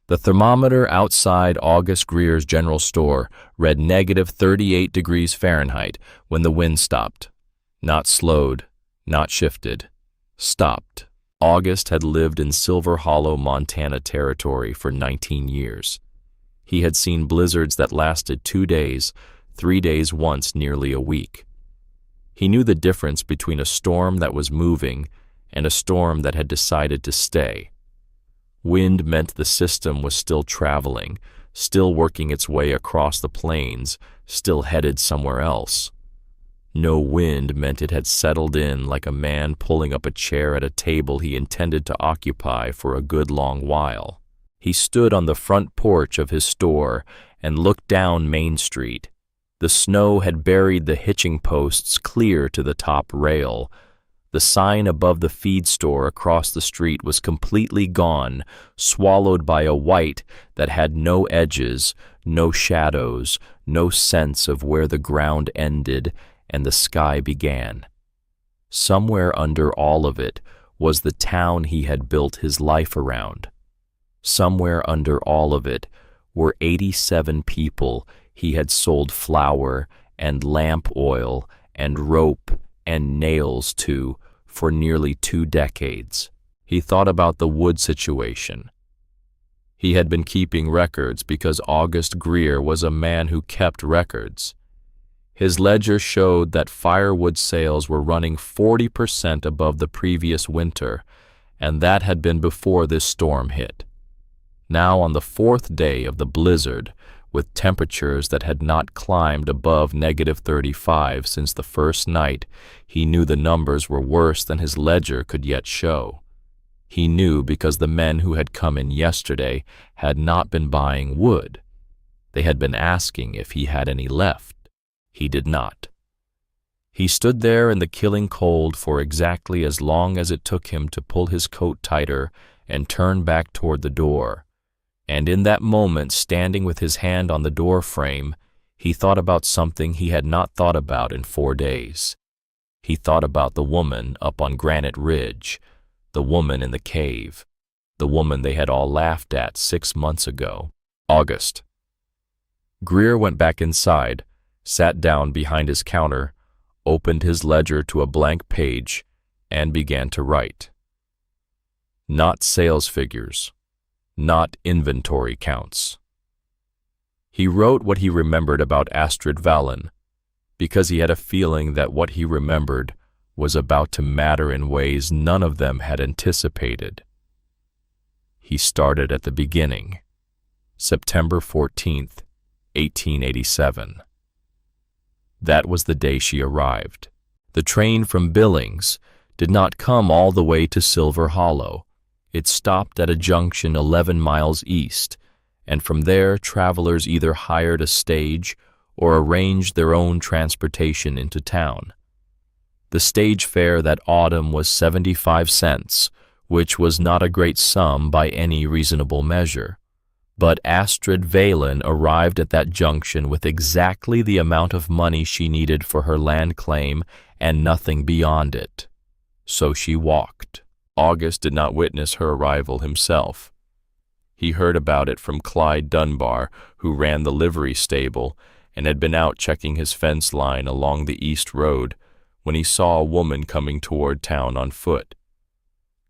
The thermometer outside August Greer's general store read -38 degrees Fahrenheit when the wind stopped. Not slowed, not shifted. Stopped. August had lived in Silver Hollow, Montana territory for 19 years. He had seen blizzards that lasted 2 days, 3 days once, nearly a week. He knew the difference between a storm that was moving and a storm that had decided to stay. Wind meant the system was still traveling, still working its way across the plains, still headed somewhere else. No wind meant it had settled in like a man pulling up a chair at a table he intended to occupy for a good long while. He stood on the front porch of his store and looked down Main Street. The snow had buried the hitching posts clear to the top rail. The sign above the feed store across the street was completely gone, swallowed by a white that had no edges, no shadows, no sense of where the ground ended and the sky began. Somewhere under all of it was the town he had built his life around. Somewhere under all of it were 87 people he had sold flour and lamp oil and rope and nails to for nearly 2 decades. He thought about the wood situation. He had been keeping records because August Greer was a man who kept records. His ledger showed that firewood sales were running 40% above the previous winter, and that had been before this storm hit. Now, on the 4th day of the blizzard, with temperatures that had not climbed above -35 since the first night, he knew the numbers were worse than his ledger could yet show. He knew because the men who had come in yesterday had not been buying wood. They had been asking if he had any left. He did not. He stood there in the killing cold for exactly as long as it took him to pull his coat tighter and turn back toward the door. And in that moment, standing with his hand on the door frame, he thought about something he had not thought about in 4 days. He thought about the woman up on Granite Ridge, the woman in the cave, the woman they had all laughed at 6 months ago. August. Greer went back inside, sat down behind his counter, opened his ledger to a blank page, and began to write. Not sales figures. Not inventory counts. He wrote what he remembered about Astrid Valen, because he had a feeling that what he remembered was about to matter in ways none of them had anticipated. He started at the beginning, September 14th, 1887. That was the day she arrived. The train from Billings did not come all the way to Silver Hollow. It stopped at a junction 11 miles east, and from there travelers either hired a stage or arranged their own transportation into town. The stage fare that autumn was 75 cents, which was not a great sum by any reasonable measure. But Astrid Valen arrived at that junction with exactly the amount of money she needed for her land claim and nothing beyond it. So she walked. August did not witness her arrival himself. He heard about it from Clyde Dunbar, who ran the livery stable and had been out checking his fence line along the east road when he saw a woman coming toward town on foot.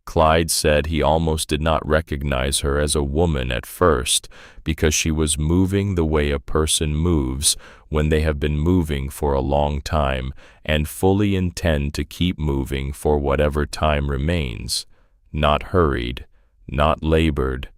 Clyde said he almost did not recognize her as a woman at first because she was moving the way a person moves when they have been moving for a long time and fully intend to keep moving for whatever time remains, not hurried, not labored,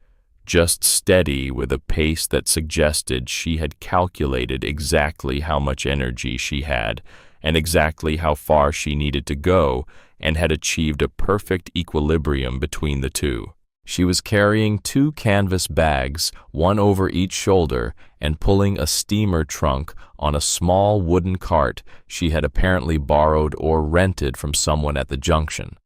just steady with a pace that suggested she had calculated exactly how much energy she had and exactly how far she needed to go and had achieved a perfect equilibrium between the two. She was carrying 2 canvas bags, one over each shoulder, and pulling a steamer trunk on a small wooden cart she had apparently borrowed or rented from someone at the junction.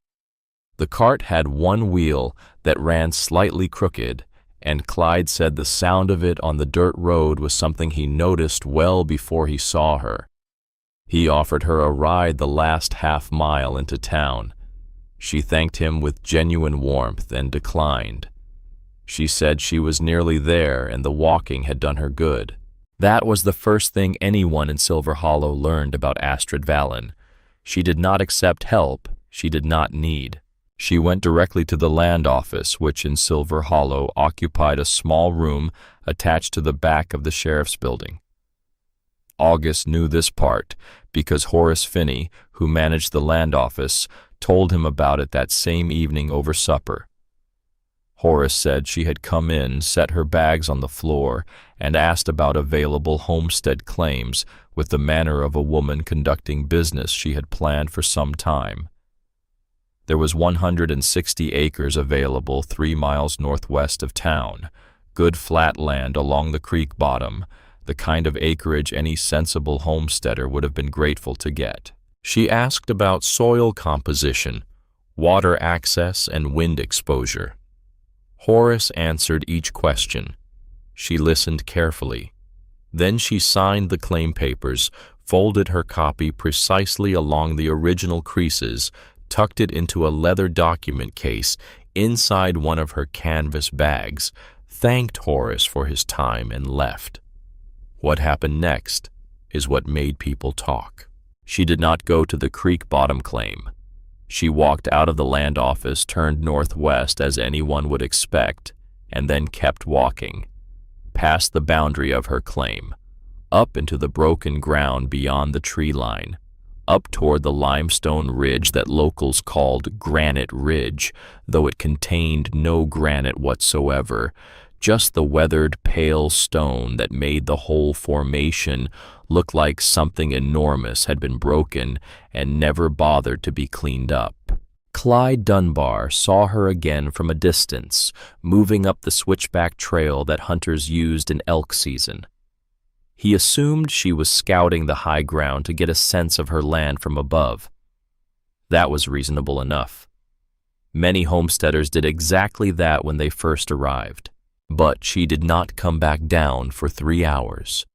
The cart had one wheel that ran slightly crooked, and Clyde said the sound of it on the dirt road was something he noticed well before he saw her. He offered her a ride the last half-mile into town. She thanked him with genuine warmth and declined. She said she was nearly there and the walking had done her good. That was the first thing anyone in Silver Hollow learned about Astrid Valen. She did not accept help she did not need. She went directly to the land office, which in Silver Hollow occupied a small room attached to the back of the sheriff's building. August knew this part because Horace Finney, who managed the land office, told him about it that same evening over supper. Horace said she had come in, set her bags on the floor, and asked about available homestead claims with the manner of a woman conducting business she had planned for some time. There was 160 acres available 3 miles northwest of town, good flat land along the creek bottom, the kind of acreage any sensible homesteader would have been grateful to get. She asked about soil composition, water access, and wind exposure. Horace answered each question. She listened carefully. Then she signed the claim papers, folded her copy precisely along the original creases, tucked it into a leather document case inside one of her canvas bags, thanked Horace for his time, and left. What happened next is what made people talk. She did not go to the creek bottom claim. She walked out of the land office, turned northwest as anyone would expect, and then kept walking, past the boundary of her claim, up into the broken ground beyond the tree line, up toward the limestone ridge that locals called Granite Ridge, though it contained no granite whatsoever, just the weathered, pale stone that made the whole formation look like something enormous had been broken and never bothered to be cleaned up. Clyde Dunbar saw her again from a distance, moving up the switchback trail that hunters used in elk season. He assumed she was scouting the high ground to get a sense of her land from above. That was reasonable enough. Many homesteaders did exactly that when they first arrived. But she did not come back down for 3 hours.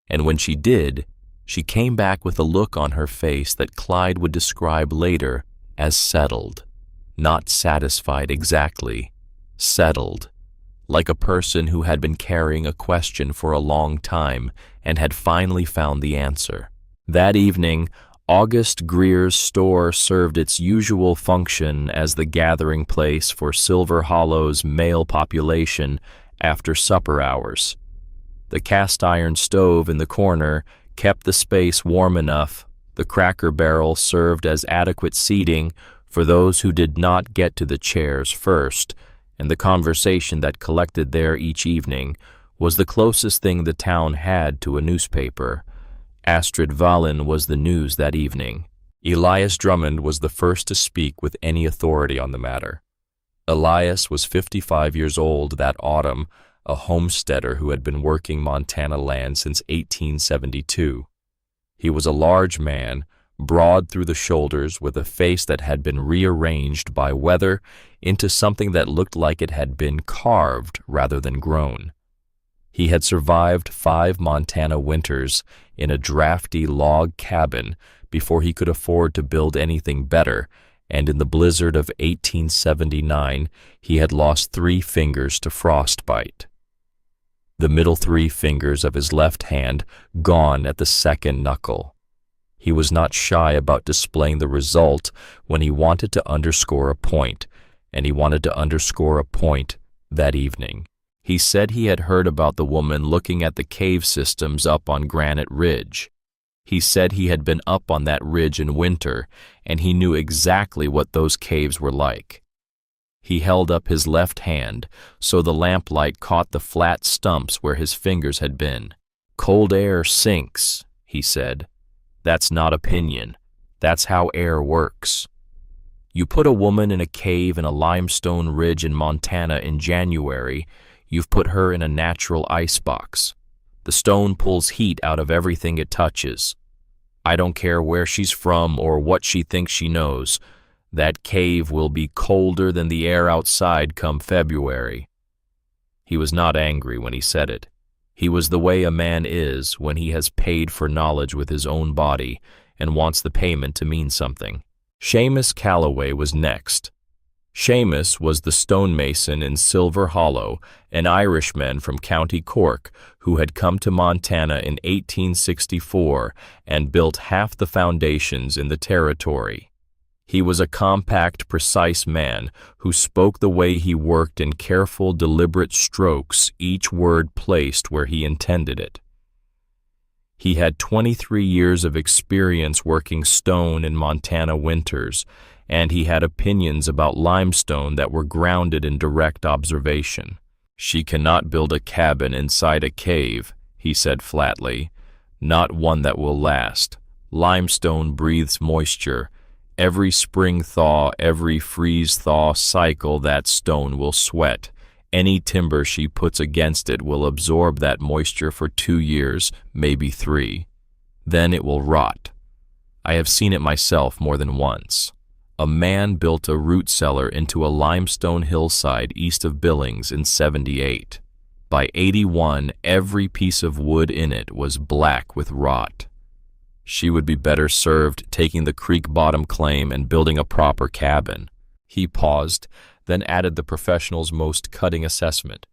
And when she did, she came back with a look on her face that Clyde would describe later as settled. Not satisfied exactly, settled, like a person who had been carrying a question for a long time and had finally found the answer. That evening, August Greer's store served its usual function as the gathering place for Silver Hollow's male population after supper hours. The cast-iron stove in the corner kept the space warm enough. The Cracker Barrel served as adequate seating for those who did not get to the chairs first, and the conversation that collected there each evening was the closest thing the town had to a newspaper. Astrid Valen was the news that evening. Elias Drummond was the first to speak with any authority on the matter. Elias was 55 years old that autumn, a homesteader who had been working Montana land since 1872. He was a large man, broad through the shoulders, with a face that had been rearranged by weather into something that looked like it had been carved rather than grown. He had survived 5 Montana winters in a drafty log cabin before he could afford to build anything better, and in the blizzard of 1879 he had lost 3 fingers to frostbite. The middle 3 fingers of his left hand gone at the second knuckle. He was not shy about displaying the result when he wanted to underscore a point, and he wanted to underscore a point that evening. He said he had heard about the woman looking at the cave systems up on Granite Ridge. He said he had been up on that ridge in winter, and he knew exactly what those caves were like. He held up his left hand so the lamplight caught the flat stumps where his fingers had been. "Cold air sinks," he said. "That's not opinion. That's how air works. You put a woman in a cave in a limestone ridge in Montana in January, you've put her in a natural icebox. The stone pulls heat out of everything it touches. I don't care where she's from or what she thinks she knows. That cave will be colder than the air outside come February." He was not angry when he said it. He was the way a man is when he has paid for knowledge with his own body and wants the payment to mean something. Seamus Calloway was next. Seamus was the stonemason in Silver Hollow, an Irishman from County Cork who had come to Montana in 1864 and built half the foundations in the territory. He was a compact, precise man who spoke the way he worked in careful, deliberate strokes, each word placed where he intended it. He had 23 years of experience working stone in Montana winters, and he had opinions about limestone that were grounded in direct observation. "She cannot build a cabin inside a cave," he said flatly, "not one that will last. Limestone breathes moisture. Every spring thaw, every freeze-thaw cycle, that stone will sweat. Any timber she puts against it will absorb that moisture for 2 years, maybe 3. Then it will rot. I have seen it myself more than once. A man built a root cellar into a limestone hillside east of Billings in 78. By 81, every piece of wood in it was black with rot. She would be better served taking the creek bottom claim and building a proper cabin." He paused, then added the professional's most cutting assessment.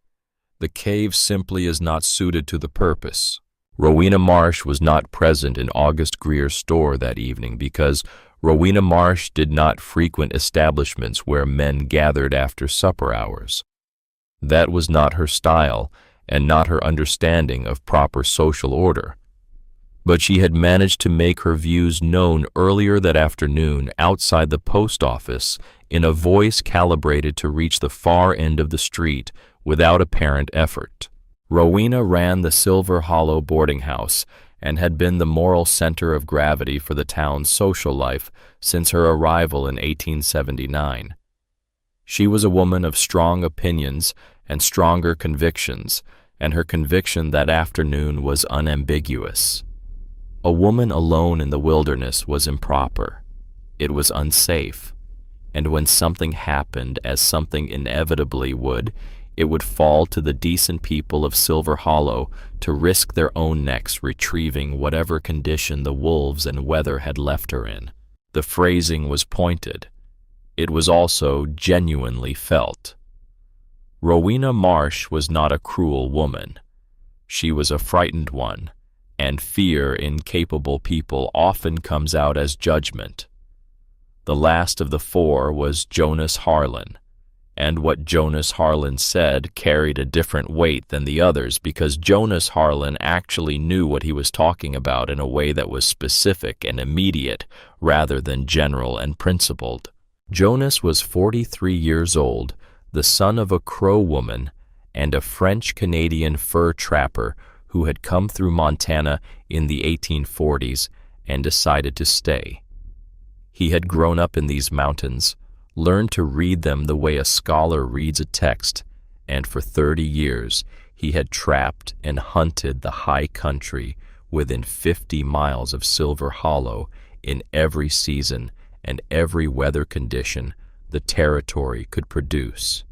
"The cave simply is not suited to the purpose." Rowena Marsh was not present in August Greer's store that evening because Rowena Marsh did not frequent establishments where men gathered after supper hours. That was not her style and not her understanding of proper social order. But she had managed to make her views known earlier that afternoon outside the post office in a voice calibrated to reach the far end of the street without apparent effort. Rowena ran the Silver Hollow boarding house and had been the moral center of gravity for the town's social life since her arrival in 1879. She was a woman of strong opinions and stronger convictions, and her conviction that afternoon was unambiguous. A woman alone in the wilderness was improper. It was unsafe. And when something happened, as something inevitably would, it would fall to the decent people of Silver Hollow to risk their own necks retrieving whatever condition the wolves and weather had left her in. The phrasing was pointed. It was also genuinely felt. Rowena Marsh was not a cruel woman. She was a frightened one, and fear in capable people often comes out as judgment. The last of the 4 was Jonas Harlan, and what Jonas Harlan said carried a different weight than the others because Jonas Harlan actually knew what he was talking about in a way that was specific and immediate rather than general and principled. Jonas was 43 years old, the son of a Crow woman and a French-Canadian fur trapper who had come through Montana in the 1840s and decided to stay. He had grown up in these mountains, learned to read them the way a scholar reads a text, and for 30 years he had trapped and hunted the high country within 50 miles of Silver Hollow in every season and every weather condition the territory could produce.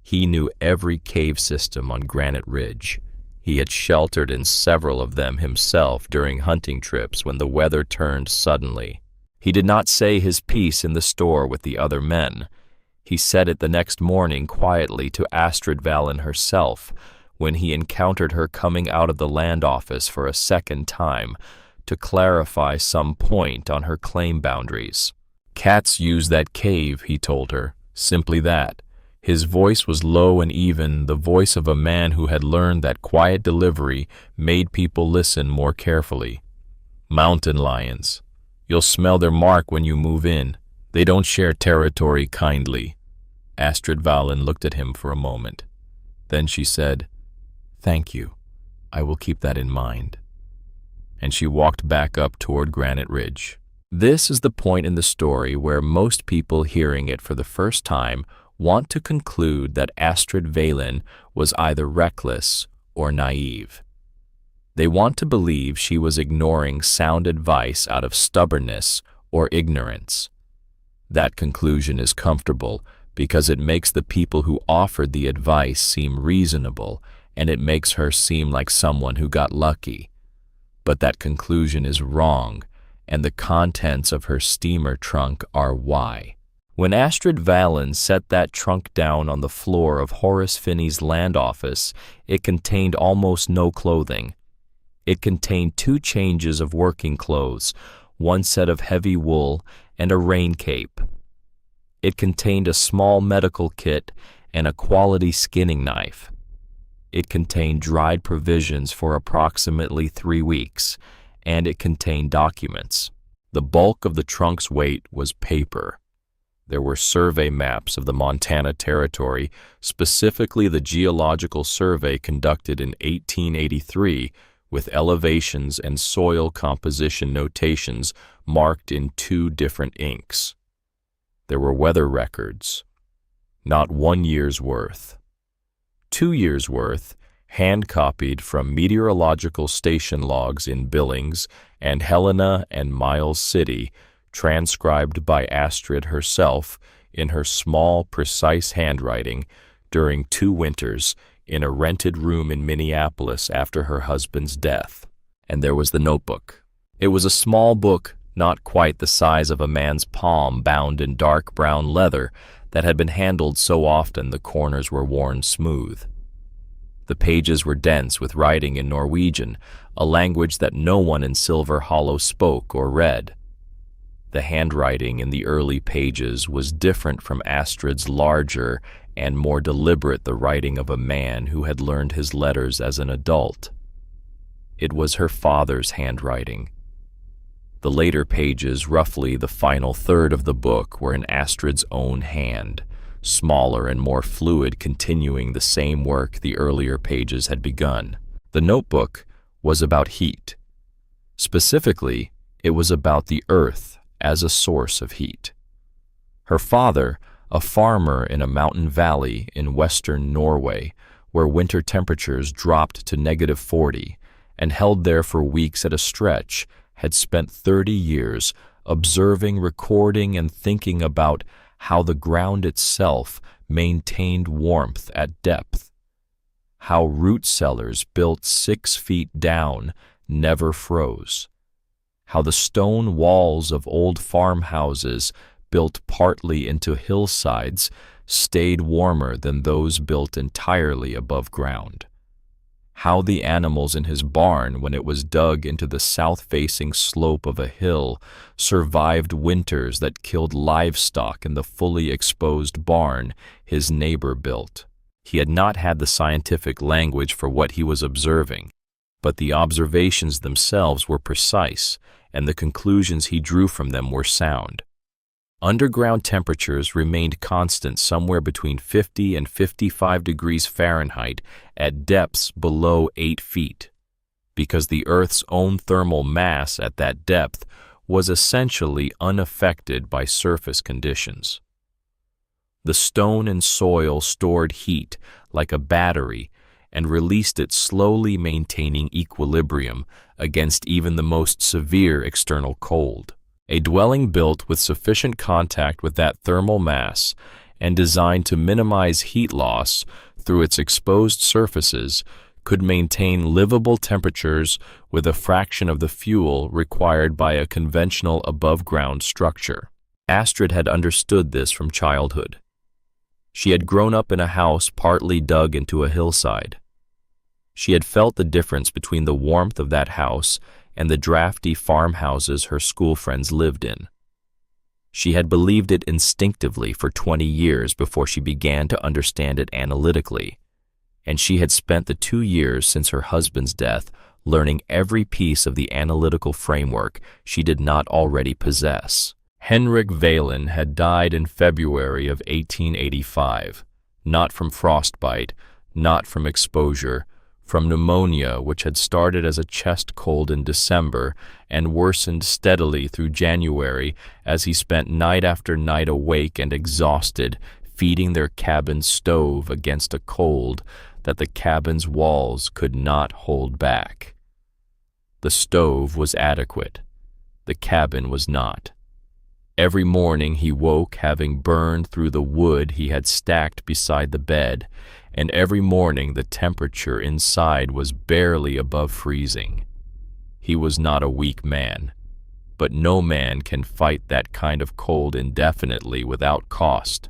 He knew every cave system on Granite Ridge. He had sheltered in several of them himself during hunting trips when the weather turned suddenly. He did not say his piece in the store with the other men. He said it the next morning quietly to Astrid Vallon herself when he encountered her coming out of the land office for a second time to clarify some point on her claim boundaries. "Cats use that cave," he told her, simply that. His voice was low and even, the voice of a man who had learned that quiet delivery made people listen more carefully. "Mountain lions. You'll smell their mark when you move in. They don't share territory kindly." Astrid Vallon looked at him for a moment. Then she said, "Thank you. I will keep that in mind." And she walked back up toward Granite Ridge. This is the point in the story where most people hearing it for the first time want to conclude that Astrid Vallon was either reckless or naive. They want to believe she was ignoring sound advice out of stubbornness or ignorance. That conclusion is comfortable because it makes the people who offered the advice seem reasonable, and it makes her seem like someone who got lucky. But that conclusion is wrong, and the contents of her steamer trunk are why. When Astrid Valen set that trunk down on the floor of Horace Finney's land office, it contained almost no clothing. It contained 2 changes of working clothes, 1 set of heavy wool, and a rain cape. It contained a small medical kit and a quality skinning knife. It contained dried provisions for approximately 3 weeks, and it contained documents. The bulk of the trunk's weight was paper. There were survey maps of the Montana Territory, specifically the Geological Survey conducted in 1883, with elevations and soil composition notations marked in 2 different inks. There were weather records, not 1 year's worth. 2 years' worth, hand-copied from meteorological station logs in Billings and Helena and Miles City, transcribed by Astrid herself in her small, precise handwriting during 2 winters in a rented room in Minneapolis after her husband's death. And there was the notebook. It was a small book, not quite the size of a man's palm, bound in dark brown leather that had been handled so often the corners were worn smooth. The pages were dense with writing in Norwegian, a language that no one in Silver Hollow spoke or read. The handwriting in the early pages was different from Astrid's larger and more deliberate the writing of a man who had learned his letters as an adult. It was her father's handwriting. The later pages, roughly the final third of the book, were in Astrid's own hand, smaller and more fluid, continuing the same work the earlier pages had begun. The notebook was about heat. Specifically, it was about the earth as a source of heat. Her father, a farmer in a mountain valley in western Norway, where winter temperatures dropped to -40 and held there for weeks at a stretch, had spent 30 years observing, recording, and thinking about how the ground itself maintained warmth at depth, how root cellars built 6 feet down never froze, how the stone walls of old farmhouses built partly into hillsides stayed warmer than those built entirely above ground, how the animals in his barn, when it was dug into the south-facing slope of a hill, survived winters that killed livestock in the fully exposed barn his neighbor built. He had not had the scientific language for what he was observing, but the observations themselves were precise, and the conclusions he drew from them were sound. Underground temperatures remained constant somewhere between 50 and 55 degrees Fahrenheit at depths below 8 feet, because the Earth's own thermal mass at that depth was essentially unaffected by surface conditions. The stone and soil stored heat like a battery and released it, slowly maintaining equilibrium against even the most severe external cold. A dwelling built with sufficient contact with that thermal mass and designed to minimize heat loss through its exposed surfaces could maintain livable temperatures with a fraction of the fuel required by a conventional above-ground structure. Astrid had understood this from childhood. She had grown up in a house partly dug into a hillside. She had felt the difference between the warmth of that house and the drafty farmhouses her school friends lived in. She had believed it instinctively for 20 years before she began to understand it analytically, and she had spent the 2 years since her husband's death learning every piece of the analytical framework she did not already possess. Henrik Valen had died in February of 1885, not from frostbite, not from exposure, from pneumonia, which had started as a chest cold in December and worsened steadily through January as he spent night after night awake and exhausted, feeding their cabin stove against a cold that the cabin's walls could not hold back. The stove was adequate. The cabin was not. Every morning he woke having burned through the wood he had stacked beside the bed, and every morning the temperature inside was barely above freezing. He was not a weak man. but no man can fight that kind of cold indefinitely without cost.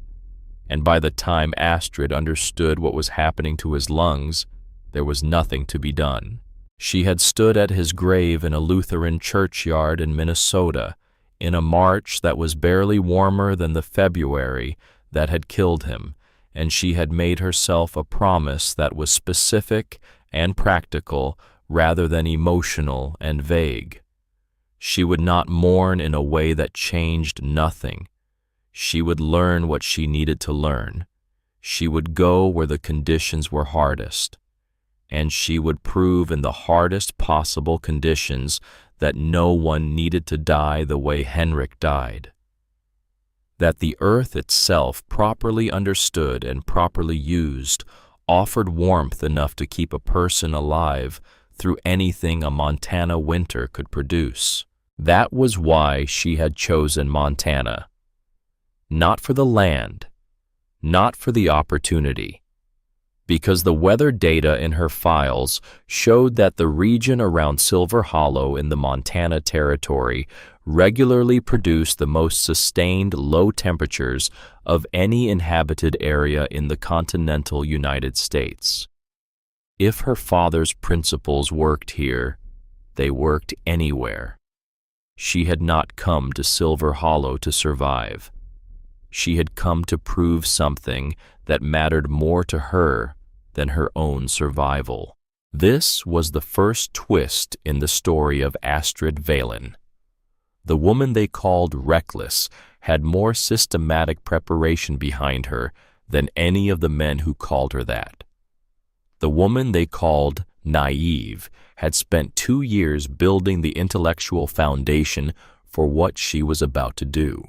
And by the time Astrid understood what was happening to his lungs, there was nothing to be done. She had stood at his grave in a Lutheran churchyard in Minnesota, in a March that was barely warmer than the February that had killed him, and she had made herself a promise that was specific and practical rather than emotional and vague. She would not mourn in a way that changed nothing. She would learn what she needed to learn. She would go where the conditions were hardest. And she would prove in the hardest possible conditions that no one needed to die the way Henrik died. That the earth itself, properly understood and properly used, offered warmth enough to keep a person alive through anything a Montana winter could produce. That was why she had chosen Montana. Not for the land, not for the opportunity, because the weather data in her files showed that the region around Silver Hollow in the Montana Territory regularly produced the most sustained low temperatures of any inhabited area in the continental United States. If her father's principles worked here, they worked anywhere. She had not come to Silver Hollow to survive. She had come to prove something that mattered more to her than her own survival. This was the first twist in the story of Astrid Valen. The woman they called reckless had more systematic preparation behind her than any of the men who called her that. The woman they called naive had spent 2 years building the intellectual foundation for what she was about to do.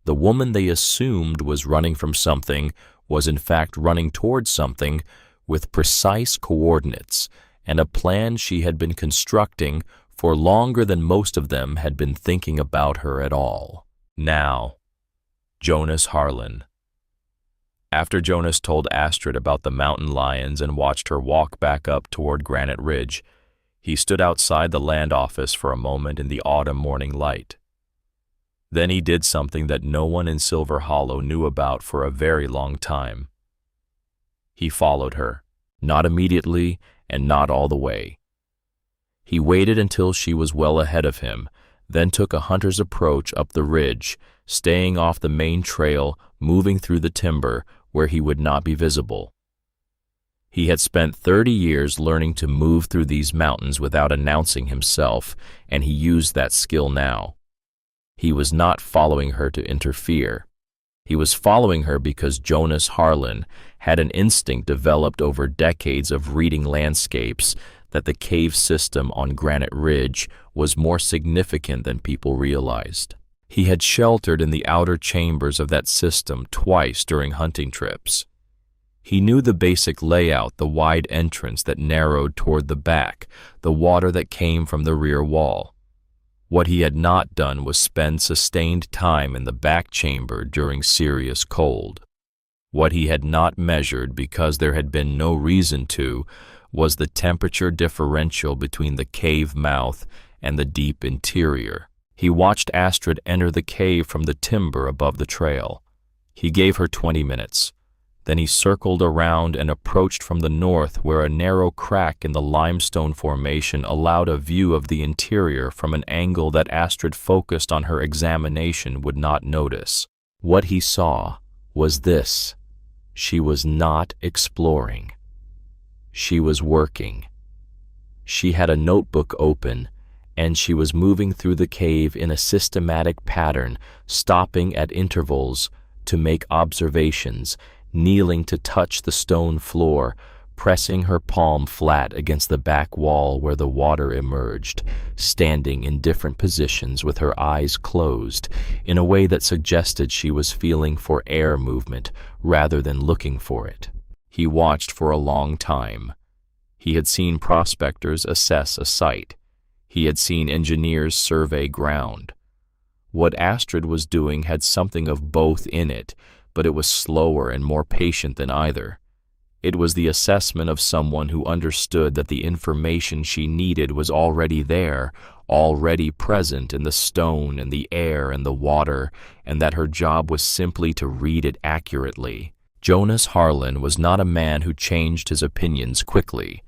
The woman they assumed was running from something was in fact running towards something with precise coordinates and a plan she had been constructing for longer than most of them had been thinking about her at all. Now, Jonas Harlan. After Jonas told Astrid about the mountain lions and watched her walk back up toward Granite Ridge, he stood outside the land office for a moment in the autumn morning light. Then he did something that no one in Silver Hollow knew about for a very long time. He followed her, not immediately and not all the way. He waited until she was well ahead of him, then took a hunter's approach up the ridge, staying off the main trail, moving through the timber where he would not be visible. He had spent 30 years learning to move through these mountains without announcing himself, and he used that skill now. He was not following her to interfere. He was following her because Jonas Harlan had an instinct developed over decades of reading landscapes that the cave system on Granite Ridge was more significant than people realized. He had sheltered in the outer chambers of that system twice during hunting trips. He knew the basic layout, the wide entrance that narrowed toward the back, the water that came from the rear wall. What he had not done was spend sustained time in the back chamber during serious cold. What he had not measured, because there had been no reason to, was the temperature differential between the cave mouth and the deep interior. He watched Astrid enter the cave from the timber above the trail. He gave her 20 minutes. Then he circled around and approached from the north, where a narrow crack in the limestone formation allowed a view of the interior from an angle that Astrid, focused on her examination, would not notice. What he saw was this: she was not exploring. She was working. She had a notebook open, and she was moving through the cave in a systematic pattern, stopping at intervals to make observations, kneeling to touch the stone floor, pressing her palm flat against the back wall where the water emerged, standing in different positions with her eyes closed, in a way that suggested she was feeling for air movement rather than looking for it. He watched for a long time. He had seen prospectors assess a site. He had seen engineers survey ground. What Astrid was doing had something of both in it, but it was slower and more patient than either. It was the assessment of someone who understood that the information she needed was already there, already present in the stone and the air and the water, and that her job was simply to read it accurately. Jonas Harlan was not a man who changed his opinions quickly,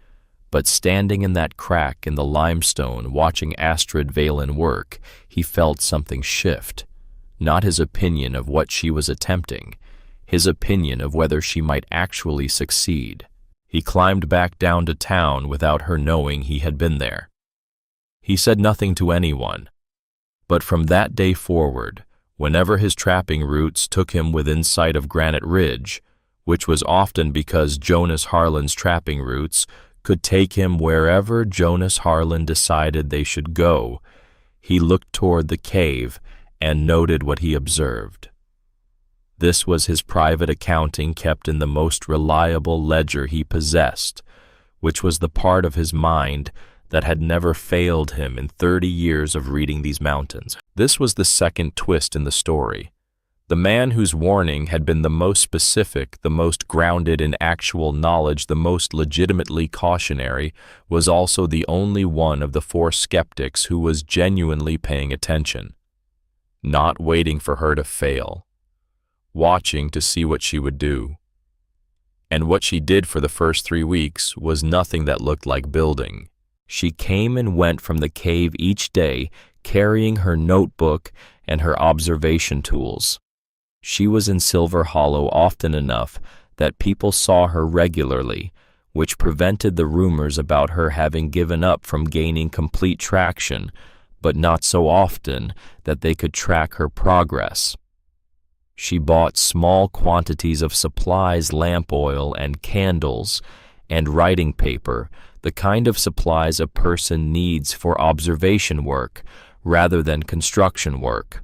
but standing in that crack in the limestone watching Astrid Valen work, he felt something shift. Not his opinion of what she was attempting, his opinion of whether she might actually succeed. He climbed back down to town without her knowing he had been there. He said nothing to anyone, but from that day forward, whenever his trapping routes took him within sight of Granite Ridge, which was often because Jonas Harlan's trapping routes could take him wherever Jonas Harlan decided they should go, he looked toward the cave and noted what he observed. This was his private accounting kept in the most reliable ledger he possessed, which was the part of his mind that had never failed him in 30 years of reading these mountains. This was the second twist in the story. The man whose warning had been the most specific, the most grounded in actual knowledge, the most legitimately cautionary, was also the only one of the four skeptics who was genuinely paying attention, not waiting for her to fail, watching to see what she would do. And what she did for the first 3 weeks was nothing that looked like building. She came and went from the cave each day, carrying her notebook and her observation tools. She was in Silver Hollow often enough that people saw her regularly, which prevented the rumors about her having given up from gaining complete traction, but not so often that they could track her progress. She bought small quantities of supplies, lamp oil and candles, and writing paper, the kind of supplies a person needs for observation work rather than construction work.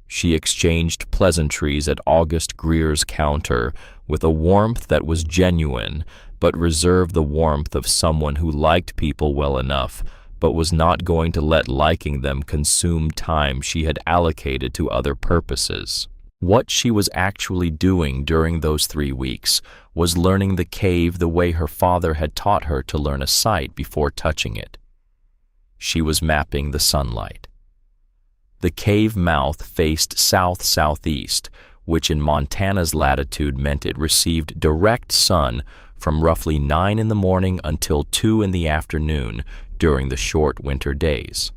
She exchanged pleasantries at August Greer's counter with a warmth that was genuine, but reserved the warmth of someone who liked people well enough, but was not going to let liking them consume time she had allocated to other purposes. What she was actually doing during those 3 weeks was learning the cave the way her father had taught her to learn a site before touching it. She was mapping the sunlight. The cave mouth faced south-southeast, which in Montana's latitude meant it received direct sun from roughly 9 in the morning until 2 in the afternoon during the short winter days.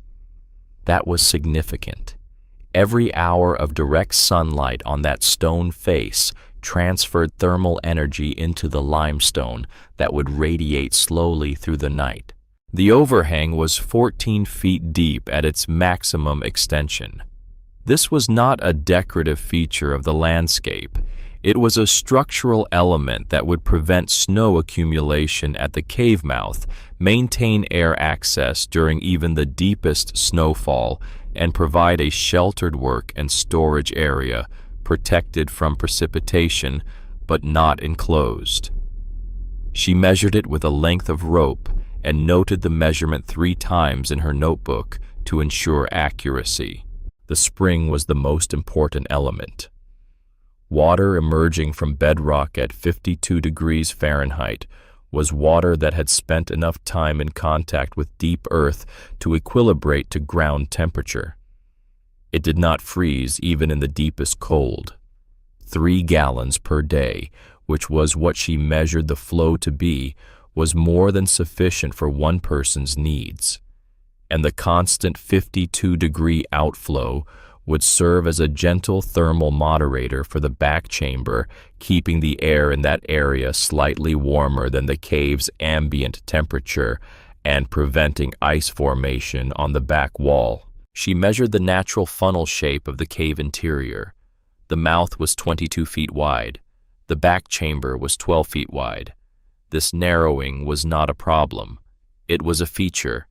That was significant. Every hour of direct sunlight on that stone face transferred thermal energy into the limestone that would radiate slowly through the night. The overhang was 14 feet deep at its maximum extension. This was not a decorative feature of the landscape. It was a structural element that would prevent snow accumulation at the cave mouth, maintain air access during even the deepest snowfall, and provide a sheltered work and storage area, protected from precipitation, but not enclosed. She measured it with a length of rope and noted the measurement 3 times in her notebook to ensure accuracy. The spring was the most important element. Water emerging from bedrock at 52 degrees Fahrenheit was water that had spent enough time in contact with deep earth to equilibrate to ground temperature. It did not freeze even in the deepest cold. 3 gallons per day, which was what she measured the flow to be, was more than sufficient for one person's needs, and the constant 52-degree outflow would serve as a gentle thermal moderator for the back chamber, keeping the air in that area slightly warmer than the cave's ambient temperature and preventing ice formation on the back wall. She measured the natural funnel shape of the cave interior. The mouth was 22 feet wide. The back chamber was 12 feet wide. This narrowing was not a problem. It was a feature.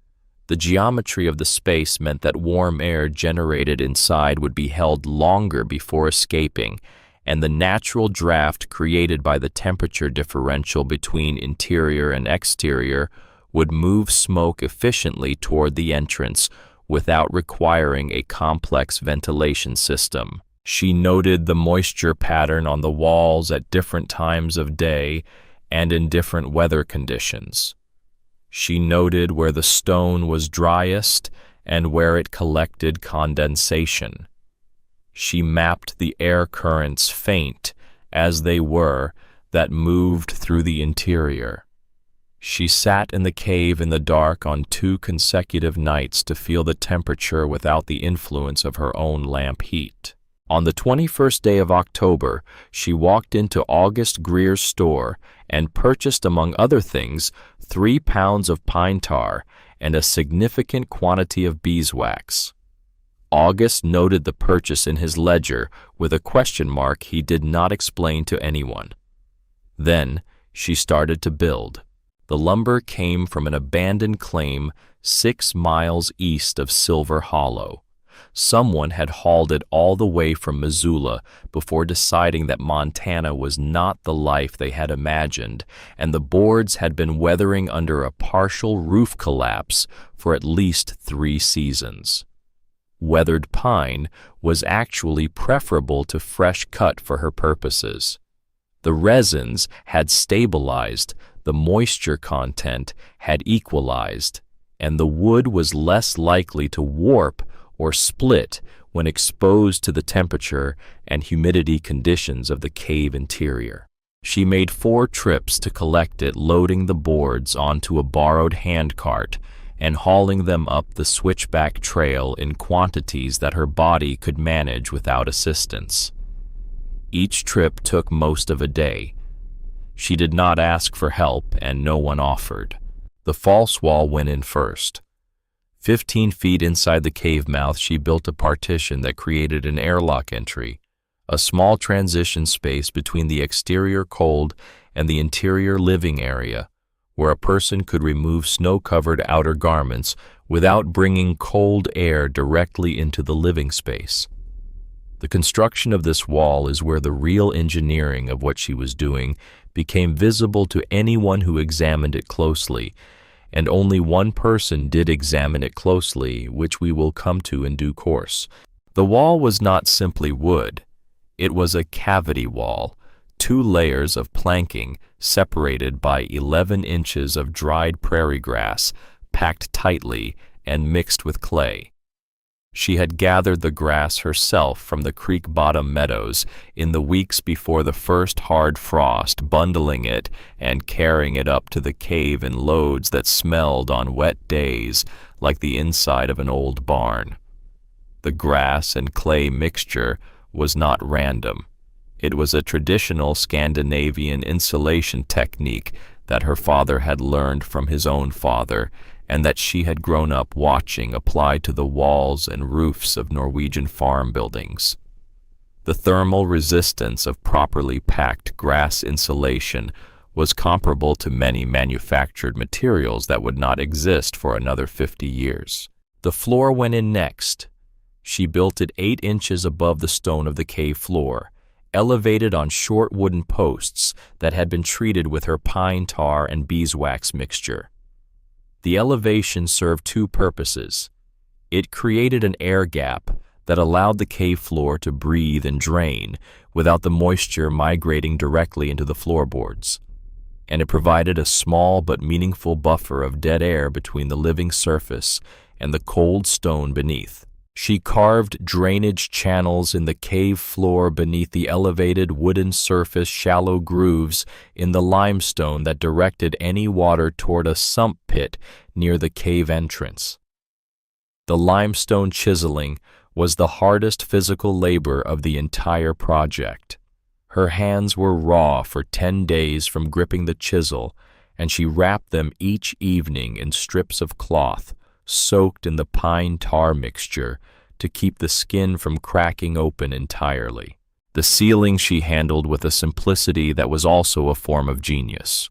The geometry of the space meant that warm air generated inside would be held longer before escaping, and the natural draft created by the temperature differential between interior and exterior would move smoke efficiently toward the entrance without requiring a complex ventilation system. She noted the moisture pattern on the walls at different times of day and in different weather conditions. She noted where the stone was driest and where it collected condensation. She mapped the air currents, faint as they were, that moved through the interior. She sat in the cave in the dark on 2 consecutive nights to feel the temperature without the influence of her own lamp heat. On the 21st day of October, she walked into August Greer's store and purchased, among other things, 3 pounds of pine tar and a significant quantity of beeswax. August noted the purchase in his ledger with a question mark he did not explain to anyone. Then she started to build. The lumber came from an abandoned claim 6 miles east of Silver Hollow. Someone had hauled it all the way from Missoula before deciding that Montana was not the life they had imagined, and the boards had been weathering under a partial roof collapse for at least 3 seasons. Weathered pine was actually preferable to fresh cut for her purposes. The resins had stabilized, the moisture content had equalized, and the wood was less likely to warp or split when exposed to the temperature and humidity conditions of the cave interior. She made 4 trips to collect it, loading the boards onto a borrowed handcart and hauling them up the switchback trail in quantities that her body could manage without assistance. Each trip took most of a day. She did not ask for help, and no one offered. The false wall went in first. 15 feet inside the cave mouth, she built a partition that created an airlock entry, a small transition space between the exterior cold and the interior living area, where a person could remove snow-covered outer garments without bringing cold air directly into the living space. The construction of this wall is where the real engineering of what she was doing became visible to anyone who examined it closely, and only one person did examine it closely, which we will come to in due course. The wall was not simply wood. It was a cavity wall, 2 layers of planking separated by 11 inches of dried prairie grass, packed tightly and mixed with clay. She had gathered the grass herself from the creek bottom meadows in the weeks before the first hard frost, bundling it and carrying it up to the cave in loads that smelled on wet days like the inside of an old barn. The grass and clay mixture was not random. It was a traditional Scandinavian insulation technique that her father had learned from his own father, and that she had grown up watching applied to the walls and roofs of Norwegian farm buildings. The thermal resistance of properly packed grass insulation was comparable to many manufactured materials that would not exist for another 50 years. The floor went in next. She built it 8 inches above the stone of the cave floor, elevated on short wooden posts that had been treated with her pine tar and beeswax mixture. The elevation served 2 purposes. It created an air gap that allowed the cave floor to breathe and drain without the moisture migrating directly into the floorboards, and it provided a small but meaningful buffer of dead air between the living surface and the cold stone beneath. She carved drainage channels in the cave floor beneath the elevated wooden surface, shallow grooves in the limestone that directed any water toward a sump pit near the cave entrance. The limestone chiseling was the hardest physical labor of the entire project. Her hands were raw for 10 days from gripping the chisel, and she wrapped them each evening in strips of cloth soaked in the pine tar mixture to keep the skin from cracking open entirely. The ceiling she handled with a simplicity that was also a form of genius.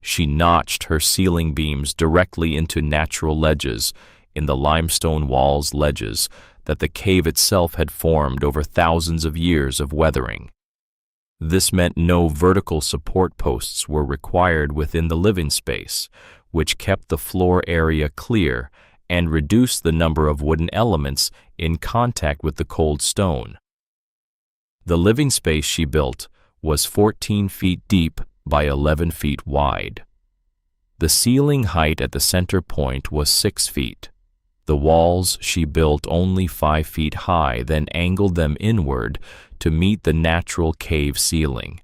She notched her ceiling beams directly into natural ledges in the limestone walls ledges that the cave itself had formed over thousands of years of weathering. This meant no vertical support posts were required within the living space, which kept the floor area clear and reduced the number of wooden elements in contact with the cold stone. The living space she built was 14 feet deep by 11 feet wide. The ceiling height at the center point was 6 feet. The walls she built only 5 feet high, then angled them inward to meet the natural cave ceiling.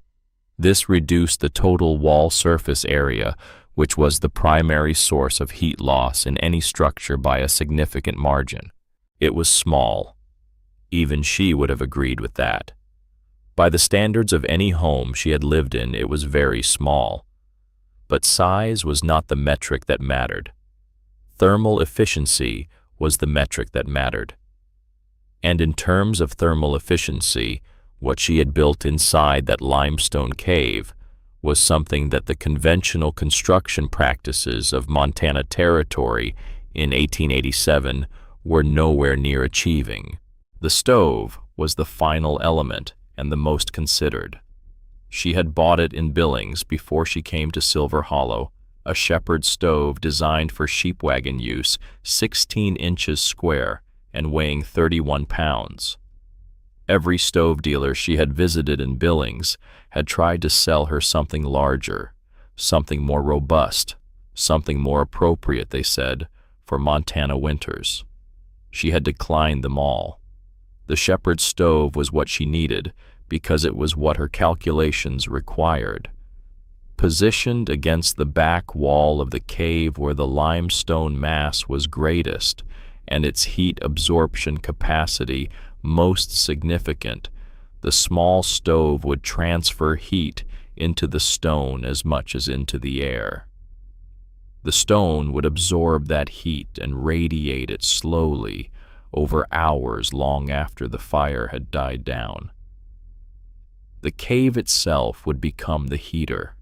This reduced the total wall surface area, which was the primary source of heat loss in any structure, by a significant margin. It was small. Even she would have agreed with that. By the standards of any home she had lived in, it was very small. But size was not the metric that mattered. Thermal efficiency was the metric that mattered. And in terms of thermal efficiency, what she had built inside that limestone cave was something that the conventional construction practices of Montana Territory in 1887 were nowhere near achieving. The stove was the final element and the most considered. She had bought it in Billings before she came to Silver Hollow, a shepherd stove designed for sheep wagon use, 16 inches square and weighing 31 pounds. Every stove dealer she had visited in Billings had tried to sell her something larger, something more robust, something more appropriate, they said, for Montana winters. She had declined them all. The shepherd stove was what she needed because it was what her calculations required. Positioned against the back wall of the cave where the limestone mass was greatest and its heat absorption capacity most significant, the small stove would transfer heat into the stone as much as into the air. The stone would absorb that heat and radiate it slowly over hours long after the fire had died down. The cave itself would become the heater.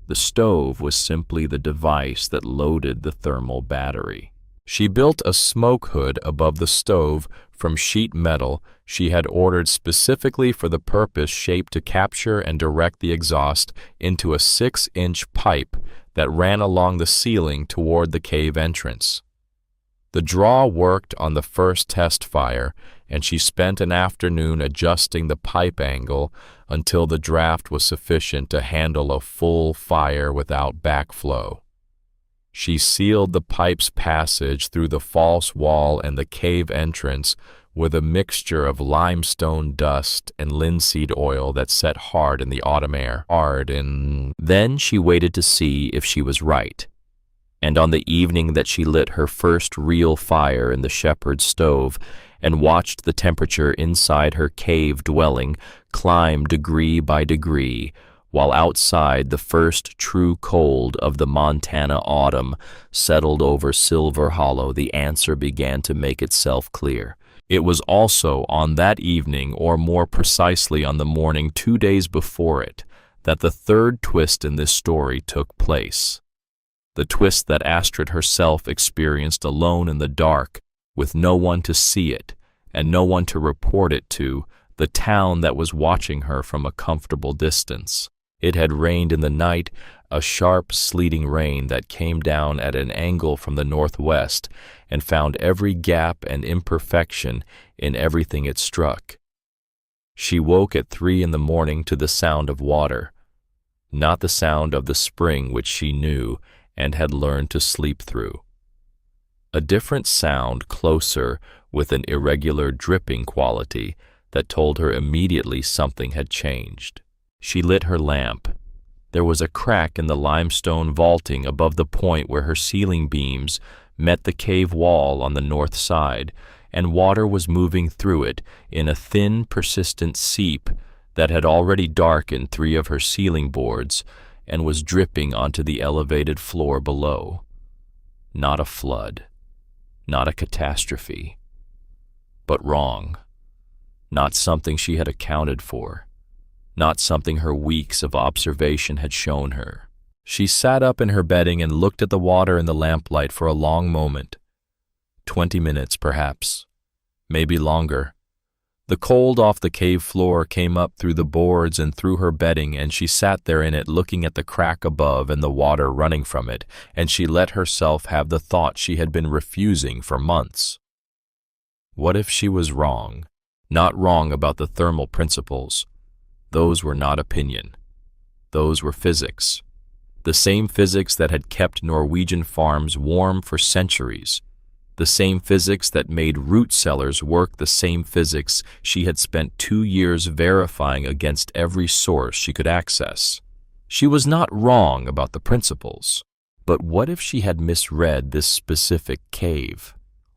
The stove was simply the device that loaded the thermal battery. She built a smoke hood above the stove from sheet metal she had ordered specifically for the purpose, shaped to capture and direct the exhaust into a 6-inch pipe that ran along the ceiling toward the cave entrance. The draw worked on the first test fire, and she spent an afternoon adjusting the pipe angle until the draft was sufficient to handle a full fire without backflow. She sealed the pipe's passage through the false wall and the cave entrance with a mixture of limestone dust and linseed oil that set hard in the autumn air. Then she waited to see if she was right. And on the evening that she lit her first real fire in the shepherd's stove and watched the temperature inside her cave dwelling climb degree by degree, while outside the first true cold of the Montana autumn settled over Silver Hollow, the answer began to make itself clear. It was also on that evening, or more precisely on the morning 2 days before it, that the third twist in this story took place. The twist that Astrid herself experienced alone in the dark, with no one to see it and no one to report it to, the town that was watching her from a comfortable distance. It had rained in the night, a sharp, sleeting rain that came down at an angle from the northwest and found every gap and imperfection in everything it struck. She woke at 3 in the morning to the sound of water, not the sound of the spring which she knew and had learned to sleep through. A different sound, closer, with an irregular dripping quality that told her immediately something had changed. She lit her lamp. There was a crack in the limestone vaulting above the point where her ceiling beams met the cave wall on the north side, and water was moving through it in a thin, persistent seep that had already darkened 3 of her ceiling boards and was dripping onto the elevated floor below. Not a flood, not a catastrophe, but wrong. Not something she had accounted for. Not something her weeks of observation had shown her. She sat up in her bedding and looked at the water in the lamplight for a long moment. 20 minutes, perhaps. Maybe longer. The cold off the cave floor came up through the boards and through her bedding, and she sat there in it looking at the crack above and the water running from it, and she let herself have the thought she had been refusing for months. What if she was wrong? Not wrong about the thermal principles. Those were not opinion. Those were physics. The same physics that had kept Norwegian farms warm for centuries. The same physics that made root cellars work, the same physics she had spent 2 years verifying against every source she could access. She was not wrong about the principles. But what if she had misread this specific cave?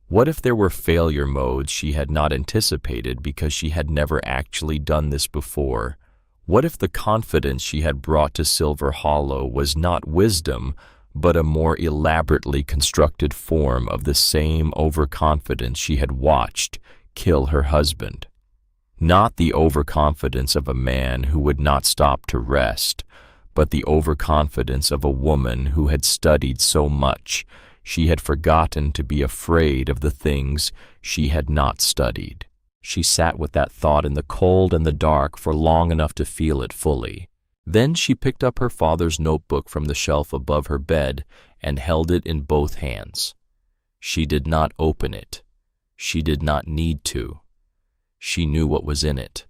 What if there were failure modes she had not anticipated because she had never actually done this before? What if the confidence she had brought to Silver Hollow was not wisdom, but a more elaborately constructed form of the same overconfidence she had watched kill her husband? Not the overconfidence of a man who would not stop to rest, but the overconfidence of a woman who had studied so much she had forgotten to be afraid of the things she had not studied. She sat with that thought in the cold and the dark for long enough to feel it fully. Then she picked up her father's notebook from the shelf above her bed and held it in both hands. She did not open it. She did not need to. She knew what was in it.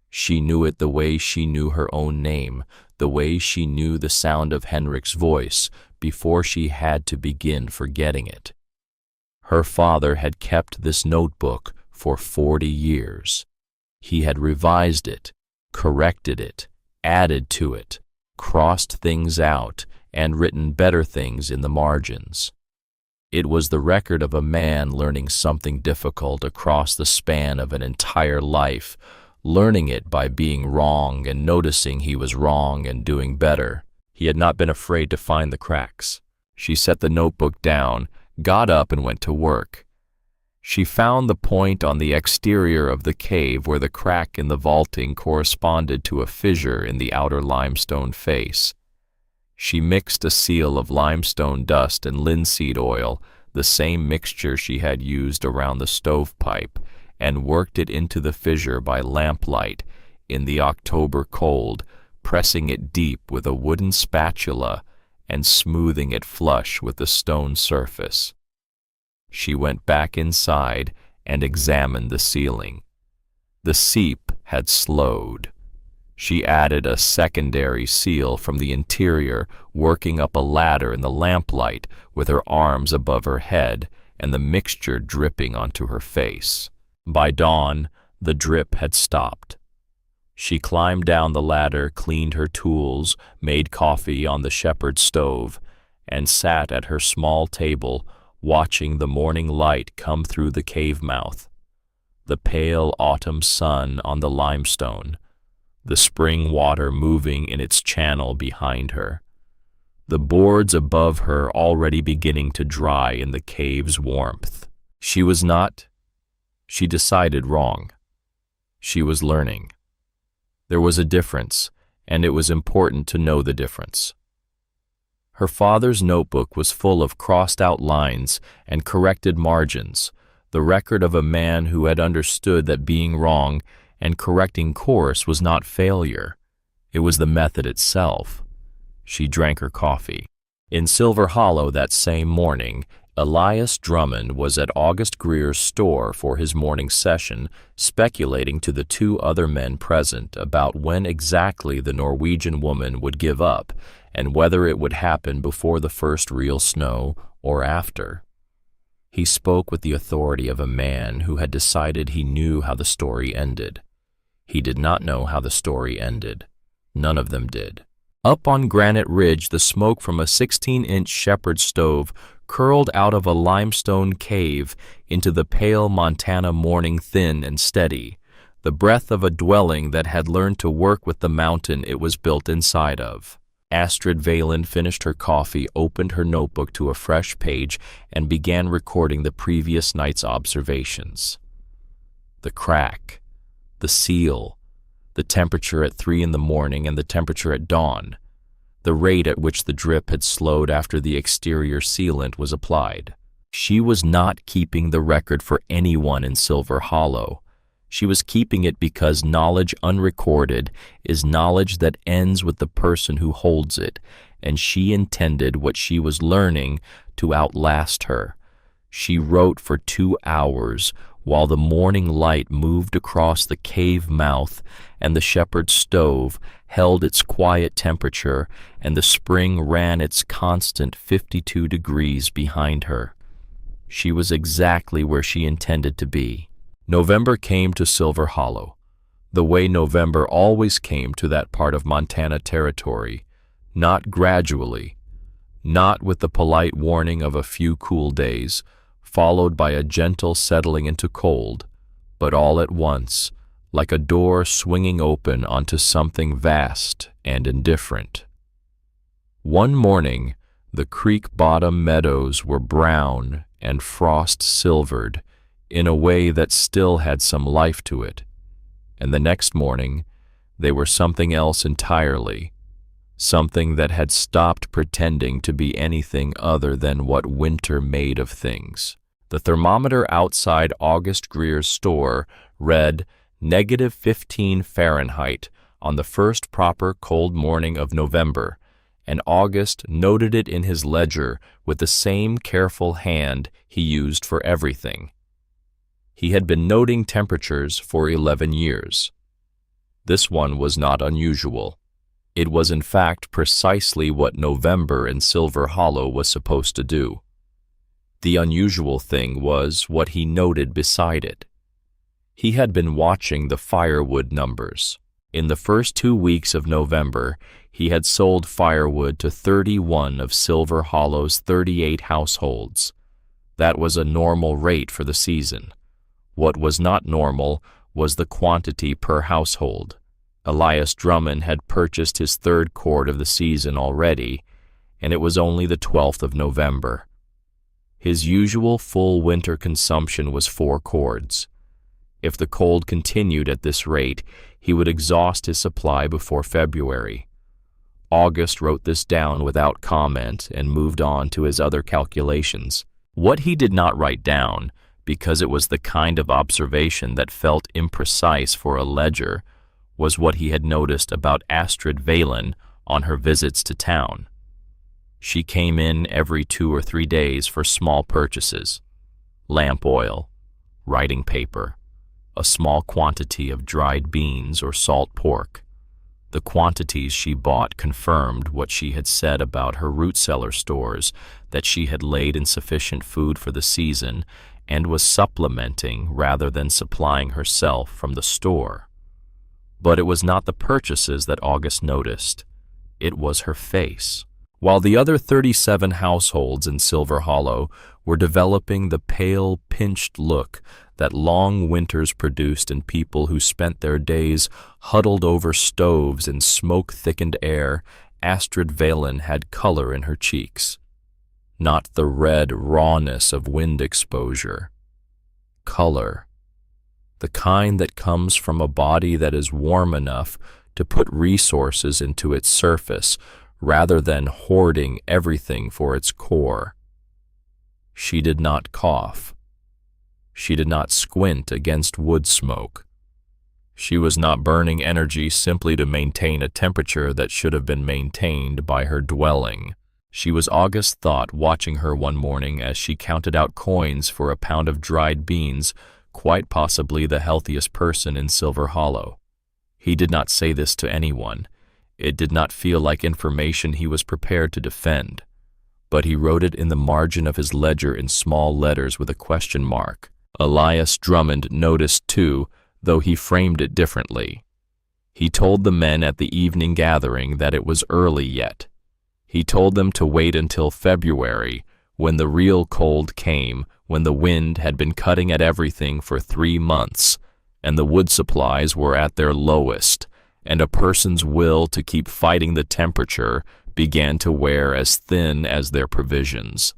She knew it the way she knew her own name, the way she knew the sound of Henrik's voice before she had to begin forgetting it. Her father had kept this notebook for 40 years. He had revised it, corrected it, added to it, crossed things out, and written better things in the margins. It was the record of a man learning something difficult across the span of an entire life, learning it by being wrong and noticing he was wrong and doing better. He had not been afraid to find the cracks. She set the notebook down, got up, and went to work. She found the point on the exterior of the cave where the crack in the vaulting corresponded to a fissure in the outer limestone face. She mixed a seal of limestone dust and linseed oil, the same mixture she had used around the stovepipe, and worked it into the fissure by lamplight in the October cold, pressing it deep with a wooden spatula and smoothing it flush with the stone surface. She went back inside and examined the ceiling. The seep had slowed. She added a secondary seal from the interior, working up a ladder in the lamplight with her arms above her head and the mixture dripping onto her face. By dawn, the drip had stopped. She climbed down the ladder, cleaned her tools, made coffee on the shepherd's stove, and sat at her small table, watching the morning light come through the cave mouth. The pale autumn sun on the limestone, the spring water moving in its channel behind her, the boards above her already beginning to dry in the cave's warmth. She decided wrong. She was learning. There was a difference, and it was important to know the difference. Her father's notebook was full of crossed-out lines and corrected margins, the record of a man who had understood that being wrong and correcting course was not failure. It was the method itself. She drank her coffee. In Silver Hollow that same morning, Elias Drummond was at August Greer's store for his morning session, speculating to the 2 other men present about when exactly the Norwegian woman would give up and whether it would happen before the first real snow or after. He spoke with the authority of a man who had decided he knew how the story ended. He did not know how the story ended. None of them did. Up on Granite Ridge, the smoke from a 16-inch shepherd's stove curled out of a limestone cave into the pale Montana morning, thin and steady, the breath of a dwelling that had learned to work with the mountain it was built inside of. Astrid Valen finished her coffee, opened her notebook to a fresh page, and began recording the previous night's observations. The crack, the seal, the temperature at 3 in the morning and the temperature at dawn, the rate at which the drip had slowed after the exterior sealant was applied. She was not keeping the record for anyone in Silver Hollow. She was keeping it because knowledge unrecorded is knowledge that ends with the person who holds it, and she intended what she was learning to outlast her. She wrote for 2 hours while the morning light moved across the cave mouth and the shepherd's stove, held its quiet temperature, and the spring ran its constant 52 degrees behind her. She was exactly where she intended to be. November came to Silver Hollow, the way November always came to that part of Montana territory, not gradually, not with the polite warning of a few cool days, followed by a gentle settling into cold, but all at once, like a door swinging open onto something vast and indifferent. One morning, the creek bottom meadows were brown and frost-silvered in a way that still had some life to it, and the next morning, they were something else entirely, something that had stopped pretending to be anything other than what winter made of things. The thermometer outside August Greer's store read -15 Fahrenheit on the first proper cold morning of November, and August noted it in his ledger with the same careful hand he used for everything. He had been noting temperatures for 11 years. This one was not unusual. It was in fact precisely what November in Silver Hollow was supposed to do. The unusual thing was what he noted beside it. He had been watching the firewood numbers. In the first 2 weeks of November, he had sold firewood to 31 of Silver Hollow's 38 households. That was a normal rate for the season. What was not normal was the quantity per household. Elias Drummond had purchased his 3rd cord of the season already, and it was only the 12th of November. His usual full winter consumption was 4 cords. If the cold continued at this rate, he would exhaust his supply before February. August wrote this down without comment and moved on to his other calculations. What he did not write down, because it was the kind of observation that felt imprecise for a ledger, was what he had noticed about Astrid Valen on her visits to town. She came in every 2 or 3 days for small purchases: lamp oil, writing paper, a small quantity of dried beans or salt pork. The quantities she bought confirmed what she had said about her root cellar stores, that she had laid in sufficient food for the season and was supplementing rather than supplying herself from the store. But it was not the purchases that August noticed. It was her face. While the other 37 households in Silver Hollow were developing the pale, pinched look that long winters produced in people who spent their days huddled over stoves in smoke-thickened air, Astrid Valen had color in her cheeks. Not the red rawness of wind exposure. Color. The kind that comes from a body that is warm enough to put resources into its surface, rather than hoarding everything for its core. She did not cough. She did not squint against wood smoke. She was not burning energy simply to maintain a temperature that should have been maintained by her dwelling. She was August's thought watching her one morning as she counted out coins for a pound of dried beans, quite possibly the healthiest person in Silver Hollow. He did not say this to anyone. It did not feel like information he was prepared to defend, but he wrote it in the margin of his ledger in small letters with a question mark. Elias Drummond noticed too, though he framed it differently. He told the men at the evening gathering that it was early yet. He told them to wait until February, when the real cold came, when the wind had been cutting at everything for 3 months, and the wood supplies were at their lowest, and a person's will to keep fighting the temperature began to wear as thin as their provisions.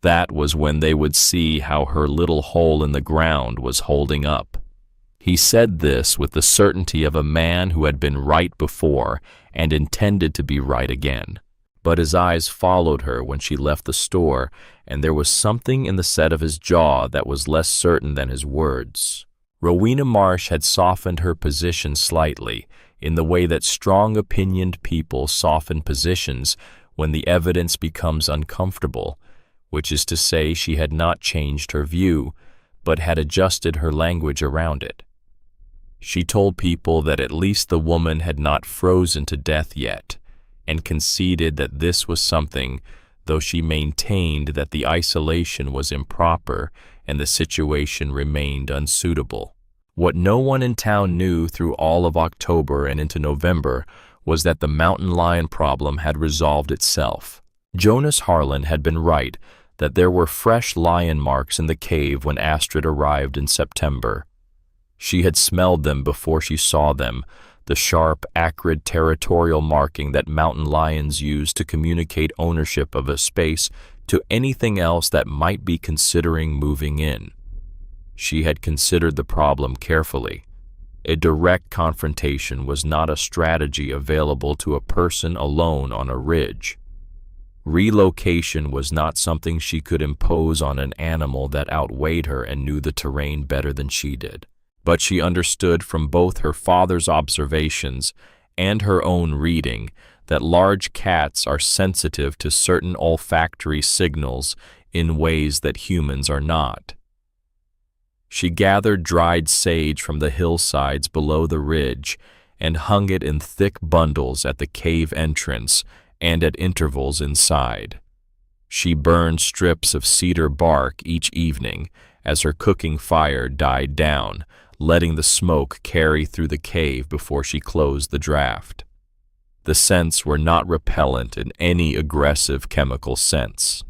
That was when they would see how her little hole in the ground was holding up. He said this with the certainty of a man who had been right before and intended to be right again. But his eyes followed her when she left the store, and there was something in the set of his jaw that was less certain than his words. Rowena Marsh had softened her position slightly, in the way that strong-opinioned people soften positions when the evidence becomes uncomfortable, which is to say she had not changed her view, but had adjusted her language around it. She told people that at least the woman had not frozen to death yet, and conceded that this was something, though she maintained that the isolation was improper and the situation remained unsuitable. What no one in town knew through all of October and into November was that the mountain lion problem had resolved itself. Jonas Harlan had been right that there were fresh lion marks in the cave when Astrid arrived in September. She had smelled them before she saw them, the sharp, acrid territorial marking that mountain lions use to communicate ownership of a space to anything else that might be considering moving in. She had considered the problem carefully. A direct confrontation was not a strategy available to a person alone on a ridge. Relocation was not something she could impose on an animal that outweighed her and knew the terrain better than she did. But she understood from both her father's observations and her own reading that large cats are sensitive to certain olfactory signals in ways that humans are not. She gathered dried sage from the hillsides below the ridge and hung it in thick bundles at the cave entrance and at intervals inside. She burned strips of cedar bark each evening as her cooking fire died down, letting the smoke carry through the cave before she closed the draft. The scents were not repellent in any aggressive chemical sense.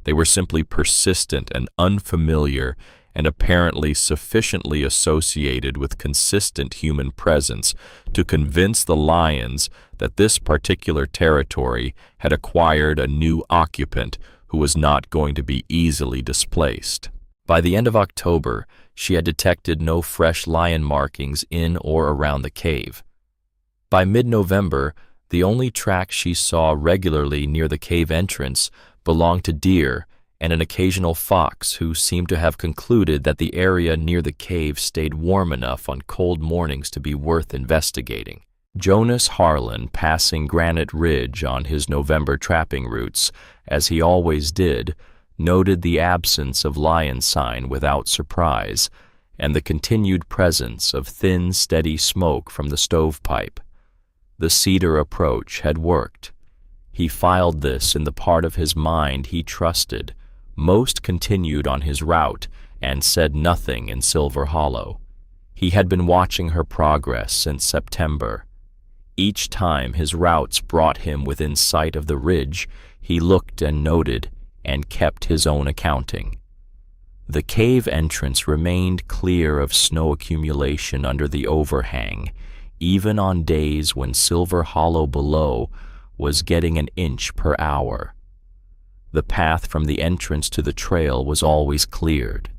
They were simply persistent and unfamiliar and apparently sufficiently associated with consistent human presence to convince the lions that this particular territory had acquired a new occupant who was not going to be easily displaced. By the end of October, she had detected no fresh lion markings in or around the cave. By mid-November, the only tracks she saw regularly near the cave entrance belonged to deer and an occasional fox who seemed to have concluded that the area near the cave stayed warm enough on cold mornings to be worth investigating. Jonas Harlan, passing Granite Ridge on his November trapping routes, as he always did, noted the absence of lion sign without surprise and the continued presence of thin, steady smoke from the stovepipe. The cedar approach had worked. He filed this in the part of his mind he trusted. Most continued on his route and said nothing in Silver Hollow. He had been watching her progress since September. Each time his routes brought him within sight of the ridge, he looked and noted and kept his own accounting. The cave entrance remained clear of snow accumulation under the overhang, even on days when Silver Hollow below was getting an inch per hour. The path from the entrance to the trail was always cleared.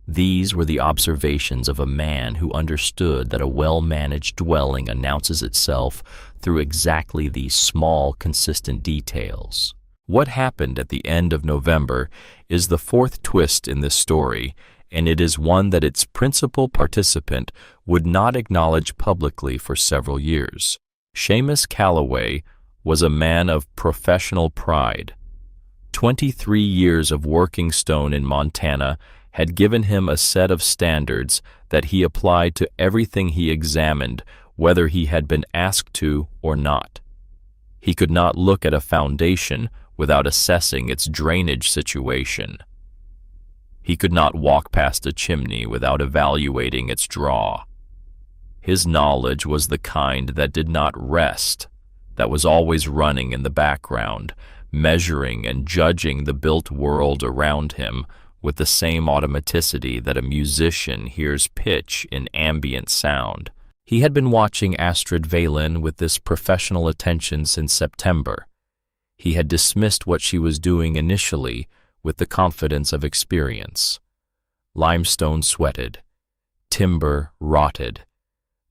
These were the observations of a man who understood that a well-managed dwelling announces itself through exactly these small, consistent details. What happened at the end of November is the fourth twist in this story, and it is one that its principal participant would not acknowledge publicly for several years. Seamus Calloway was a man of professional pride. 23 years of working stone in Montana had given him a set of standards that he applied to everything he examined, whether he had been asked to or not. He could not look at a foundation without assessing its drainage situation. He could not walk past a chimney without evaluating its draw. His knowledge was the kind that did not rest, that was always running in the background, measuring and judging the built world around him with the same automaticity that a musician hears pitch in ambient sound. He had been watching Astrid Valen with this professional attention since September. He had dismissed what she was doing initially with the confidence of experience. Limestone sweated. Timber rotted.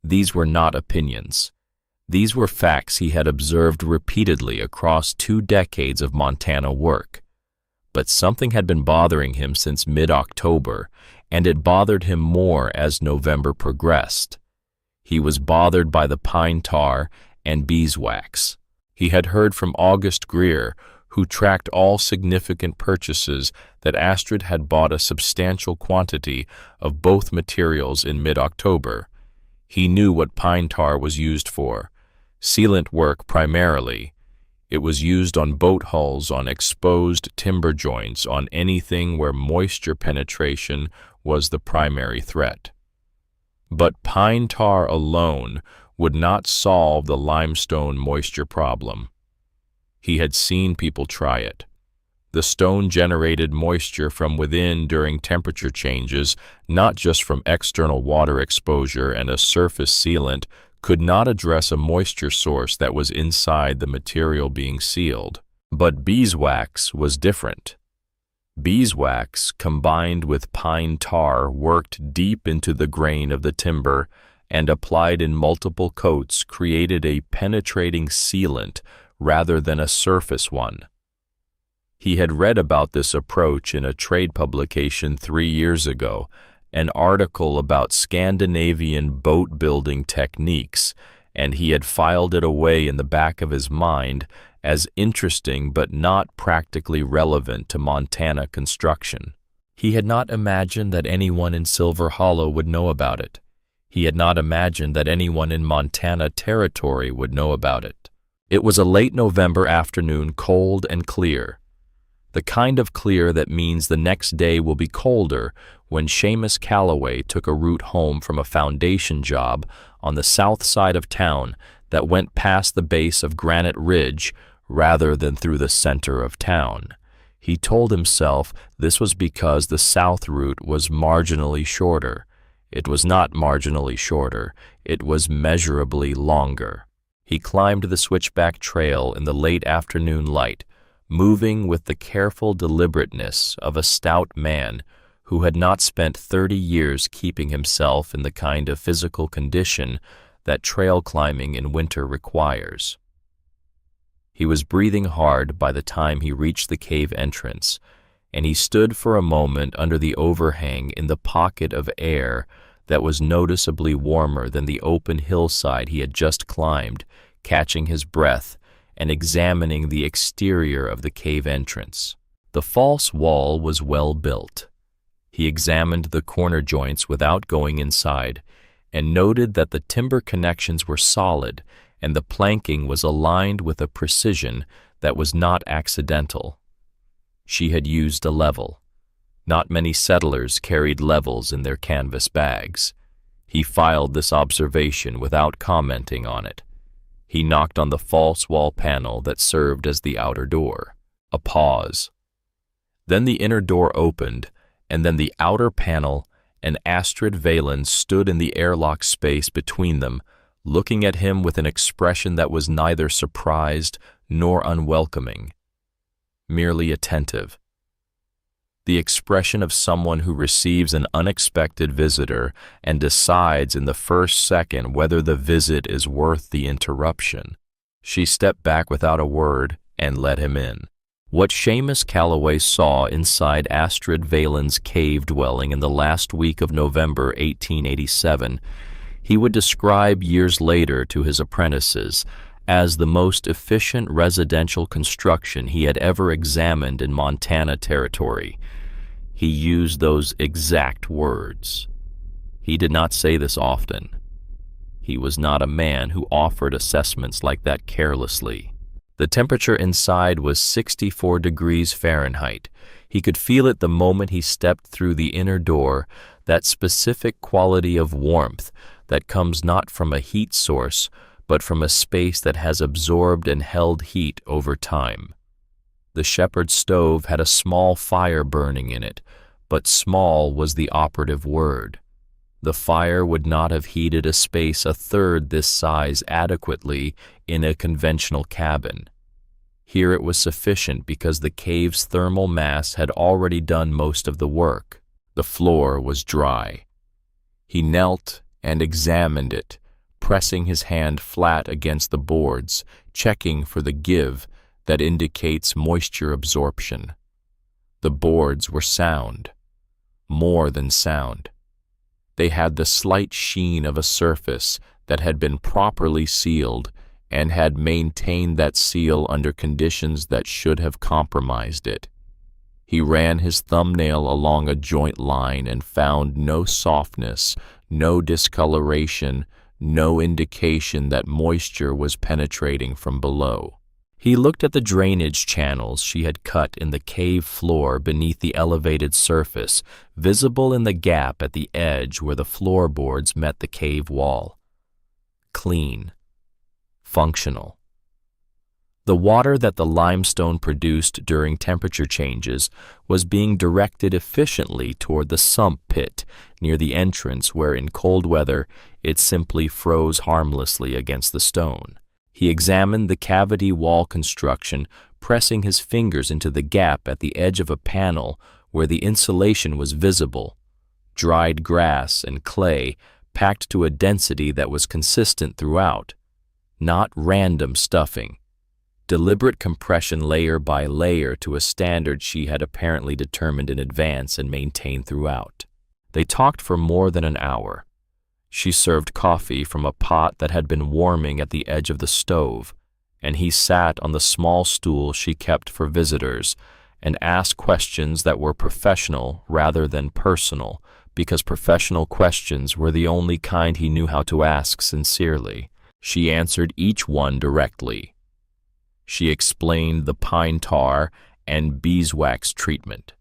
These were not opinions. These were facts he had observed repeatedly across 2 decades of Montana work. But something had been bothering him since mid-October, and it bothered him more as November progressed. He was bothered by the pine tar and beeswax. He had heard from August Greer, who tracked all significant purchases, that Astrid had bought a substantial quantity of both materials in mid-October. He knew what pine tar was used for. Sealant work primarily. It was used on boat hulls, on exposed timber joints, on anything where moisture penetration was the primary threat. But pine tar alone would not solve the limestone moisture problem. He had seen people try it. The stone generated moisture from within during temperature changes, not just from external water exposure, and a surface sealant could not address a moisture source that was inside the material being sealed. But beeswax was different. Beeswax, combined with pine tar, worked deep into the grain of the timber and, applied in multiple coats, created a penetrating sealant rather than a surface one. He had read about this approach in a trade publication 3 years ago, an article about Scandinavian boat-building techniques, and he had filed it away in the back of his mind as interesting but not practically relevant to Montana construction. He had not imagined that anyone in Silver Hollow would know about it. He had not imagined that anyone in Montana Territory would know about it. It was a late November afternoon, cold and clear. The kind of clear that means the next day will be colder, when Seamus Calloway took a route home from a foundation job on the south side of town that went past the base of Granite Ridge rather than through the center of town. He told himself this was because the south route was marginally shorter. It was not marginally shorter, it was measurably longer. He climbed the switchback trail in the late afternoon light, moving with the careful deliberateness of a stout man who had not spent 30 years keeping himself in the kind of physical condition that trail climbing in winter requires. He was breathing hard by the time he reached the cave entrance, and he stood for a moment under the overhang in the pocket of air that was noticeably warmer than the open hillside he had just climbed, catching his breath and examining the exterior of the cave entrance. The false wall was well built. He examined the corner joints without going inside and noted that the timber connections were solid and the planking was aligned with a precision that was not accidental. She had used a level. Not many settlers carried levels in their canvas bags. He filed this observation without commenting on it. He knocked on the false wall panel that served as the outer door. A pause. Then the inner door opened, and then the outer panel, and Astrid Valen stood in the airlock space between them, looking at him with an expression that was neither surprised nor unwelcoming, merely attentive. The expression of someone who receives an unexpected visitor and decides in the first second whether the visit is worth the interruption. She stepped back without a word and let him in. What Seamus Calloway saw inside Astrid Valen's cave dwelling in the last week of November 1887, he would describe years later to his apprentices as the most efficient residential construction he had ever examined in Montana Territory. He used those exact words. He did not say this often. He was not a man who offered assessments like that carelessly. The temperature inside was 64 degrees Fahrenheit. He could feel it the moment he stepped through the inner door, that specific quality of warmth that comes not from a heat source, but from a space that has absorbed and held heat over time. The shepherd's stove had a small fire burning in it, but small was the operative word. The fire would not have heated a space a third this size adequately in a conventional cabin. Here it was sufficient because the cave's thermal mass had already done most of the work. The floor was dry. He knelt and examined it, pressing his hand flat against the boards, checking for the give that indicates moisture absorption. The boards were sound, more than sound. They had the slight sheen of a surface that had been properly sealed and had maintained that seal under conditions that should have compromised it. He ran his thumbnail along a joint line and found no softness, no discoloration, no indication that moisture was penetrating from below. He looked at the drainage channels she had cut in the cave floor beneath the elevated surface, visible in the gap at the edge where the floorboards met the cave wall. Clean. Functional. The water that the limestone produced during temperature changes was being directed efficiently toward the sump pit near the entrance where in cold weather it simply froze harmlessly against the stone. He examined the cavity wall construction, pressing his fingers into the gap at the edge of a panel where the insulation was visible. Dried grass and clay packed to a density that was consistent throughout. Not random stuffing. Deliberate compression layer by layer to a standard she had apparently determined in advance and maintained throughout. They talked for more than an hour. She served coffee from a pot that had been warming at the edge of the stove, and he sat on the small stool she kept for visitors and asked questions that were professional rather than personal, because professional questions were the only kind he knew how to ask sincerely. She answered each one directly. She explained the pine tar and beeswax treatment.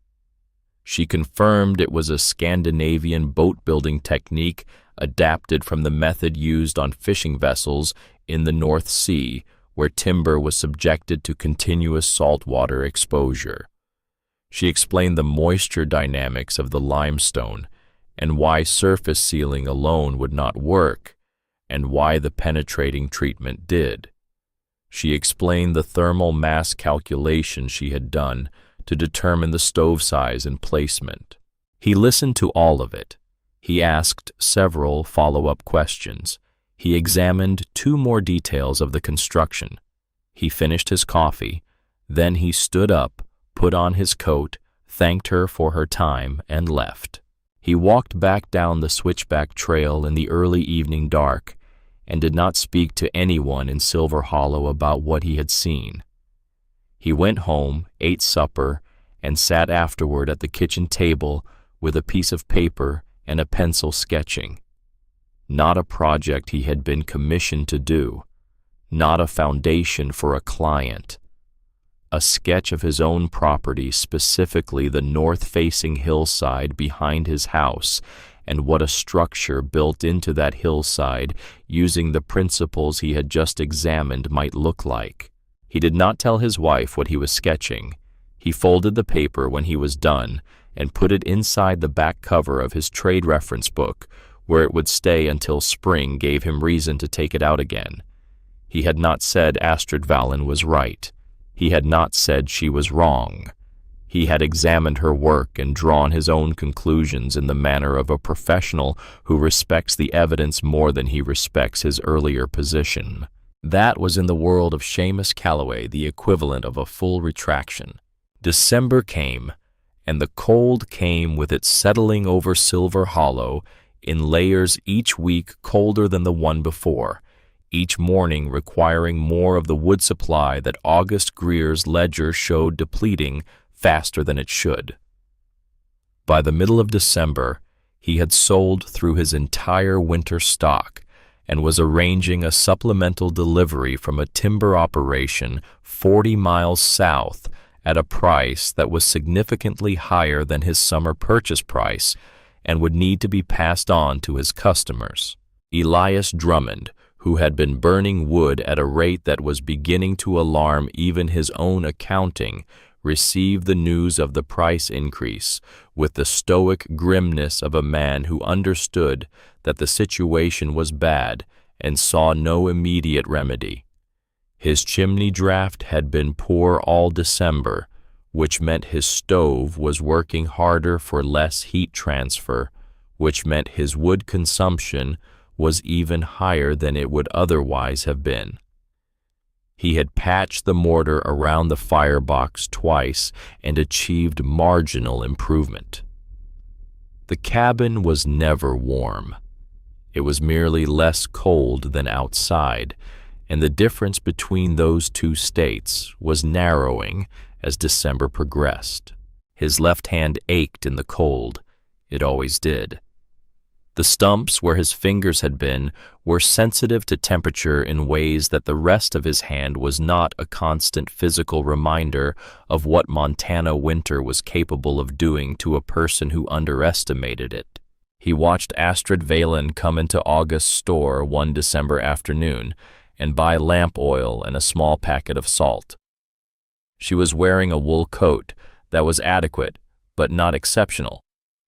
She confirmed it was a Scandinavian boat-building technique adapted from the method used on fishing vessels in the North Sea, where timber was subjected to continuous saltwater exposure. She explained the moisture dynamics of the limestone and why surface sealing alone would not work, and why the penetrating treatment did. She explained the thermal mass calculation she had done to determine the stove size and placement. He listened to all of it. He asked several follow-up questions. He examined 2 more details of the construction. He finished his coffee. Then he stood up, put on his coat, thanked her for her time, and left. He walked back down the switchback trail in the early evening dark and did not speak to anyone in Silver Hollow about what he had seen. He went home, ate supper, and sat afterward at the kitchen table with a piece of paper and a pencil sketching. Not a project he had been commissioned to do, not a foundation for a client. A sketch of his own property, specifically the north-facing hillside behind his house, and what a structure built into that hillside using the principles he had just examined might look like. He did not tell his wife what he was sketching. He folded the paper when he was done and put it inside the back cover of his trade reference book, where it would stay until spring gave him reason to take it out again. He had not said Astrid Valen was right. He had not said she was wrong. He had examined her work and drawn his own conclusions in the manner of a professional who respects the evidence more than he respects his earlier position. That was in the world of Seamus Calloway the equivalent of a full retraction. December came, and the cold came with it settling over Silver Hollow in layers each week colder than the one before, each morning requiring more of the wood supply that August Greer's ledger showed depleting faster than it should. By the middle of December, he had sold through his entire winter stock and was arranging a supplemental delivery from a timber operation 40 miles south at a price that was significantly higher than his summer purchase price and would need to be passed on to his customers. Elias Drummond, who had been burning wood at a rate that was beginning to alarm even his own accounting, received the news of the price increase with the stoic grimness of a man who understood that the situation was bad and saw no immediate remedy. His chimney draft had been poor all December, which meant his stove was working harder for less heat transfer, which meant his wood consumption was even higher than it would otherwise have been. He had patched the mortar around the firebox twice and achieved marginal improvement. The cabin was never warm. It was merely less cold than outside, and the difference between those two states was narrowing as December progressed. His left hand ached in the cold. It always did. The stumps where his fingers had been were sensitive to temperature in ways that the rest of his hand was not, a constant physical reminder of what Montana winter was capable of doing to a person who underestimated it. He watched Astrid Valen come into August's store one December afternoon and buy lamp oil and a small packet of salt. She was wearing a wool coat that was adequate, but not exceptional.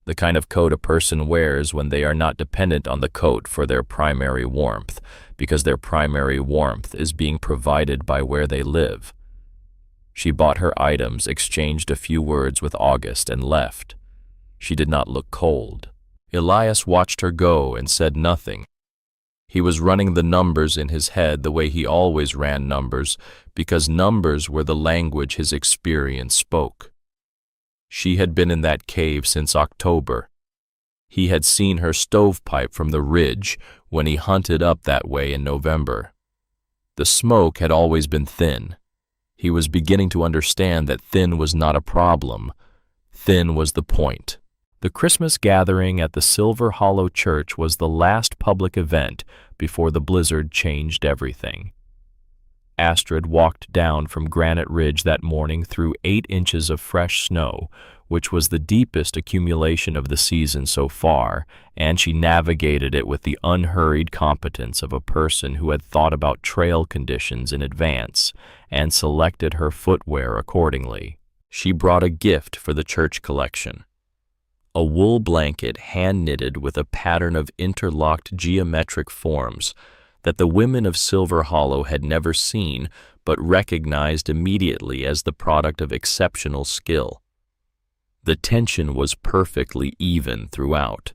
The kind of coat a person wears when they are not dependent on the coat for their primary warmth, because their primary warmth is being provided by where they live. She bought her items, exchanged a few words with August, and left. She did not look cold. Elias watched her go and said nothing. He was running the numbers in his head the way he always ran numbers, because numbers were the language his experience spoke. She had been in that cave since October. He had seen her stovepipe from the ridge when he hunted up that way in November. The smoke had always been thin. He was beginning to understand that thin was not a problem. Thin was the point. The Christmas gathering at the Silver Hollow Church was the last public event before the blizzard changed everything. Astrid walked down from Granite Ridge that morning through 8 inches of fresh snow, which was the deepest accumulation of the season so far, and she navigated it with the unhurried competence of a person who had thought about trail conditions in advance and selected her footwear accordingly. She brought a gift for the church collection. A wool blanket hand-knitted with a pattern of interlocked geometric forms that the women of Silver Hollow had never seen but recognized immediately as the product of exceptional skill. The tension was perfectly even throughout.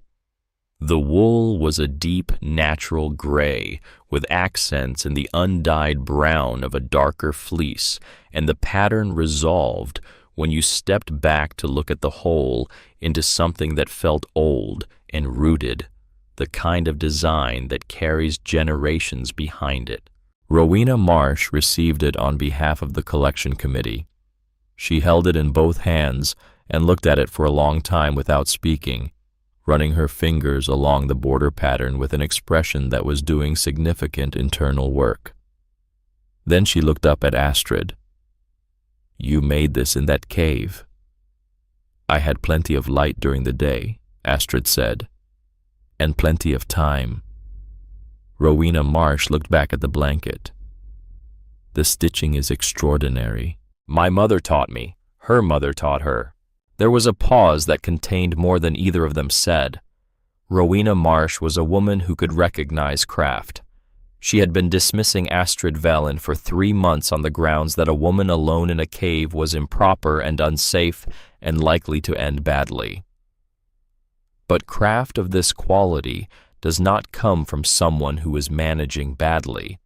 The wool was a deep, natural gray, with accents in the undyed brown of a darker fleece, and the pattern resolved, when you stepped back to look at the whole, into something that felt old and rooted, the kind of design that carries generations behind it. Rowena Marsh received it on behalf of the collection committee. She held it in both hands and looked at it for a long time without speaking, running her fingers along the border pattern with an expression that was doing significant internal work. Then she looked up at Astrid. "You made this in that cave." "I had plenty of light during the day," Astrid said, "and plenty of time." Rowena Marsh looked back at the blanket. "The stitching is extraordinary. My mother taught me. Her mother taught her." There was a pause that contained more than either of them said. Rowena Marsh was a woman who could recognize craft. She had been dismissing Astrid Valen for 3 months on the grounds that a woman alone in a cave was improper and unsafe and likely to end badly. But craft of this quality does not come from someone who is managing badly.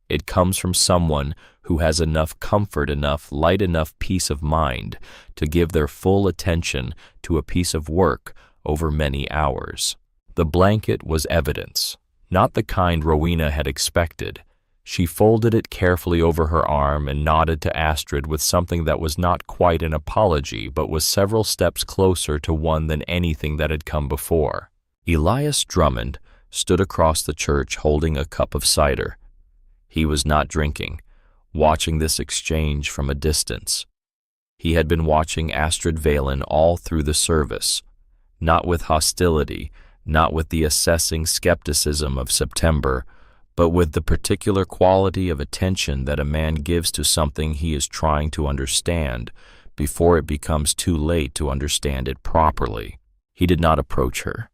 It comes from someone who has enough comfort, enough light, enough peace of mind to give their full attention to a piece of work over many hours. The blanket was evidence, not the kind Rowena had expected. She folded it carefully over her arm and nodded to Astrid with something that was not quite an apology, but was several steps closer to one than anything that had come before. Elias Drummond stood across the church holding a cup of cider. He was not drinking, watching this exchange from a distance. He had been watching Astrid Valen all through the service, not with hostility, not with the assessing skepticism of September, but with the particular quality of attention that a man gives to something he is trying to understand before it becomes too late to understand it properly. He did not approach her.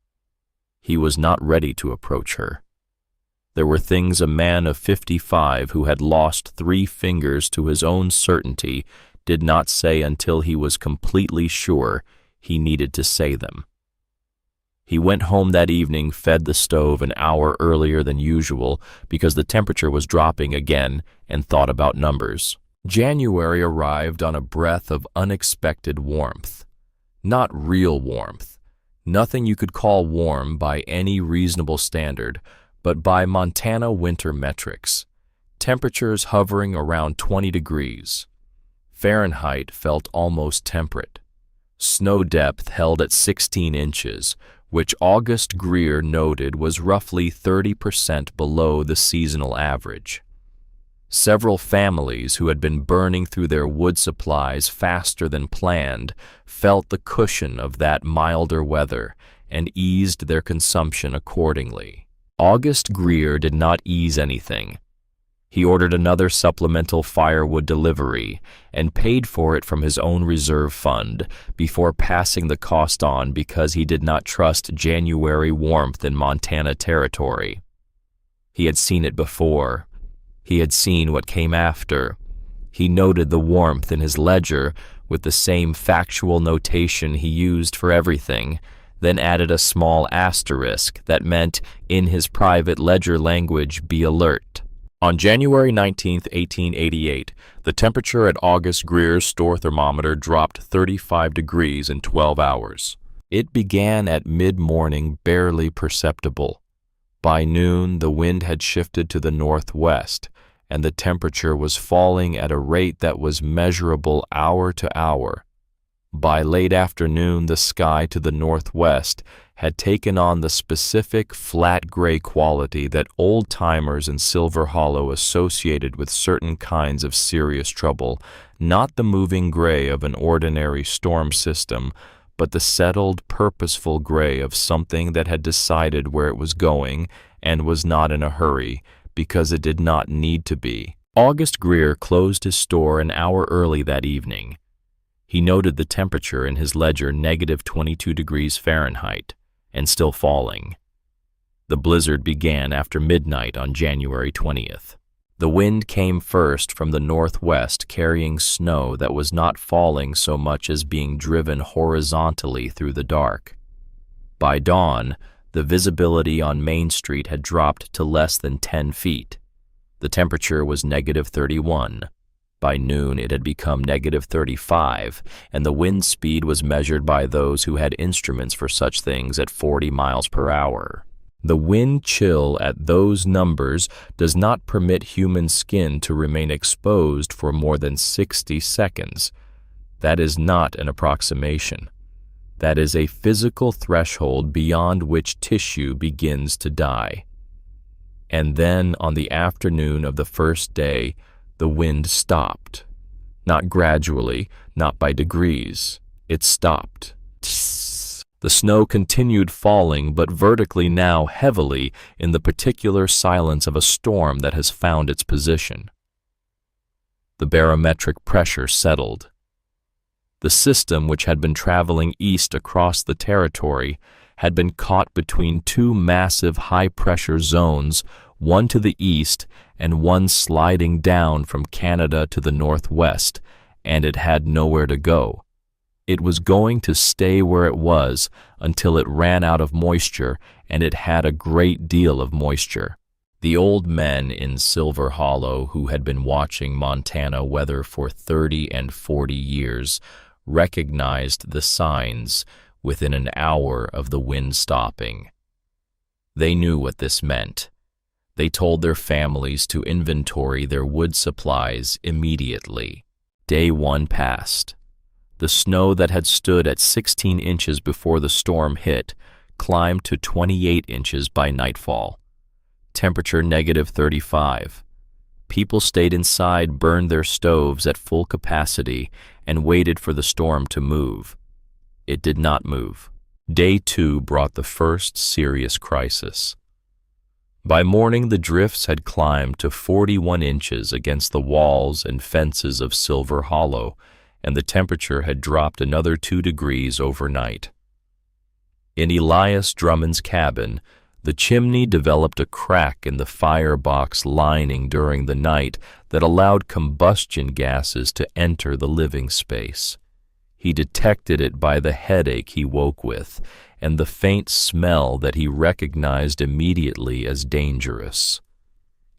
He was not ready to approach her. There were things a man of 55 who had lost 3 fingers to his own certainty did not say until he was completely sure he needed to say them. He went home that evening, fed the stove an hour earlier than usual because the temperature was dropping again, and thought about numbers. January arrived on a breath of unexpected warmth. Not real warmth. Nothing you could call warm by any reasonable standard, but by Montana winter metrics. Temperatures hovering around 20 degrees. Fahrenheit felt almost temperate. Snow depth held at 16 inches, which August Greer noted was roughly 30% below the seasonal average. Several families who had been burning through their wood supplies faster than planned felt the cushion of that milder weather and eased their consumption accordingly. August Greer did not ease anything. He ordered another supplemental firewood delivery and paid for it from his own reserve fund before passing the cost on because he did not trust January warmth in Montana territory. He had seen it before. He had seen what came after. He noted the warmth in his ledger with the same factual notation he used for everything, then added a small asterisk that meant, in his private ledger language, be alert. On January 19, 1888, the temperature at August Greer's store thermometer dropped 35 degrees in 12 hours. It began at mid-morning, barely perceptible. By noon, the wind had shifted to the northwest, and the temperature was falling at a rate that was measurable hour to hour. By late afternoon, the sky to the northwest had taken on the specific flat gray quality that old-timers in Silver Hollow associated with certain kinds of serious trouble, not the moving gray of an ordinary storm system, but the settled, purposeful gray of something that had decided where it was going and was not in a hurry because it did not need to be. August Greer closed his store an hour early that evening. He noted the temperature in his ledger -22 degrees Fahrenheit, and still falling. The blizzard began after midnight on January 20th. The wind came first from the northwest, carrying snow that was not falling so much as being driven horizontally through the dark. By dawn, the visibility on Main Street had dropped to less than 10 feet. The temperature was -31. By noon, it had become -35, and the wind speed was measured by those who had instruments for such things at 40 miles per hour. The wind chill at those numbers does not permit human skin to remain exposed for more than 60 seconds. That is not an approximation. That is a physical threshold beyond which tissue begins to die. And then, on the afternoon of the first day, the wind stopped. Not gradually, not by degrees. It stopped. The snow continued falling, but vertically now heavily in the particular silence of a storm that has found its position. The barometric pressure settled. The system, which had been traveling east across the territory, had been caught between two massive high-pressure zones, one to the east and one sliding down from Canada to the northwest, and it had nowhere to go. It was going to stay where it was until it ran out of moisture, and it had a great deal of moisture. The old men in Silver Hollow, who had been watching Montana weather for 30 and 40 years, recognized the signs within an hour of the wind stopping. They knew what this meant. They told their families to inventory their wood supplies immediately. Day 1 passed. The snow that had stood at 16 inches before the storm hit climbed to 28 inches by nightfall. Temperature -35. People stayed inside, burned their stoves at full capacity, and waited for the storm to move. It did not move. Day 2 brought the first serious crisis. By morning, the drifts had climbed to 41 inches against the walls and fences of Silver Hollow, and the temperature had dropped another 2 degrees overnight. In Elias Drummond's cabin, the chimney developed a crack in the firebox lining during the night that allowed combustion gases to enter the living space. He detected it by the headache he woke with and the faint smell that he recognized immediately as dangerous.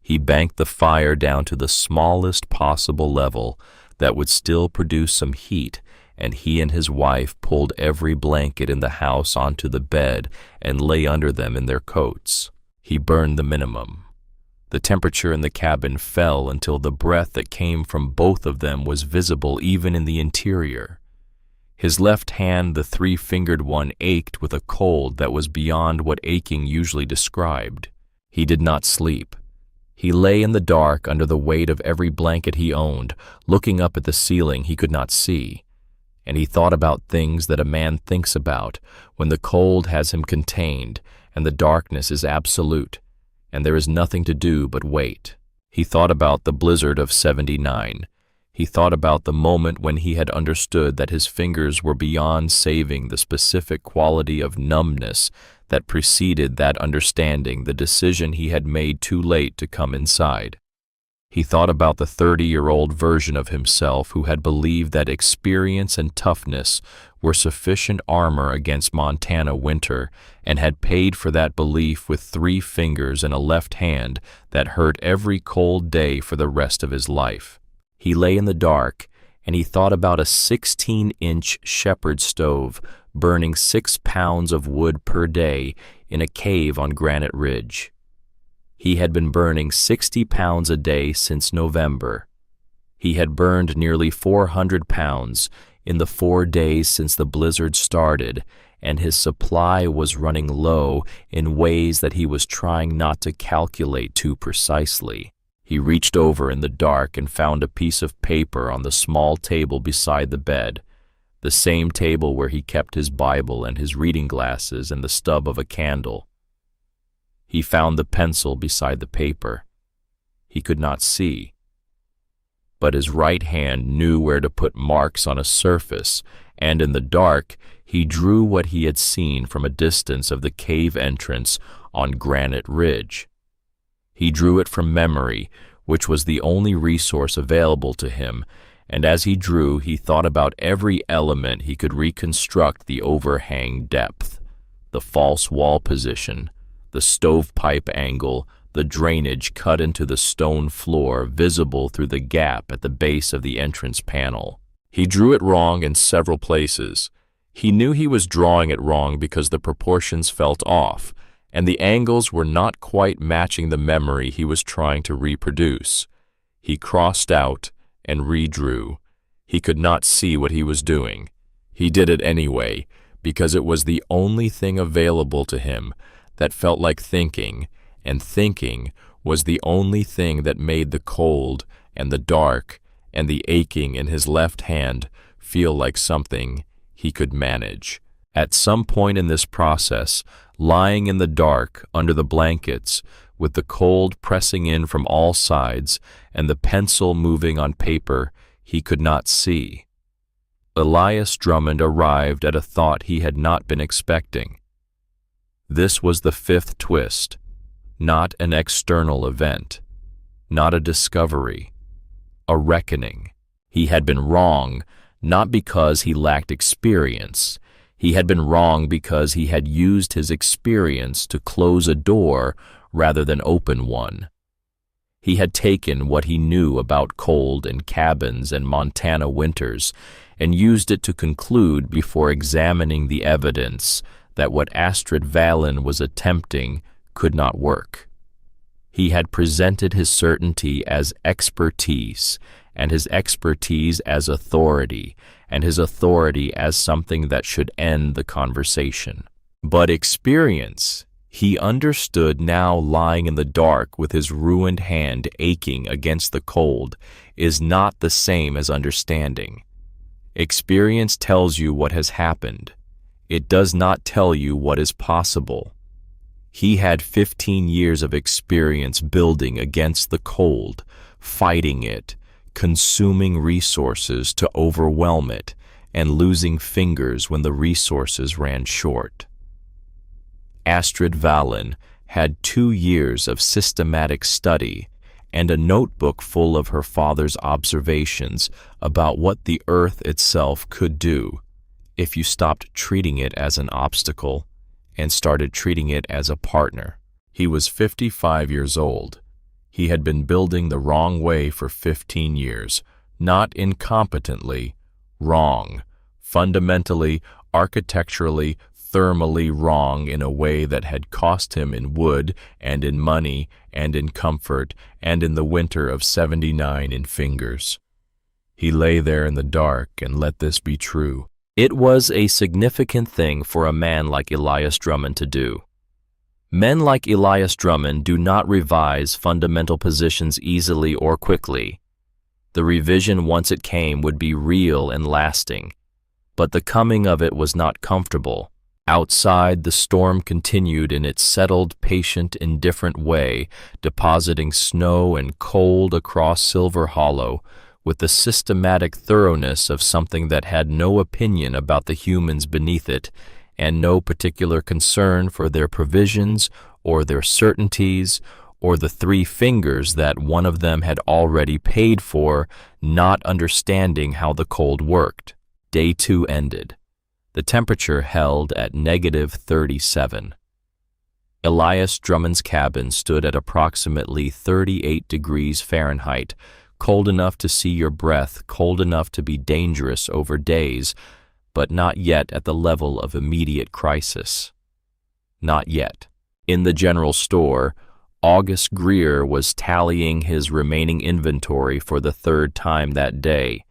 He banked the fire down to the smallest possible level that would still produce some heat, and he and his wife pulled every blanket in the house onto the bed and lay under them in their coats. He burned the minimum. The temperature in the cabin fell until the breath that came from both of them was visible even in the interior. His left hand, the three-fingered one, ached with a cold that was beyond what aching usually described. He did not sleep. He lay in the dark under the weight of every blanket he owned, looking up at the ceiling he could not see. And he thought about things that a man thinks about when the cold has him contained and the darkness is absolute, and there is nothing to do but wait. He thought about the blizzard of '79. He thought about the moment when he had understood that his fingers were beyond saving, the specific quality of numbness that preceded that understanding, the decision he had made too late to come inside. He thought about the 30-year-old version of himself who had believed that experience and toughness were sufficient armor against Montana winter and had paid for that belief with 3 fingers and a left hand that hurt every cold day for the rest of his life. He lay in the dark, and he thought about a 16-inch shepherd stove burning 6 pounds of wood per day in a cave on Granite Ridge. He had been burning 60 pounds a day since November. He had burned nearly 400 pounds in the 4 days since the blizzard started, and his supply was running low in ways that he was trying not to calculate too precisely. He reached over in the dark and found a piece of paper on the small table beside the bed, the same table where he kept his Bible and his reading glasses and the stub of a candle. He found the pencil beside the paper. He could not see, but his right hand knew where to put marks on a surface, and in the dark he drew what he had seen from a distance of the cave entrance on Granite Ridge. He drew it from memory, which was the only resource available to him, and as he drew, he thought about every element he could reconstruct: the overhang depth, the false wall position, the stovepipe angle, the drainage cut into the stone floor visible through the gap at the base of the entrance panel. He drew it wrong in several places. He knew he was drawing it wrong because the proportions felt off, and the angles were not quite matching the memory he was trying to reproduce. He crossed out and redrew. He could not see what he was doing. He did it anyway, because it was the only thing available to him that felt like thinking, and thinking was the only thing that made the cold and the dark and the aching in his left hand feel like something he could manage. At some point in this process, lying in the dark under the blankets, with the cold pressing in from all sides and the pencil moving on paper he could not see, Elias Drummond arrived at a thought he had not been expecting. This was the 5th twist, not an external event, not a discovery, a reckoning. He had been wrong, not because he lacked experience. He had been wrong because he had used his experience to close a door rather than open one. He had taken what he knew about cold and cabins and Montana winters and used it to conclude, before examining the evidence, that what Astrid Valen was attempting could not work. He had presented his certainty as expertise, and his expertise as authority, and his authority as something that should end the conversation. But experience, he understood now, lying in the dark with his ruined hand aching against the cold, is not the same as understanding. Experience tells you what has happened. It does not tell you what is possible. He had 15 years of experience building against the cold, fighting it, consuming resources to overwhelm it, and losing fingers when the resources ran short. Astrid Valen had 2 years of systematic study and a notebook full of her father's observations about what the earth itself could do if you stopped treating it as an obstacle and started treating it as a partner. He was 55 years old. He had been building the wrong way for 15 years, not incompetently, wrong, fundamentally, architecturally, thermally wrong in a way that had cost him in wood and in money and in comfort and in the winter of '79 in fingers. He lay there in the dark and let this be true. It was a significant thing for a man like Elias Drummond to do. Men like Elias Drummond do not revise fundamental positions easily or quickly. The revision, once it came, would be real and lasting, but the coming of it was not comfortable. Outside, the storm continued in its settled, patient, indifferent way, depositing snow and cold across Silver Hollow with the systematic thoroughness of something that had no opinion about the humans beneath it and no particular concern for their provisions or their certainties or the 3 fingers that one of them had already paid for, not understanding how the cold worked. Day 2 ended. The temperature held at -37. Elias Drummond's cabin stood at approximately 38 degrees Fahrenheit, cold enough to see your breath, cold enough to be dangerous over days, but not yet at the level of immediate crisis. Not yet. In the general store, August Greer was tallying his remaining inventory for the 3rd time that day,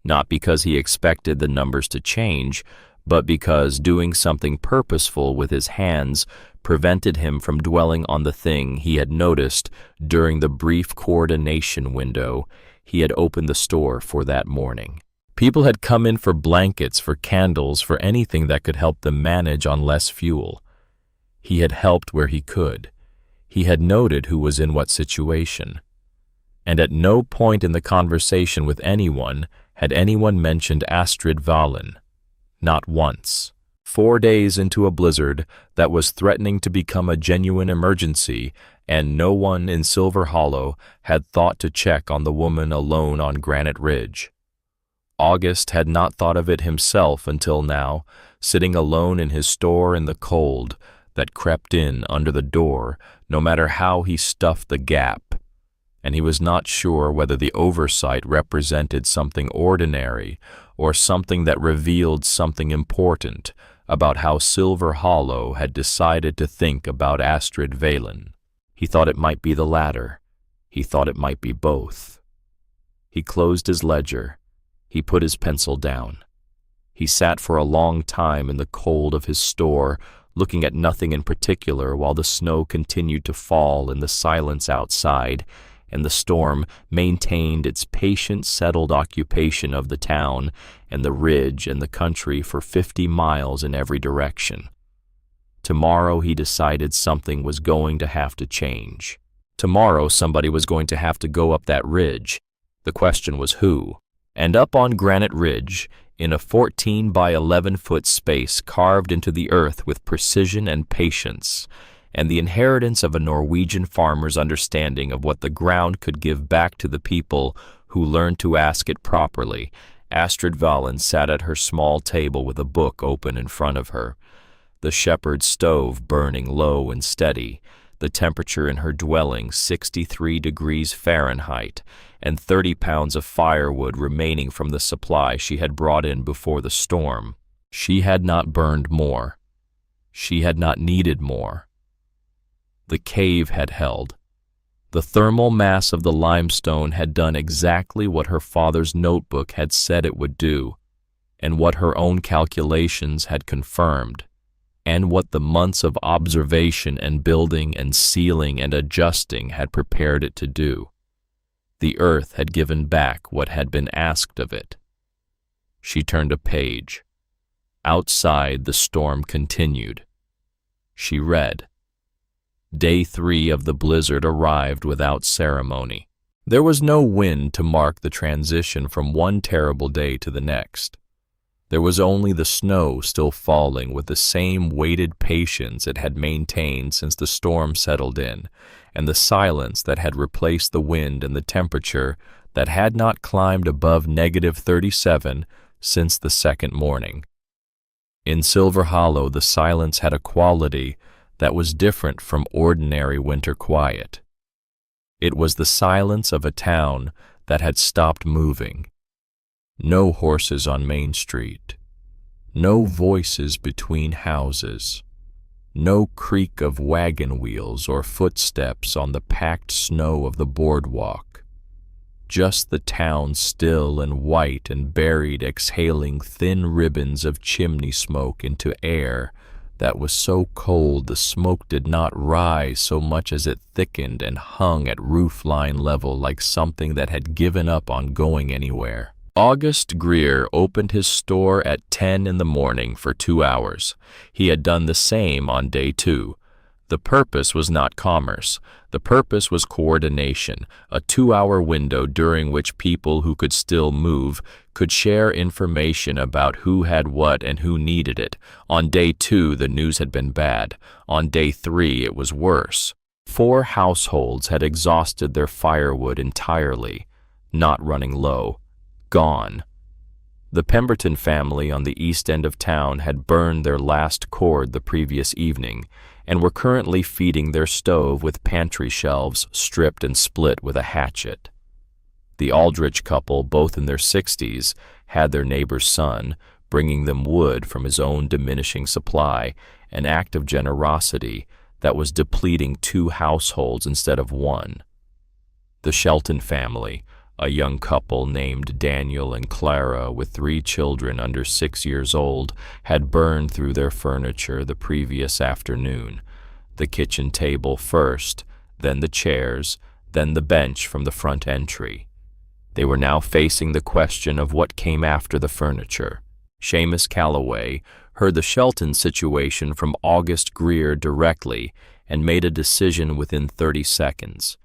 not because he expected the numbers to change, but because doing something purposeful with his hands prevented him from dwelling on the thing he had noticed during the brief coordination window he had opened the store for that morning. People had come in for blankets, for candles, for anything that could help them manage on less fuel. He had helped where he could. He had noted who was in what situation. And at no point in the conversation with anyone had anyone mentioned Astrid Valen. Not once. 4 days into a blizzard that was threatening to become a genuine emergency, and no one in Silver Hollow had thought to check on the woman alone on Granite Ridge. August had not thought of it himself until now, sitting alone in his store in the cold that crept in under the door, no matter how he stuffed the gap. And he was not sure whether the oversight represented something ordinary or something that revealed something important about how Silver Hollow had decided to think about Astrid Valen. He thought it might be the latter. He thought it might be both. He closed his ledger. He put his pencil down. He sat for a long time in the cold of his store, looking at nothing in particular while the snow continued to fall in the silence outside, and the storm maintained its patient, settled occupation of the town and the ridge and the country for 50 miles in every direction. Tomorrow, he decided, something was going to have to change. Tomorrow, somebody was going to have to go up that ridge. The question was who. And up on Granite Ridge, in a 14 by 11-foot space carved into the earth with precision and patience, and the inheritance of a Norwegian farmer's understanding of what the ground could give back to the people who learned to ask it properly, Astrid Valen sat at her small table with a book open in front of her, the shepherd's stove burning low and steady, the temperature in her dwelling 63 degrees Fahrenheit, and 30 pounds of firewood remaining from the supply she had brought in before the storm. She had not burned more. She had not needed more. The cave had held. The thermal mass of the limestone had done exactly what her father's notebook had said it would do, and what her own calculations had confirmed, and what the months of observation and building and sealing and adjusting had prepared it to do. The earth had given back what had been asked of it. She turned a page. Outside, the storm continued. She read. Day 3 of the blizzard arrived without ceremony. There was no wind to mark the transition from one terrible day to the next. There was only the snow still falling with the same weighted patience it had maintained since the storm settled in, and the silence that had replaced the wind and the temperature that had not climbed above -37 since the second morning. In Silver Hollow, the silence had a quality that was different from ordinary winter quiet. It was the silence of a town that had stopped moving. No horses on Main Street. No voices between houses. No creak of wagon wheels or footsteps on the packed snow of the boardwalk. just the town still and white and buried, exhaling thin ribbons of chimney smoke into air that was so cold the smoke did not rise so much as it thickened and hung at roofline level like something that had given up on going anywhere. August Greer opened his store at 10 in the morning for 2 hours. He had done the same on day 2. The purpose was not commerce. The purpose was coordination, a 2-hour window during which people who could still move could share information about who had what and who needed it. On day 2, the news had been bad. On day 3, it was worse. 4 households had exhausted their firewood entirely, not running low. Gone. The Pemberton family on the east end of town had burned their last cord the previous evening and were currently feeding their stove with pantry shelves stripped and split with a hatchet. The Aldrich couple, both in their 60s, had their neighbor's son, bringing them wood from his own diminishing supply, an act of generosity that was depleting 2 households instead of 1. The Shelton family, a young couple named Daniel and Clara with 3 children under 6 years old, had burned through their furniture the previous afternoon. The kitchen table first, then the chairs, then the bench from the front entry. They were now facing the question of what came after the furniture. Seamus Calloway heard the Shelton situation from August Greer directly and made a decision within 30 seconds.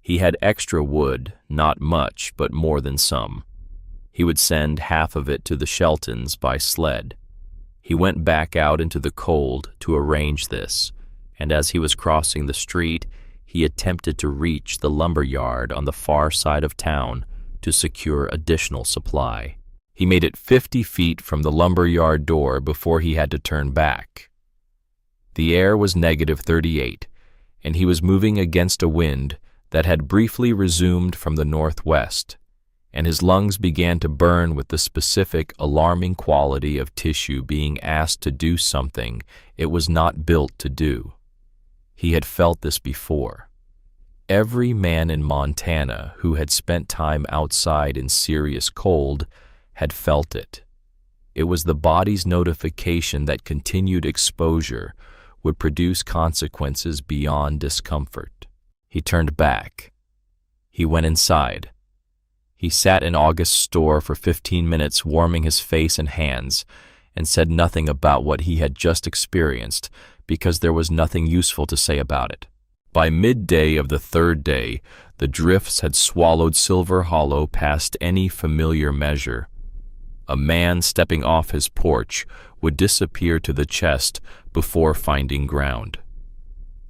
He had extra wood, not much, but more than some. He would send half of it to the Sheltons by sled. He went back out into the cold to arrange this, and as he was crossing the street, he attempted to reach the lumber yard on the far side of town to secure additional supply. He made it 50 feet from the lumber yard door before he had to turn back. The air was -38, and he was moving against a wind that had briefly resumed from the northwest, and his lungs began to burn with the specific, alarming quality of tissue being asked to do something it was not built to do. He had felt this before. Every man in Montana who had spent time outside in serious cold had felt it. It was the body's notification that continued exposure would produce consequences beyond discomfort. He turned back. He went inside. He sat in August's store for 15 minutes, warming his face and hands, and said nothing about what he had just experienced because there was nothing useful to say about it. By midday of the 3rd day, the drifts had swallowed Silver Hollow past any familiar measure. A man stepping off his porch would disappear to the chest before finding ground.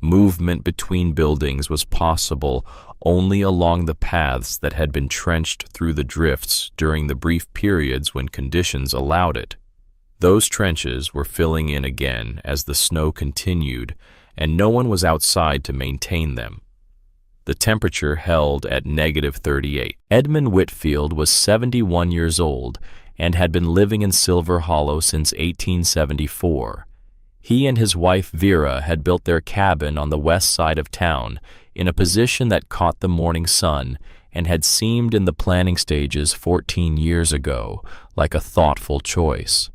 Movement between buildings was possible only along the paths that had been trenched through the drifts during the brief periods when conditions allowed it. Those trenches were filling in again as the snow continued, and no one was outside to maintain them. The temperature held at -38. Edmund Whitfield was 71 years old and had been living in Silver Hollow since 1874. He and his wife Vera had built their cabin on the west side of town in a position that caught the morning sun and had seemed in the planning stages 14 years ago like a thoughtful choice.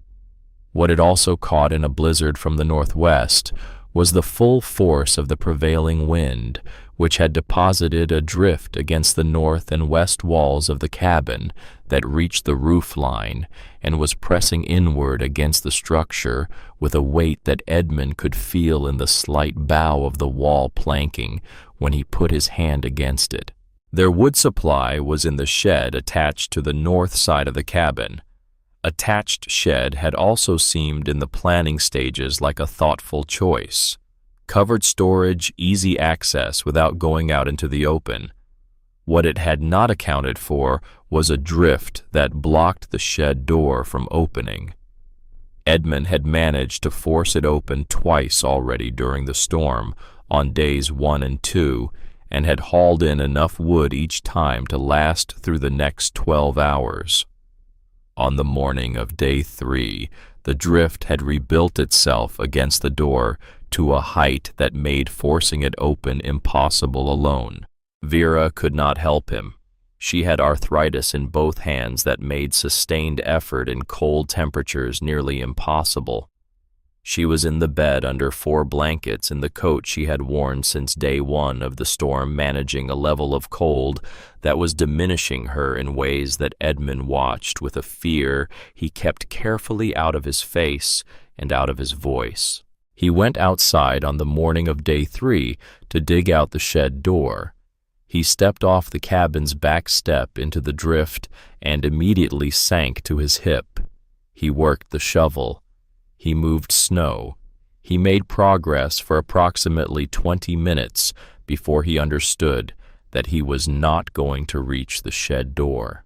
What it also caught in a blizzard from the northwest was the full force of the prevailing wind, which had deposited a drift against the north and west walls of the cabin that reached the roof line and was pressing inward against the structure with a weight that Edmund could feel in the slight bow of the wall planking when he put his hand against it. Their wood supply was in the shed attached to the north side of the cabin. A thatched shed had also seemed in the planning stages like a thoughtful choice. Covered storage, easy access without going out into the open. What it had not accounted for was a drift that blocked the shed door from opening. Edmund had managed to force it open twice already during the storm, on days 1 and 2, and had hauled in enough wood each time to last through the next 12 hours. On the morning of day 3, the drift had rebuilt itself against the door to a height that made forcing it open impossible alone. Vera could not help him. She had arthritis in both hands that made sustained effort in cold temperatures nearly impossible. She was in the bed under 4 blankets in the coat she had worn since day 1 of the storm, managing a level of cold that was diminishing her in ways that Edmund watched with a fear he kept carefully out of his face and out of his voice. He went outside on the morning of day 3 to dig out the shed door. He stepped off the cabin's back step into the drift and immediately sank to his hip. He worked the shovel. He moved snow. He made progress for approximately 20 minutes before he understood that he was not going to reach the shed door.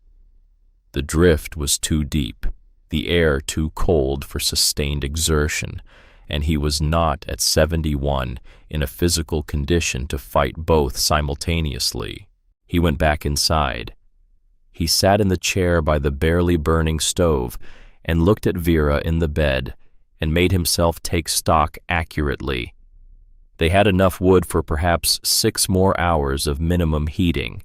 The drift was too deep, the air too cold for sustained exertion, and he was not at 71 in a physical condition to fight both simultaneously. He went back inside. He sat in the chair by the barely burning stove and looked at Vera in the bed and made himself take stock accurately. They had enough wood for perhaps 6 more hours of minimum heating.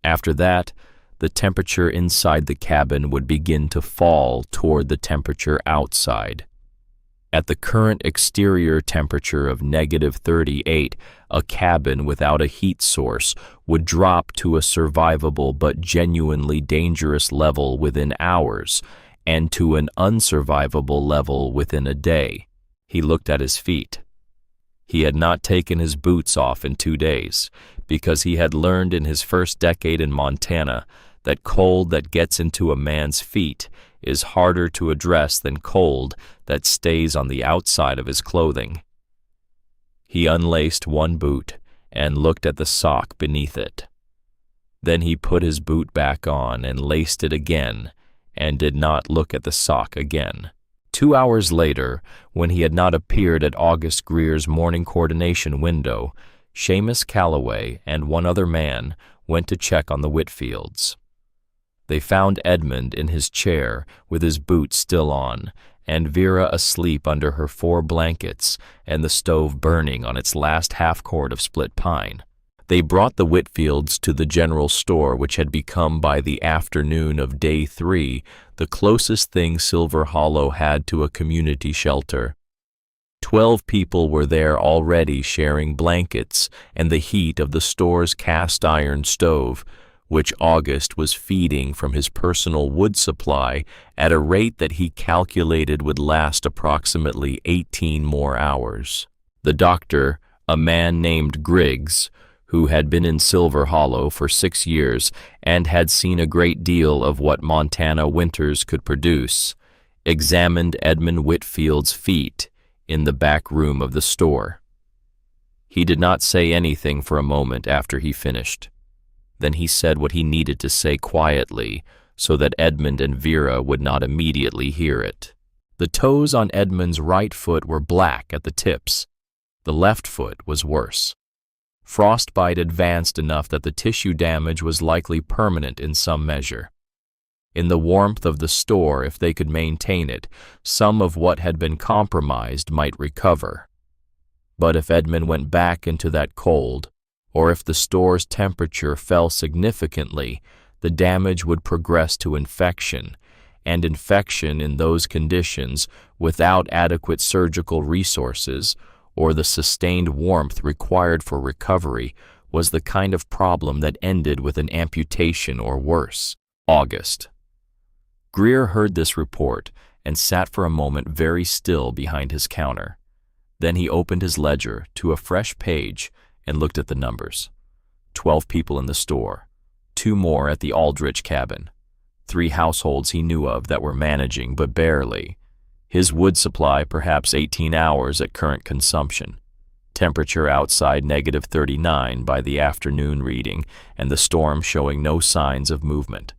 After that, the temperature inside the cabin would begin to fall toward the temperature outside. At the current exterior temperature of -38, a cabin without a heat source would drop to a survivable but genuinely dangerous level within hours, and to an unsurvivable level within a day. He looked at his feet. He had not taken his boots off in 2 days, because he had learned in his first decade in Montana that cold that gets into a man's feet is harder to address than cold that stays on the outside of his clothing. He unlaced one boot and looked at the sock beneath it. Then he put his boot back on and laced it again, and did not look at the sock again. 2 hours later, when he had not appeared at August Greer's morning coordination window, Seamus Calloway and one other man went to check on the Whitfields. They found Edmund in his chair with his boots still on, and Vera asleep under her 4 blankets and the stove burning on its last half-cord of split pine. They brought the Whitfields to the general store, which had become by the afternoon of day 3 the closest thing Silver Hollow had to a community shelter. 12 people were there already, sharing blankets and the heat of the store's cast-iron stove, which August was feeding from his personal wood supply at a rate that he calculated would last approximately 18 more hours. The doctor, a man named Griggs, who had been in Silver Hollow for 6 years and had seen a great deal of what Montana winters could produce, examined Edmund Whitfield's feet in the back room of the store. He did not say anything for a moment after he finished. Then he said what he needed to say quietly so that Edmund and Vera would not immediately hear it. The toes on Edmund's right foot were black at the tips. The left foot was worse. Frostbite advanced enough that the tissue damage was likely permanent in some measure. In the warmth of the store, if they could maintain it, some of what had been compromised might recover. But if Edmund went back into that cold, or if the store's temperature fell significantly, the damage would progress to infection, and infection in those conditions without adequate surgical resources or the sustained warmth required for recovery was the kind of problem that ended with an amputation or worse. August. Greer heard this report and sat for a moment very still behind his counter. Then he opened his ledger to a fresh page and looked at the numbers. 12 people in the store, 2 more at the Aldrich cabin, 3 households he knew of that were managing but barely. His wood supply perhaps 18 hours at current consumption. Temperature outside -39 by the afternoon reading, and the storm showing no signs of movement.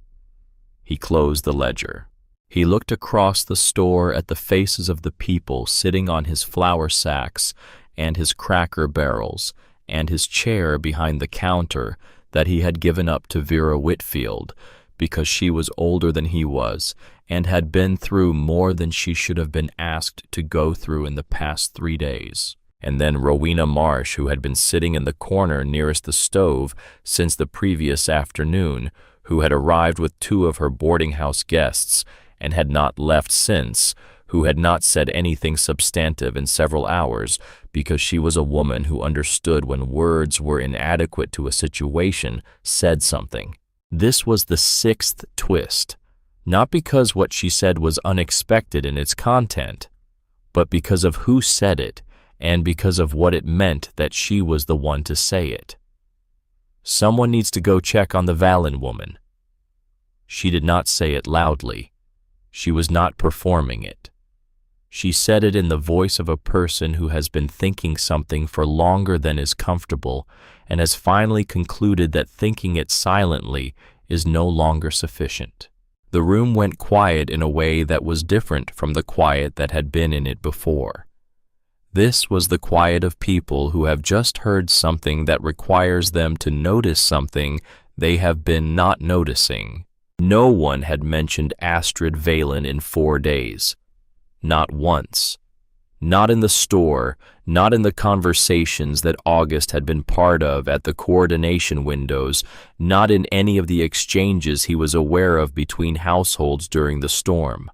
He closed the ledger. He looked across the store at the faces of the people sitting on his flour sacks and his cracker barrels, and his chair behind the counter that he had given up to Vera Whitfield because she was older than he was and had been through more than she should have been asked to go through in the past 3 days. And then Rowena Marsh, who had been sitting in the corner nearest the stove since the previous afternoon, who had arrived with two of her boarding house guests and had not left since, who had not said anything substantive in several hours because she was a woman who understood when words were inadequate to a situation, said something. This was the sixth twist, not because what she said was unexpected in its content, but because of who said it and because of what it meant that she was the one to say it. Someone needs to go check on the Vallon woman. She did not say it loudly. She was not performing it. She said it in the voice of a person who has been thinking something for longer than is comfortable and has finally concluded that thinking it silently is no longer sufficient. The room went quiet in a way that was different from the quiet that had been in it before. This was the quiet of people who have just heard something that requires them to notice something they have been not noticing. No one had mentioned Astrid Valen in 4 days. Not once. Not in the store, not in the conversations that August had been part of at the coordination windows, not in any of the exchanges he was aware of between households during the storm.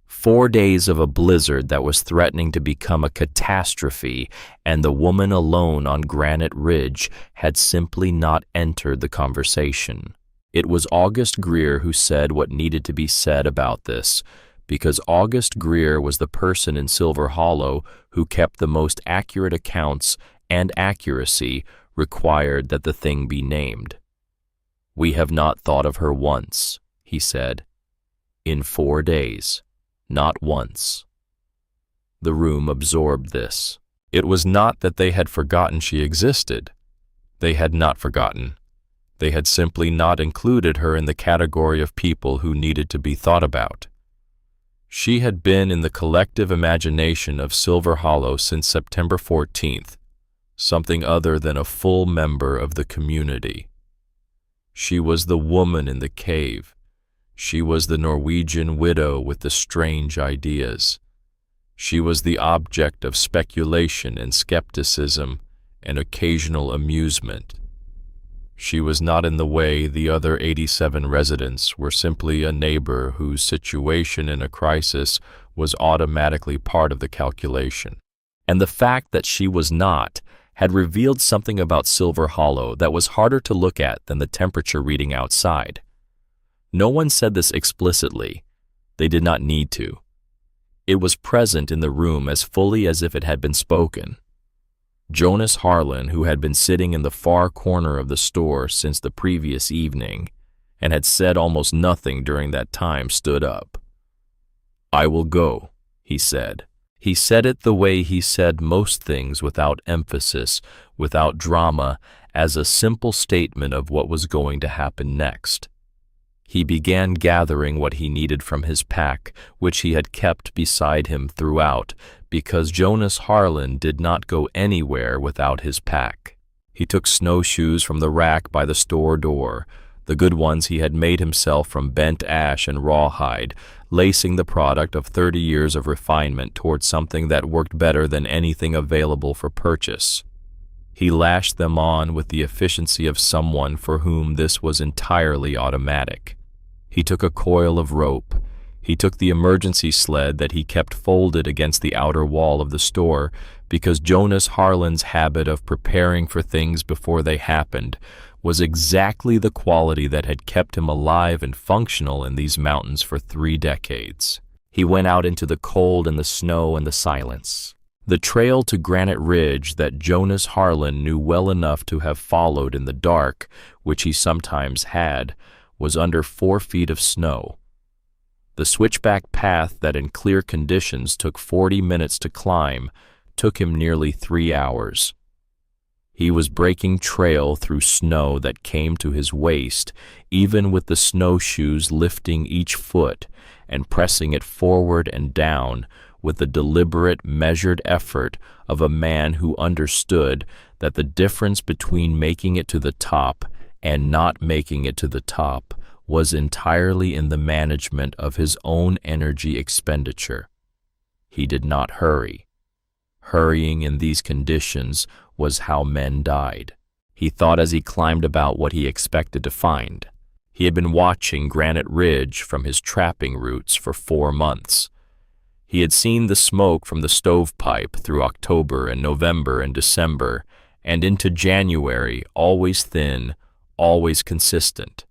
4 days of a blizzard that was threatening to become a catastrophe, and the woman alone on Granite Ridge had simply not entered the conversation. It was August Greer who said what needed to be said about this, because August Greer was the person in Silver Hollow who kept the most accurate accounts, and accuracy required that the thing be named. "We have not thought of her once," he said. "In 4 days. Not once." The room absorbed this. It was not that they had forgotten she existed. They had not forgotten. They had simply not included her in the category of people who needed to be thought about. She had been in the collective imagination of Silver Hollow since September 14th, something other than a full member of the community. She was the woman in the cave. She was the Norwegian widow with the strange ideas. She was the object of speculation and skepticism and occasional amusement. She was not in the way the other 87 residents were simply a neighbor whose situation in a crisis was automatically part of the calculation. And the fact that she was not had revealed something about Silver Hollow that was harder to look at than the temperature reading outside. No one said this explicitly. They did not need to. It was present in the room as fully as if it had been spoken. Jonas Harlan, who had been sitting in the far corner of the store since the previous evening and had said almost nothing during that time, stood up. "I will go," he said. He said it the way he said most things, without emphasis, without drama, as a simple statement of what was going to happen next. He began gathering what he needed from his pack, which he had kept beside him throughout, because Jonas Harlan did not go anywhere without his pack. He took snowshoes from the rack by the store door, the good ones he had made himself from bent ash and rawhide, lacing the product of 30 years of refinement towards something that worked better than anything available for purchase. He lashed them on with the efficiency of someone for whom this was entirely automatic. He took a coil of rope. He took the emergency sled that he kept folded against the outer wall of the store, because Jonas Harlan's habit of preparing for things before they happened was exactly the quality that had kept him alive and functional in these mountains for 3 decades. He went out into the cold and the snow and the silence. The trail to Granite Ridge that Jonas Harlan knew well enough to have followed in the dark, which he sometimes had, was under 4 feet of snow. The switchback path that in clear conditions took 40 minutes to climb took him nearly 3 hours. He was breaking trail through snow that came to his waist, even with the snowshoes lifting each foot and pressing it forward and down with the deliberate, measured effort of a man who understood that the difference between making it to the top and not making it to the top was entirely in the management of his own energy expenditure. He did not hurry. Hurrying in these conditions was how men died. He thought as he climbed about what he expected to find. He had been watching Granite Ridge from his trapping routes for 4 months. He had seen the smoke from the stovepipe through October and November and December, and into January, always thin, always consistent.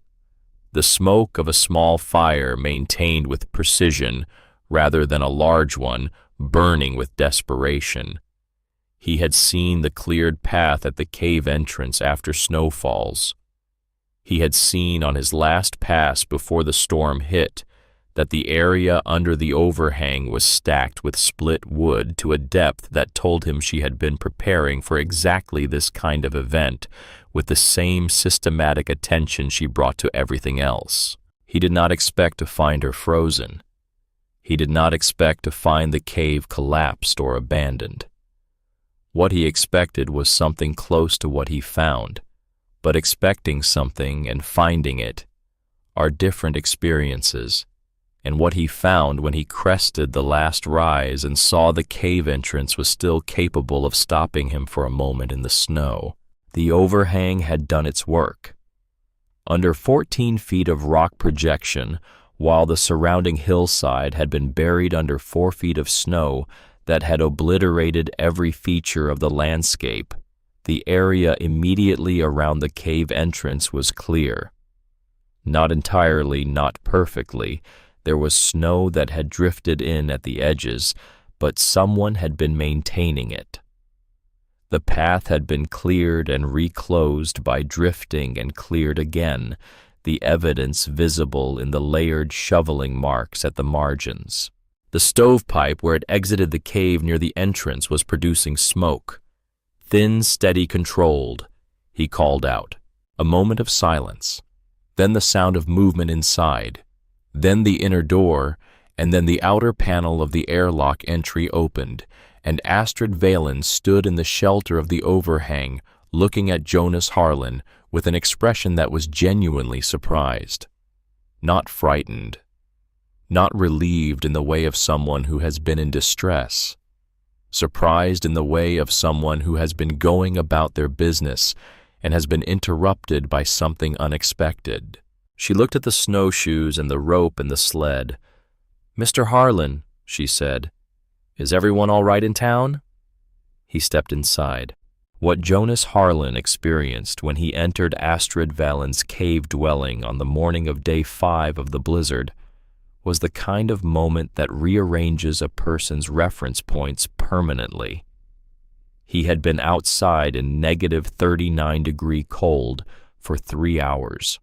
The smoke of a small fire maintained with precision rather than a large one, burning with desperation. He had seen the cleared path at the cave entrance after snowfalls. He had seen on his last pass before the storm hit that the area under the overhang was stacked with split wood to a depth that told him she had been preparing for exactly this kind of event with the same systematic attention she brought to everything else. He did not expect to find her frozen. He did not expect to find the cave collapsed or abandoned. What he expected was something close to what he found, but expecting something and finding it are different experiences, and what he found when he crested the last rise and saw the cave entrance was still capable of stopping him for a moment in the snow. The overhang had done its work. Under 14 feet of rock projection, while the surrounding hillside had been buried under 4 feet of snow that had obliterated every feature of the landscape, the area immediately around the cave entrance was clear. Not entirely, not perfectly. There was snow that had drifted in at the edges, but someone had been maintaining it. The path had been cleared and reclosed by drifting and cleared again, the evidence visible in the layered shoveling marks at the margins. The stovepipe where it exited the cave near the entrance was producing smoke. Thin, steady, controlled, he called out. A moment of silence. Then the sound of movement inside. Then the inner door, and then the outer panel of the airlock entry opened, and Astrid Valen stood in the shelter of the overhang, looking at Jonas Harlan with an expression that was genuinely surprised. Not frightened. Not relieved in the way of someone who has been in distress. Surprised in the way of someone who has been going about their business and has been interrupted by something unexpected. She looked at the snowshoes and the rope and the sled. "Mr. Harlan," she said, "is everyone all right in town?" He stepped inside. What Jonas Harlan experienced when he entered Astrid Valen's cave dwelling on the morning of day 5 of the blizzard was the kind of moment that rearranges a person's reference points permanently. He had been outside in negative 39-degree cold for 3 hours.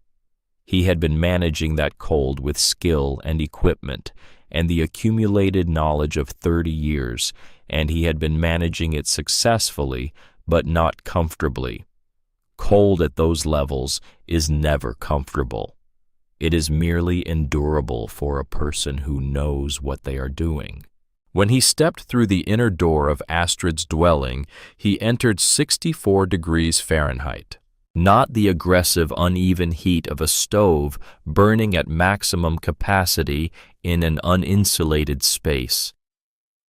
He had been managing that cold with skill and equipment and the accumulated knowledge of 30 years, and he had been managing it successfully but not comfortably. Cold at those levels is never comfortable. It is merely endurable for a person who knows what they are doing. When he stepped through the inner door of Astrid's dwelling, he entered 64 degrees Fahrenheit. Not the aggressive, uneven heat of a stove burning at maximum capacity in an uninsulated space.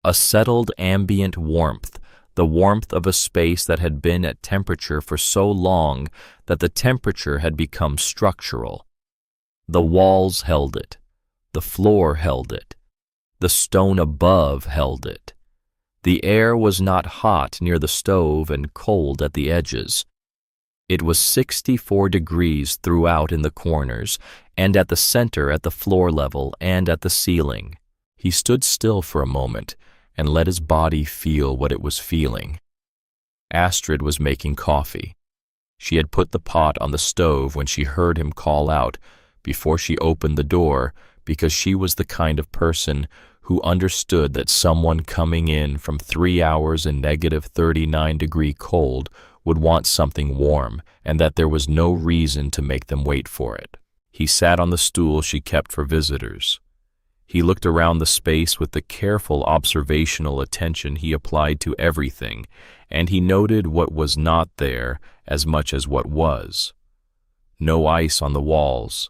A settled ambient warmth, the warmth of a space that had been at temperature for so long that the temperature had become structural. The walls held it. The floor held it. The stone above held it. The air was not hot near the stove and cold at the edges. It was 64 degrees throughout in the corners, and at the center at the floor level and at the ceiling. He stood still for a moment and let his body feel what it was feeling. Astrid was making coffee. She had put the pot on the stove when she heard him call out before she opened the door, because she was the kind of person who understood that someone coming in from 3 hours in negative 39-degree cold would want something warm, and that there was no reason to make them wait for it. He sat on the stool she kept for visitors. He looked around the space with the careful observational attention he applied to everything, and he noted what was not there as much as what was. No ice on the walls,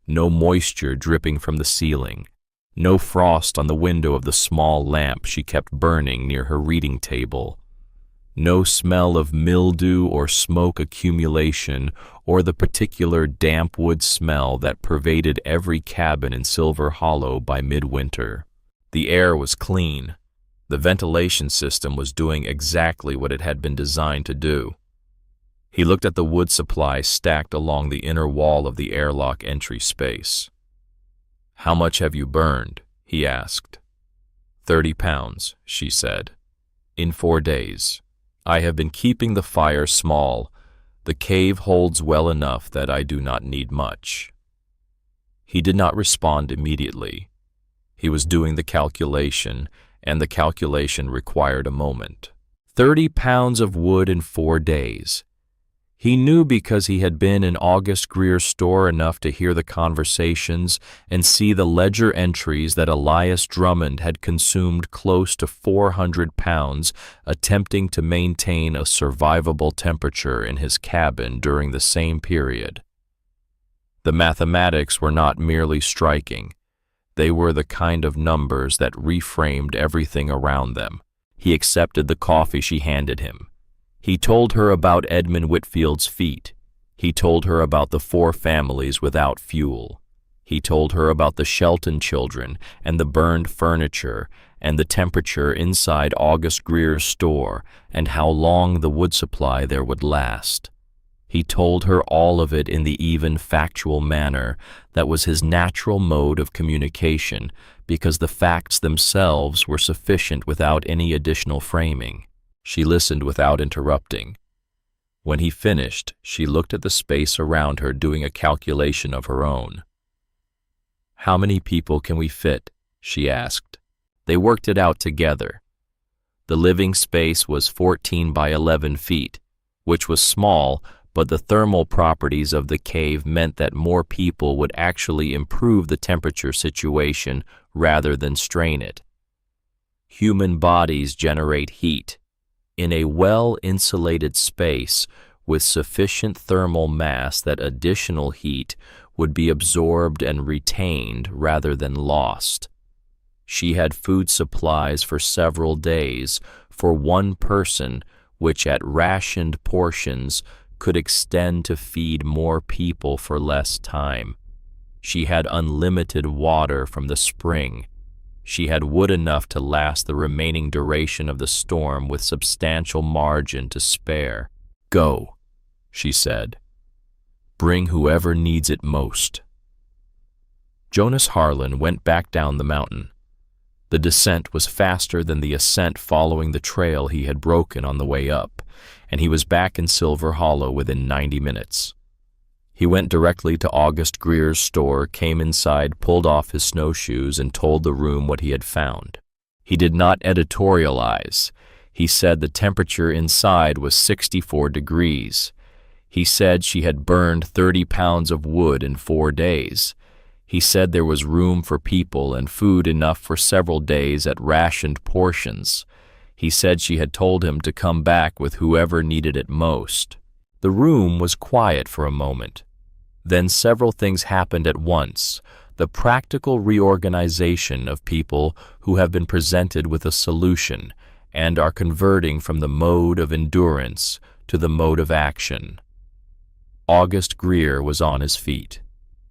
no moisture dripping from the ceiling, no frost on the window of the small lamp she kept burning near her reading table, No smell of mildew or smoke accumulation or the particular damp wood smell that pervaded every cabin in Silver Hollow by midwinter. The air was clean. The ventilation system was doing exactly what it had been designed to do. He looked at the wood supply stacked along the inner wall of the airlock entry space. "How much have you burned?" he asked. 30 pounds, she said. "In 4 days. I have been keeping the fire small. The cave holds well enough that I do not need much." He did not respond immediately. He was doing the calculation, and the calculation required a moment. 30 pounds of wood in 4 days. He knew because he had been in August Greer's store enough to hear the conversations and see the ledger entries that Elias Drummond had consumed close to 400 pounds attempting to maintain a survivable temperature in his cabin during the same period. The mathematics were not merely striking. They were the kind of numbers that reframed everything around them. He accepted the coffee she handed him. He told her about Edmund Whitfield's feat. He told her about the 4 families without fuel. He told her about the Shelton children and the burned furniture and the temperature inside August Greer's store and how long the wood supply there would last. He told her all of it in the even, factual manner that was his natural mode of communication because the facts themselves were sufficient without any additional framing. She listened without interrupting. When he finished, she looked at the space around her, doing a calculation of her own. "How many people can we fit?" she asked. They worked it out together. The living space was 14 by 11 feet, which was small, but the thermal properties of the cave meant that more people would actually improve the temperature situation rather than strain it. Human bodies generate heat. In a well-insulated space with sufficient thermal mass that additional heat would be absorbed and retained rather than lost. She had food supplies for several days for one person, which at rationed portions could extend to feed more people for less time. She had unlimited water from the spring. She had wood enough to last the remaining duration of the storm with substantial margin to spare. "Go," she said. "Bring whoever needs it most." Jonas Harlan went back down the mountain. The descent was faster than the ascent following the trail he had broken on the way up, and he was back in Silver Hollow within 90 minutes. He went directly to August Greer's store, came inside, pulled off his snowshoes, and told the room what he had found. He did not editorialize. He said the temperature inside was 64 degrees. He said she had burned 30 pounds of wood in 4 days. He said there was room for people and food enough for several days at rationed portions. He said she had told him to come back with whoever needed it most. The room was quiet for a moment. Then several things happened at once. The practical reorganization of people who have been presented with a solution and are converting from the mode of endurance to the mode of action. August Greer was on his feet.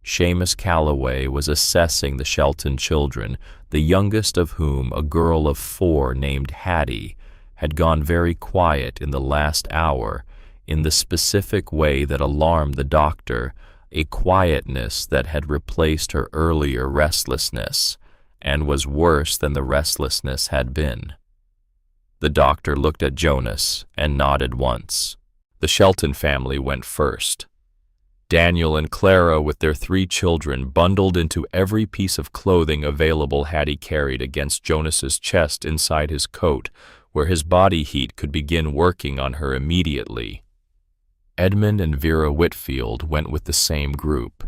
Seamus Calloway was assessing the Shelton children, the youngest of whom, a girl of 4 named Hattie, had gone very quiet in the last hour in the specific way that alarmed the doctor, a quietness that had replaced her earlier restlessness and was worse than the restlessness had been. The doctor looked at Jonas and nodded once. The Shelton family went first. Daniel and Clara, with their 3 children, bundled into every piece of clothing available Hattie carried against Jonas's chest inside his coat, where his body heat could begin working on her immediately. Edmund and Vera Whitfield went with the same group.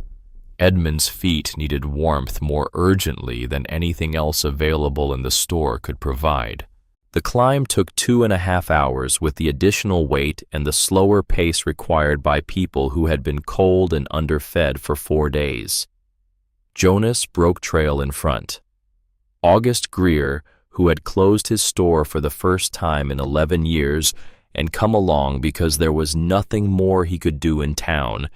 Edmund's feet needed warmth more urgently than anything else available in the store could provide. The climb took 2.5 hours with the additional weight and the slower pace required by people who had been cold and underfed for 4 days. Jonas broke trail in front. August Greer, who had closed his store for the first time in 11 years, and come along because there was nothing more he could do in town,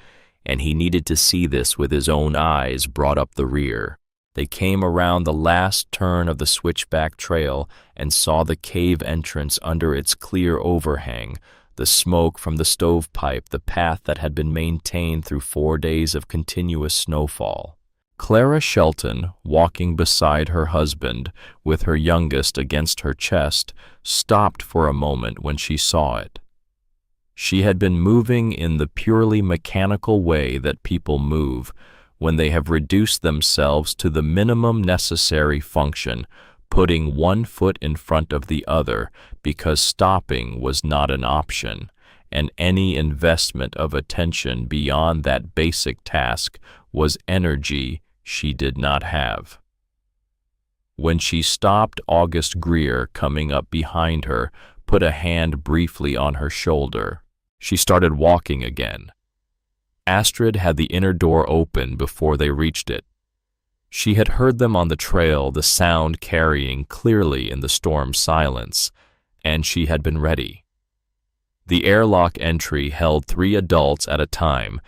and he needed to see this with his own eyes, brought up the rear. They came around the last turn of the switchback trail and saw the cave entrance under its clear overhang, the smoke from the stovepipe, the path that had been maintained through 4 days of continuous snowfall. Clara Shelton, walking beside her husband, with her youngest against her chest, stopped for a moment when she saw it. She had been moving in the purely mechanical way that people move when they have reduced themselves to the minimum necessary function, putting one foot in front of the other because stopping was not an option, and any investment of attention beyond that basic task was energy she did not have. When she stopped, August Greer, coming up behind her, put a hand briefly on her shoulder. She started walking again. Astrid had the inner door open before they reached it. She had heard them on the trail, the sound carrying clearly in the storm silence, and she had been ready. The airlock entry held 3 adults at a time,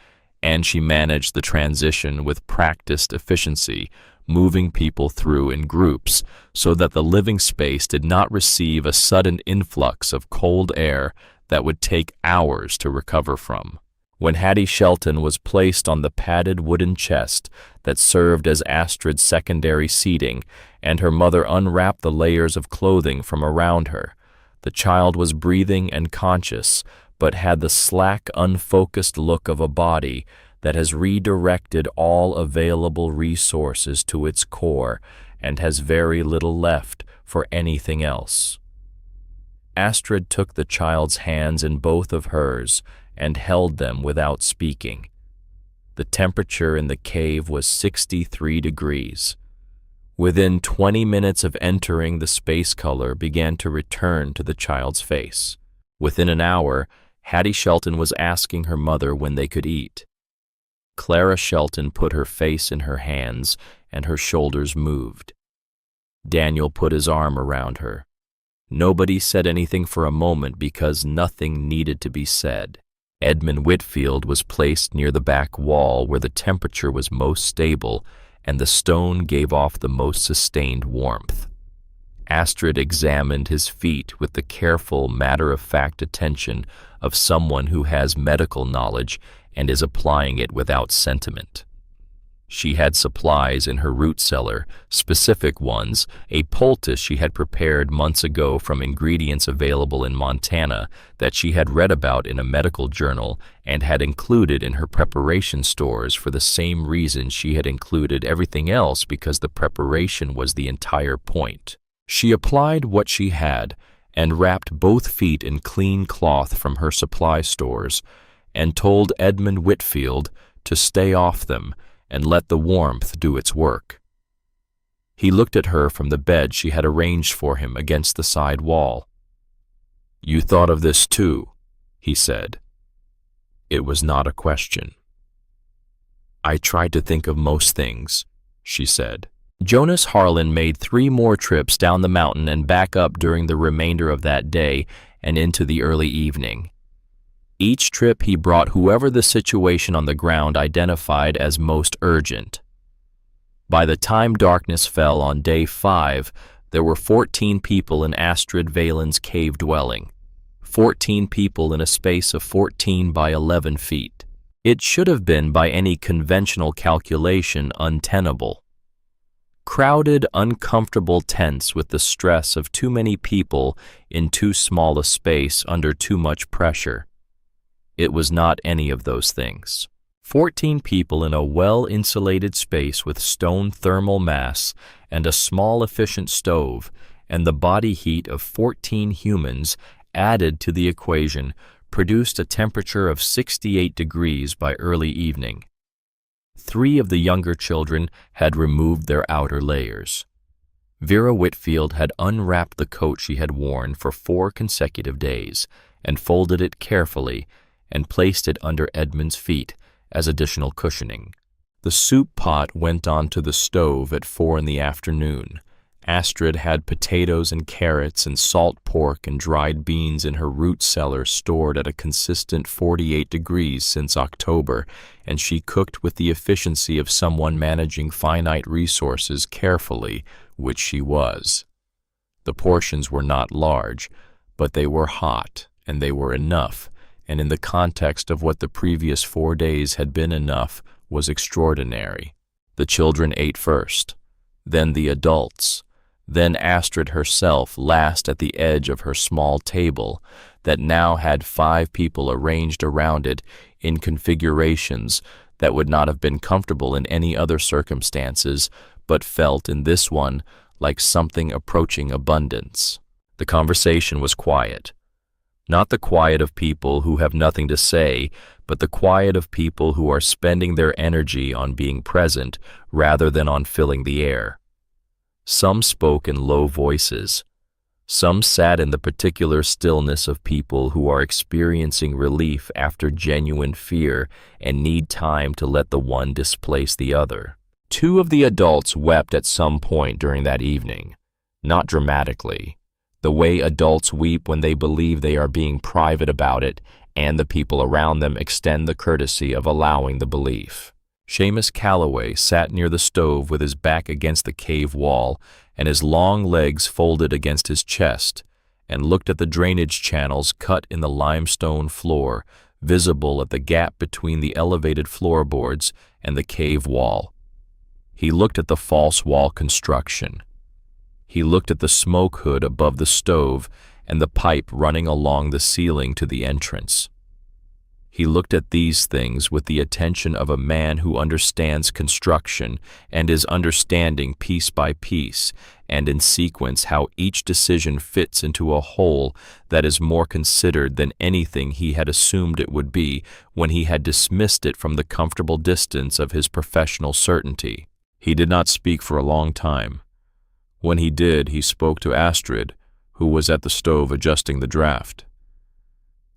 and she managed the transition with practiced efficiency, moving people through in groups so that the living space did not receive a sudden influx of cold air that would take hours to recover from. When Hattie Shelton was placed on the padded wooden chest that served as Astrid's secondary seating, and her mother unwrapped the layers of clothing from around her, the child was breathing and conscious, but had the slack, unfocused look of a body that has redirected all available resources to its core and has very little left for anything else. Astrid took the child's hands in both of hers and held them without speaking. The temperature in the cave was 63 degrees. Within 20 minutes of entering, the space color began to return to the child's face. Within an hour, Hattie Shelton was asking her mother when they could eat. Clara Shelton put her face in her hands and her shoulders moved. Daniel put his arm around her. Nobody said anything for a moment because nothing needed to be said. Edmund Whitfield was placed near the back wall where the temperature was most stable and the stone gave off the most sustained warmth. Astrid examined his feet with the careful, matter-of-fact attention of someone who has medical knowledge and is applying it without sentiment. She had supplies in her root cellar, specific ones, a poultice she had prepared months ago from ingredients available in Montana that she had read about in a medical journal and had included in her preparation stores for the same reason she had included everything else, because the preparation was the entire point. She applied what she had and wrapped both feet in clean cloth from her supply stores and told Edmund Whitfield to stay off them and let the warmth do its work. He looked at her from the bed she had arranged for him against the side wall. "You thought of this too," he said. It was not a question. "I tried to think of most things," she said. Jonas Harlan made 3 more trips down the mountain and back up during the remainder of that day and into the early evening. Each trip he brought whoever the situation on the ground identified as most urgent. By the time darkness fell on day 5, there were 14 people in Astrid Valen's cave dwelling. 14 people in a space of 14 by 11 feet. It should have been, by any conventional calculation, untenable. Crowded, uncomfortable tents with the stress of too many people in too small a space under too much pressure. It was not any of those things. 14 people in a well-insulated space with stone thermal mass and a small efficient stove, and the body heat of 14 humans added to the equation produced a temperature of 68 degrees by early evening. 3 of the younger children had removed their outer layers. Vera Whitfield had unwrapped the coat she had worn for 4 consecutive days and folded it carefully and placed it under Edmund's feet as additional cushioning. The soup pot went onto the stove at 4 in the afternoon. Astrid had potatoes and carrots and salt pork and dried beans in her root cellar stored at a consistent 48 degrees since October, and she cooked with the efficiency of someone managing finite resources carefully, which she was. The portions were not large, but they were hot, and they were enough, and in the context of what the previous 4 days had been enough, was extraordinary. The children ate first, then the adults, then Astrid herself last at the edge of her small table that now had 5 people arranged around it in configurations that would not have been comfortable in any other circumstances, but felt in this one like something approaching abundance. The conversation was quiet. Not the quiet of people who have nothing to say, but the quiet of people who are spending their energy on being present rather than on filling the air. Some spoke in low voices. Some sat in the particular stillness of people who are experiencing relief after genuine fear and need time to let the one displace the other. 2 of the adults wept at some point during that evening, not dramatically, the way adults weep when they believe they are being private about it and the people around them extend the courtesy of allowing the belief. Seamus Calloway sat near the stove with his back against the cave wall and his long legs folded against his chest, and looked at the drainage channels cut in the limestone floor, visible at the gap between the elevated floorboards and the cave wall. He looked at the false wall construction. He looked at the smoke hood above the stove and the pipe running along the ceiling to the entrance. He looked at these things with the attention of a man who understands construction and is understanding piece by piece and in sequence how each decision fits into a whole that is more considered than anything he had assumed it would be when he had dismissed it from the comfortable distance of his professional certainty. He did not speak for a long time. When he did, he spoke to Astrid, who was at the stove adjusting the draft.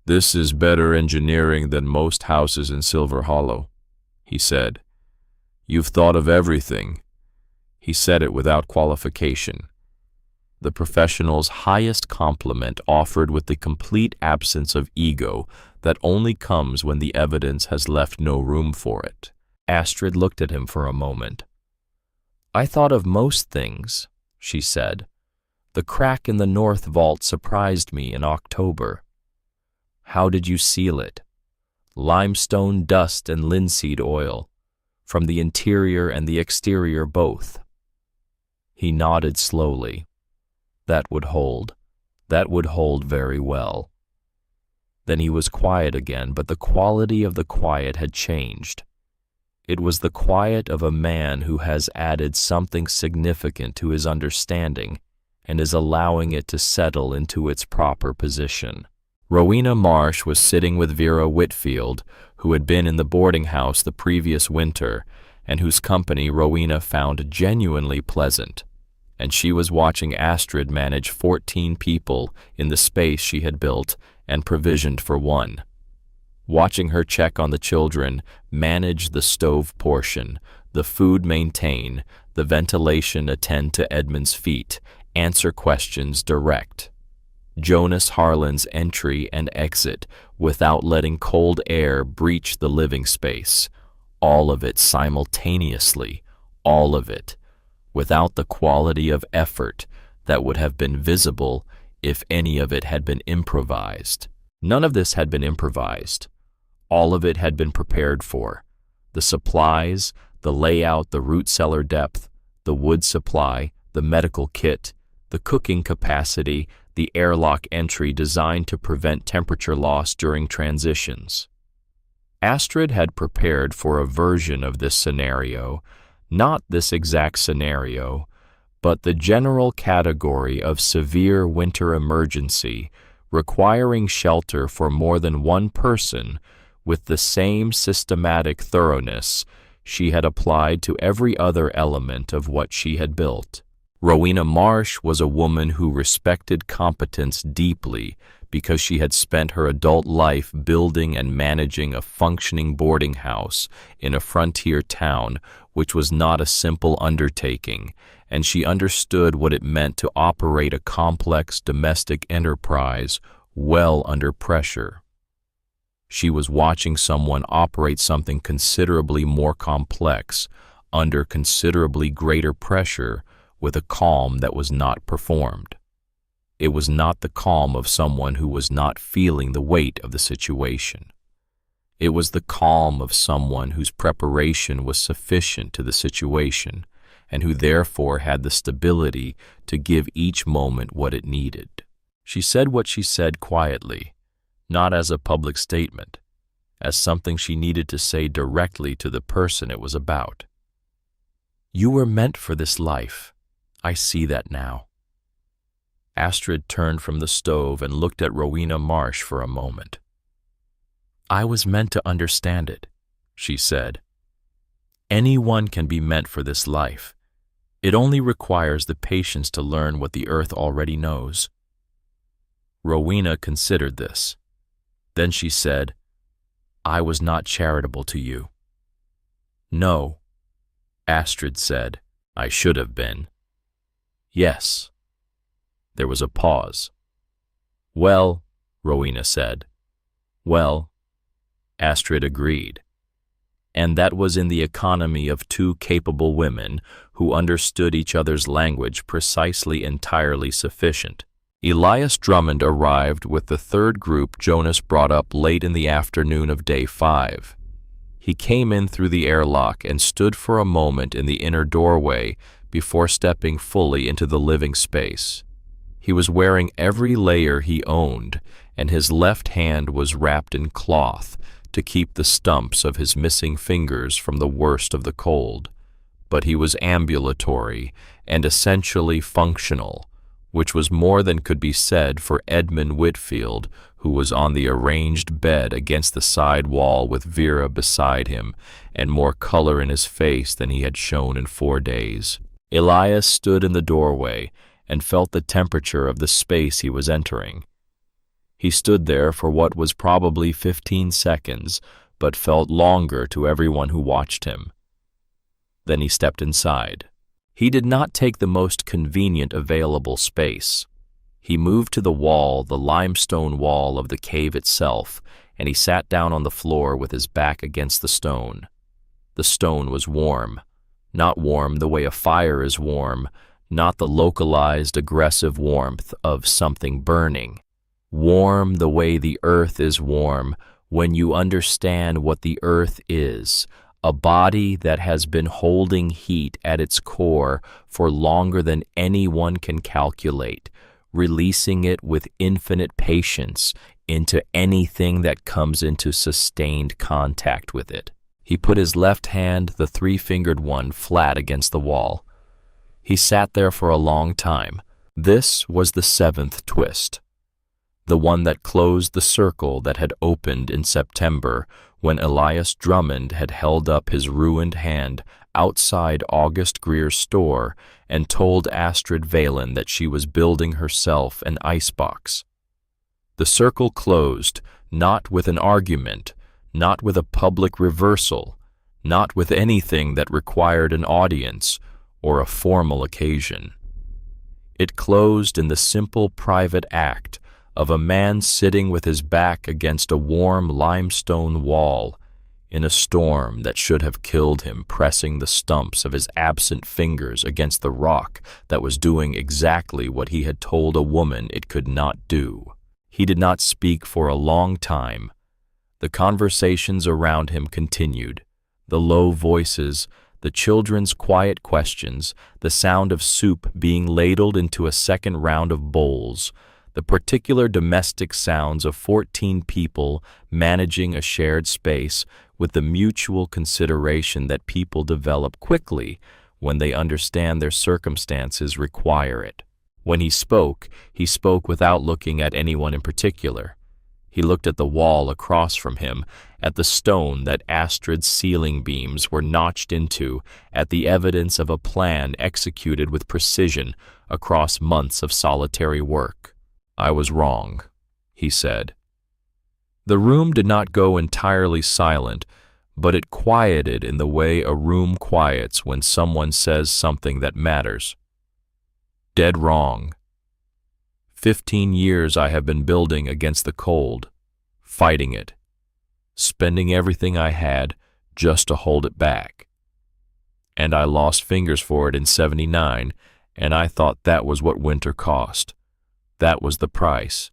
"This is better engineering than most houses in Silver Hollow," he said. "You've thought of everything." He said it without qualification. The professional's highest compliment offered with the complete absence of ego that only comes when the evidence has left no room for it. Astrid looked at him for a moment. "I thought of most things," she said. "The crack in the north vault surprised me in October. How did you seal it? Limestone dust and linseed oil, from the interior and the exterior both." He nodded slowly. "That would hold. That would hold very well." Then he was quiet again, but the quality of the quiet had changed. It was the quiet of a man who has added something significant to his understanding and is allowing it to settle into its proper position. Rowena Marsh was sitting with Vera Whitfield, who had been in the boarding house the previous winter and whose company Rowena found genuinely pleasant, and she was watching Astrid manage 14 people in the space she had built and provisioned for 1. Watching her check on the children, manage the stove portion, the food maintain, the ventilation attend to Edmund's feet, answer questions direct. Jonas Harlan's entry and exit without letting cold air breach the living space, all of it simultaneously, all of it, without the quality of effort that would have been visible if any of it had been improvised. None of this had been improvised. All of it had been prepared for. The supplies, the layout, the root cellar depth, the wood supply, the medical kit, the cooking capacity, the airlock entry designed to prevent temperature loss during transitions. Astrid had prepared for a version of this scenario, not this exact scenario, but the general category of severe winter emergency requiring shelter for more than one person with the same systematic thoroughness she had applied to every other element of what she had built. Rowena Marsh was a woman who respected competence deeply because she had spent her adult life building and managing a functioning boarding house in a frontier town, which was not a simple undertaking, and she understood what it meant to operate a complex domestic enterprise well under pressure. She was watching someone operate something considerably more complex, under considerably greater pressure, with a calm that was not performed. It was not the calm of someone who was not feeling the weight of the situation. It was the calm of someone whose preparation was sufficient to the situation, and who therefore had the stability to give each moment what it needed. She said what she said quietly, not as a public statement, as something she needed to say directly to the person it was about. "You were meant for this life. I see that now." Astrid turned from the stove and looked at Rowena Marsh for a moment. "I was meant to understand it," she said. "Anyone can be meant for this life. It only requires the patience to learn what the earth already knows." Rowena considered this. Then she said, "I was not charitable to you." "No," Astrid said, "I should have been." "Yes." There was a pause. "Well," Rowena said. "Well," Astrid agreed. And that was in the economy of two capable women who understood each other's language precisely entirely sufficient. Elias Drummond arrived with the third group Jonas brought up late in the afternoon of day 5. He came in through the airlock and stood for a moment in the inner doorway before stepping fully into the living space. He was wearing every layer he owned, and his left hand was wrapped in cloth to keep the stumps of his missing fingers from the worst of the cold. But he was ambulatory and essentially functional, which was more than could be said for Edmund Whitfield, who was on the arranged bed against the side wall with Vera beside him, and more color in his face than he had shown in 4 days. Elias stood in the doorway and felt the temperature of the space he was entering. He stood there for what was probably 15 seconds, but felt longer to everyone who watched him. Then he stepped inside. He did not take the most convenient available space. He moved to the wall, the limestone wall of the cave itself, and he sat down on the floor with his back against the stone. The stone was warm. Not warm the way a fire is warm, not the localized aggressive warmth of something burning. Warm the way the earth is warm when you understand what the earth is, a body that has been holding heat at its core for longer than anyone can calculate, releasing it with infinite patience into anything that comes into sustained contact with it. He put his left hand, the 3-fingered one, flat against the wall. He sat there for a long time. This was the 7th twist, the one that closed the circle that had opened in September when Elias Drummond had held up his ruined hand outside August Greer's store and told Astrid Valen that she was building herself an icebox. The circle closed, not with an argument, not with a public reversal, not with anything that required an audience or a formal occasion. It closed in the simple private act of a man sitting with his back against a warm limestone wall in a storm that should have killed him, pressing the stumps of his absent fingers against the rock that was doing exactly what he had told a woman it could not do. He did not speak for a long time. The conversations around him continued, the low voices, the children's quiet questions, the sound of soup being ladled into a second round of bowls, the particular domestic sounds of 14 people managing a shared space with the mutual consideration that people develop quickly when they understand their circumstances require it. When he spoke without looking at anyone in particular. He looked at the wall across from him, at the stone that Astrid's ceiling beams were notched into, at the evidence of a plan executed with precision across months of solitary work. "I was wrong," he said. The room did not go entirely silent, but it quieted in the way a room quiets when someone says something that matters. Dead wrong. 15 years I have been building against the cold, fighting it, spending everything I had just to hold it back. And I lost fingers for it in '79, and I thought that was what winter cost. That was the price.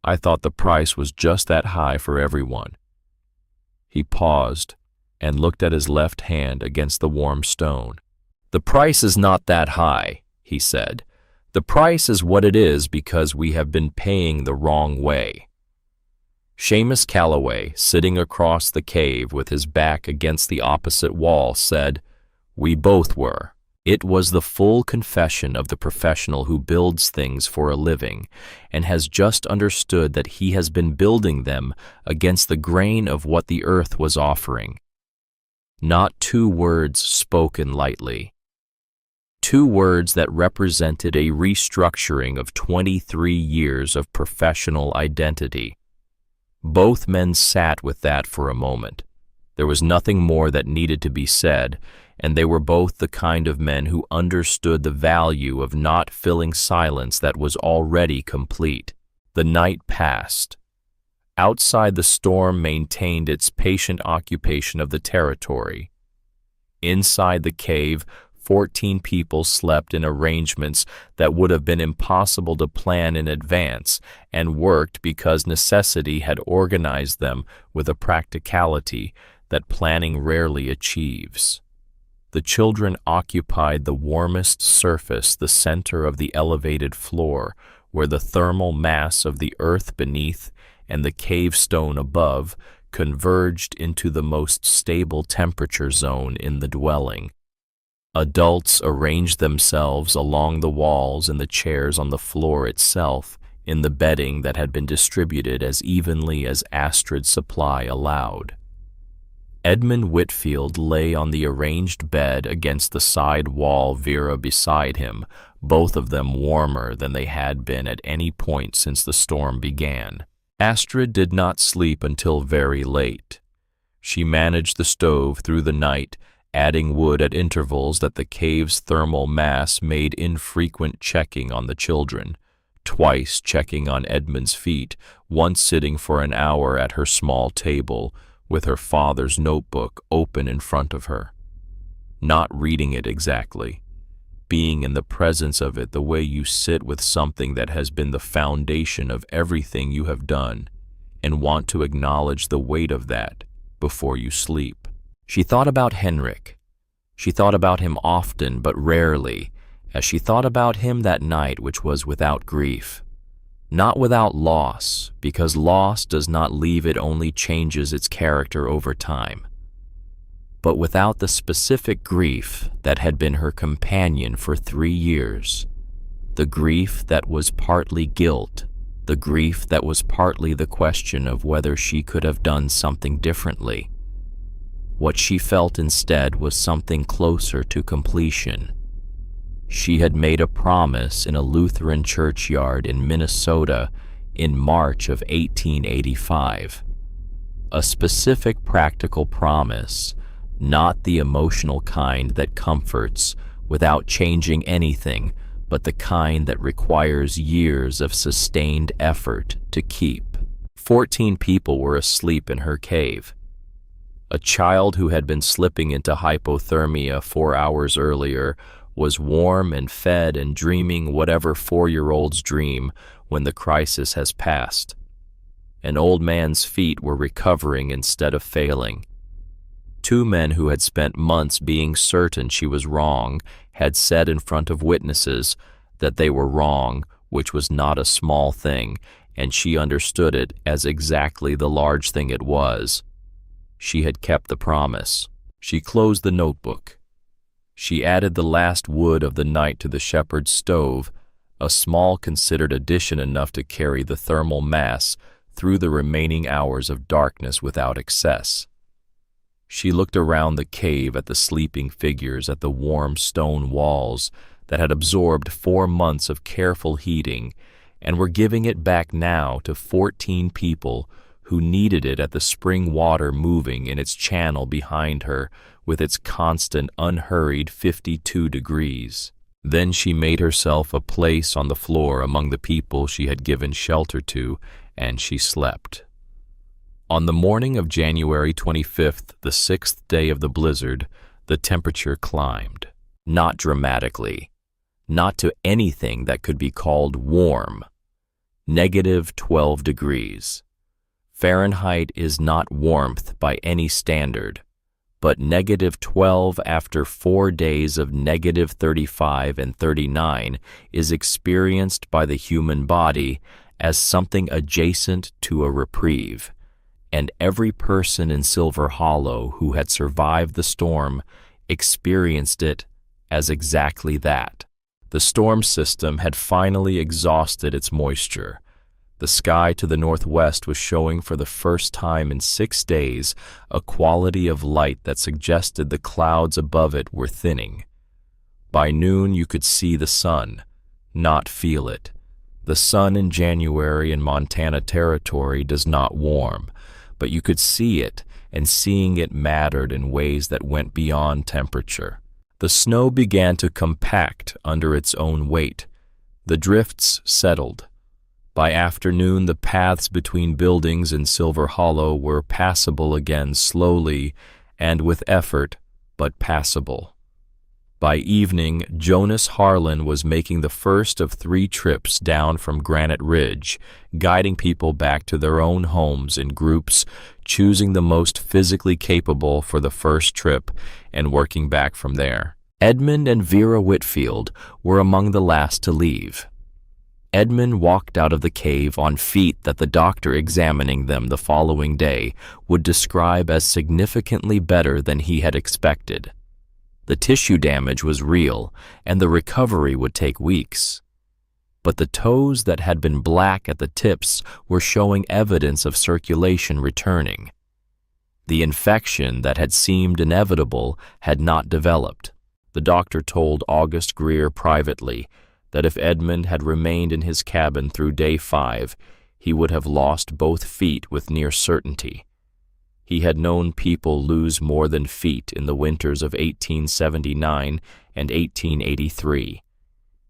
I thought the price was just that high for everyone. He paused and looked at his left hand against the warm stone. The price is not that high, he said. The price is what it is because we have been paying the wrong way. Seamus Calloway, sitting across the cave with his back against the opposite wall, said, "We both were." It was the full confession of the professional who builds things for a living and has just understood that he has been building them against the grain of what the earth was offering. Not two words spoken lightly. Two words that represented a restructuring of 23 years of professional identity. Both men sat with that for a moment. There was nothing more that needed to be said, and they were both the kind of men who understood the value of not filling silence that was already complete. The night passed. Outside, the storm maintained its patient occupation of the territory. Inside the cave, 14 people slept in arrangements that would have been impossible to plan in advance and worked because necessity had organized them with a practicality that planning rarely achieves. The children occupied the warmest surface, the center of the elevated floor, where the thermal mass of the earth beneath and the cave stone above converged into the most stable temperature zone in the dwelling. Adults arranged themselves along the walls and the chairs on the floor itself, in the bedding that had been distributed as evenly as Astrid's supply allowed. Edmund Whitfield lay on the arranged bed against the side wall, Vera beside him, both of them warmer than they had been at any point since the storm began. Astrid did not sleep until very late. She managed the stove through the night, adding wood at intervals that the cave's thermal mass made infrequent checking on the children, twice checking on Edmund's feet, once sitting for an hour at her small table, with her father's notebook open in front of her. Not reading it exactly, being in the presence of it the way you sit with something that has been the foundation of everything you have done, and want to acknowledge the weight of that before you sleep. She thought about Henrik. She thought about him often but rarely, as she thought about him that night, which was without grief. Not without loss, because loss does not leave, it only changes its character over time. But without the specific grief that had been her companion for 3 years. The grief that was partly guilt, the grief that was partly the question of whether she could have done something differently. What she felt instead was something closer to completion. She had made a promise in a Lutheran churchyard in Minnesota in March of 1885. A specific practical promise, not the emotional kind that comforts without changing anything, but the kind that requires years of sustained effort to keep. 14 people were asleep in her cave. A child who had been slipping into hypothermia 4 hours earlier was warm and fed and dreaming whatever 4-year-olds dream when the crisis has passed. An old man's feet were recovering instead of failing. 2 men who had spent months being certain she was wrong had said in front of witnesses that they were wrong, which was not a small thing, and she understood it as exactly the large thing it was. She had kept the promise. She closed the notebook. She added the last wood of the night to the shepherd's stove, a small considered addition enough to carry the thermal mass through the remaining hours of darkness without excess. She looked around the cave at the sleeping figures, at the warm stone walls that had absorbed 4 months of careful heating and were giving it back now to 14 people who needed it, at the spring water moving in its channel behind her with its constant, unhurried 52 degrees. Then she made herself a place on the floor among the people she had given shelter to, and she slept. On the morning of January 25th, the 6th day of the blizzard, the temperature climbed. Not dramatically, not to anything that could be called warm. -12 degrees. Fahrenheit is not warmth by any standard, but -12 after 4 days of -35 and 39 is experienced by the human body as something adjacent to a reprieve, and every person in Silver Hollow who had survived the storm experienced it as exactly that. The storm system had finally exhausted its moisture. The sky to the northwest was showing for the first time in 6 days a quality of light that suggested the clouds above it were thinning. By noon you could see the sun, not feel it. The sun in January in Montana Territory does not warm, but you could see it, and seeing it mattered in ways that went beyond temperature. The snow began to compact under its own weight. The drifts settled. By afternoon, the paths between buildings in Silver Hollow were passable again slowly and with effort, but passable. By evening, Jonas Harlan was making the first of 3 trips down from Granite Ridge, guiding people back to their own homes in groups, choosing the most physically capable for the first trip and working back from there. Edmund and Vera Whitfield were among the last to leave. Edmund walked out of the cave on feet that the doctor examining them the following day would describe as significantly better than he had expected. The tissue damage was real, and the recovery would take weeks. But the toes that had been black at the tips were showing evidence of circulation returning. The infection that had seemed inevitable had not developed. The doctor told August Greer privately that if Edmund had remained in his cabin through day 5, he would have lost both feet with near certainty. He had known people lose more than feet in the winters of 1879 and 1883.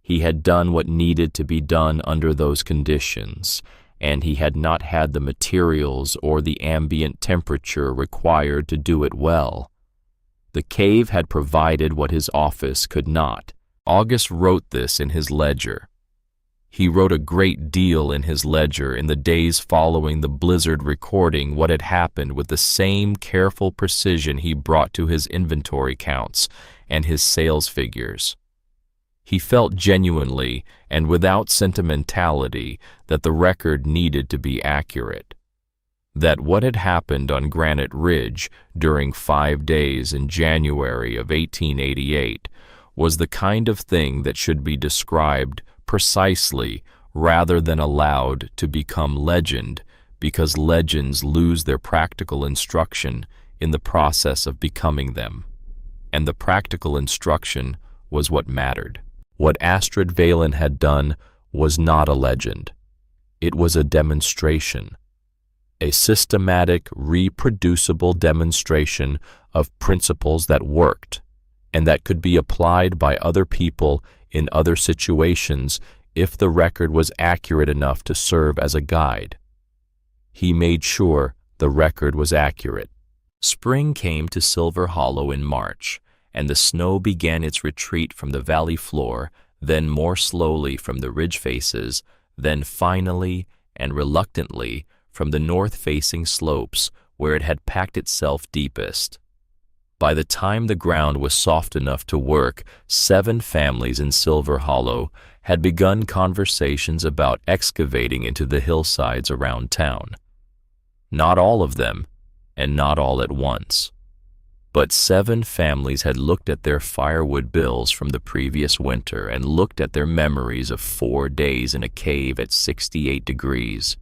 He had done what needed to be done under those conditions, and he had not had the materials or the ambient temperature required to do it well. The cave had provided what his office could not. August wrote this in his ledger. He wrote a great deal in his ledger in the days following the blizzard, recording what had happened with the same careful precision he brought to his inventory counts and his sales figures. He felt genuinely and without sentimentality that the record needed to be accurate, that what had happened on Granite Ridge during 5 days in January of 1888 was the kind of thing that should be described precisely rather than allowed to become legend, because legends lose their practical instruction in the process of becoming them. And the practical instruction was what mattered. What Astrid Valen had done was not a legend. It was a demonstration, a systematic, reproducible demonstration of principles that worked and that could be applied by other people in other situations if the record was accurate enough to serve as a guide. He made sure the record was accurate. Spring came to Silver Hollow in March, and the snow began its retreat from the valley floor, then more slowly from the ridge faces, then finally and reluctantly from the north-facing slopes where it had packed itself deepest. By the time the ground was soft enough to work, 7 families in Silver Hollow had begun conversations about excavating into the hillsides around town. Not all of them, and not all at once. But 7 families had looked at their firewood bills from the previous winter and looked at their memories of 4 days in a cave at 68 degrees,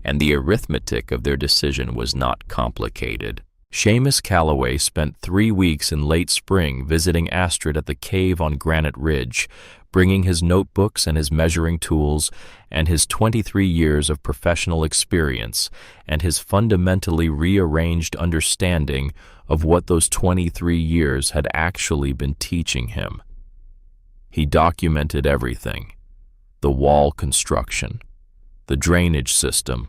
and the arithmetic of their decision was not complicated. Seamus Calloway spent 3 weeks in late spring visiting Astrid at the cave on Granite Ridge, bringing his notebooks and his measuring tools and his 23 years of professional experience and his fundamentally rearranged understanding of what those 23 years had actually been teaching him. He documented everything: the wall construction, the drainage system,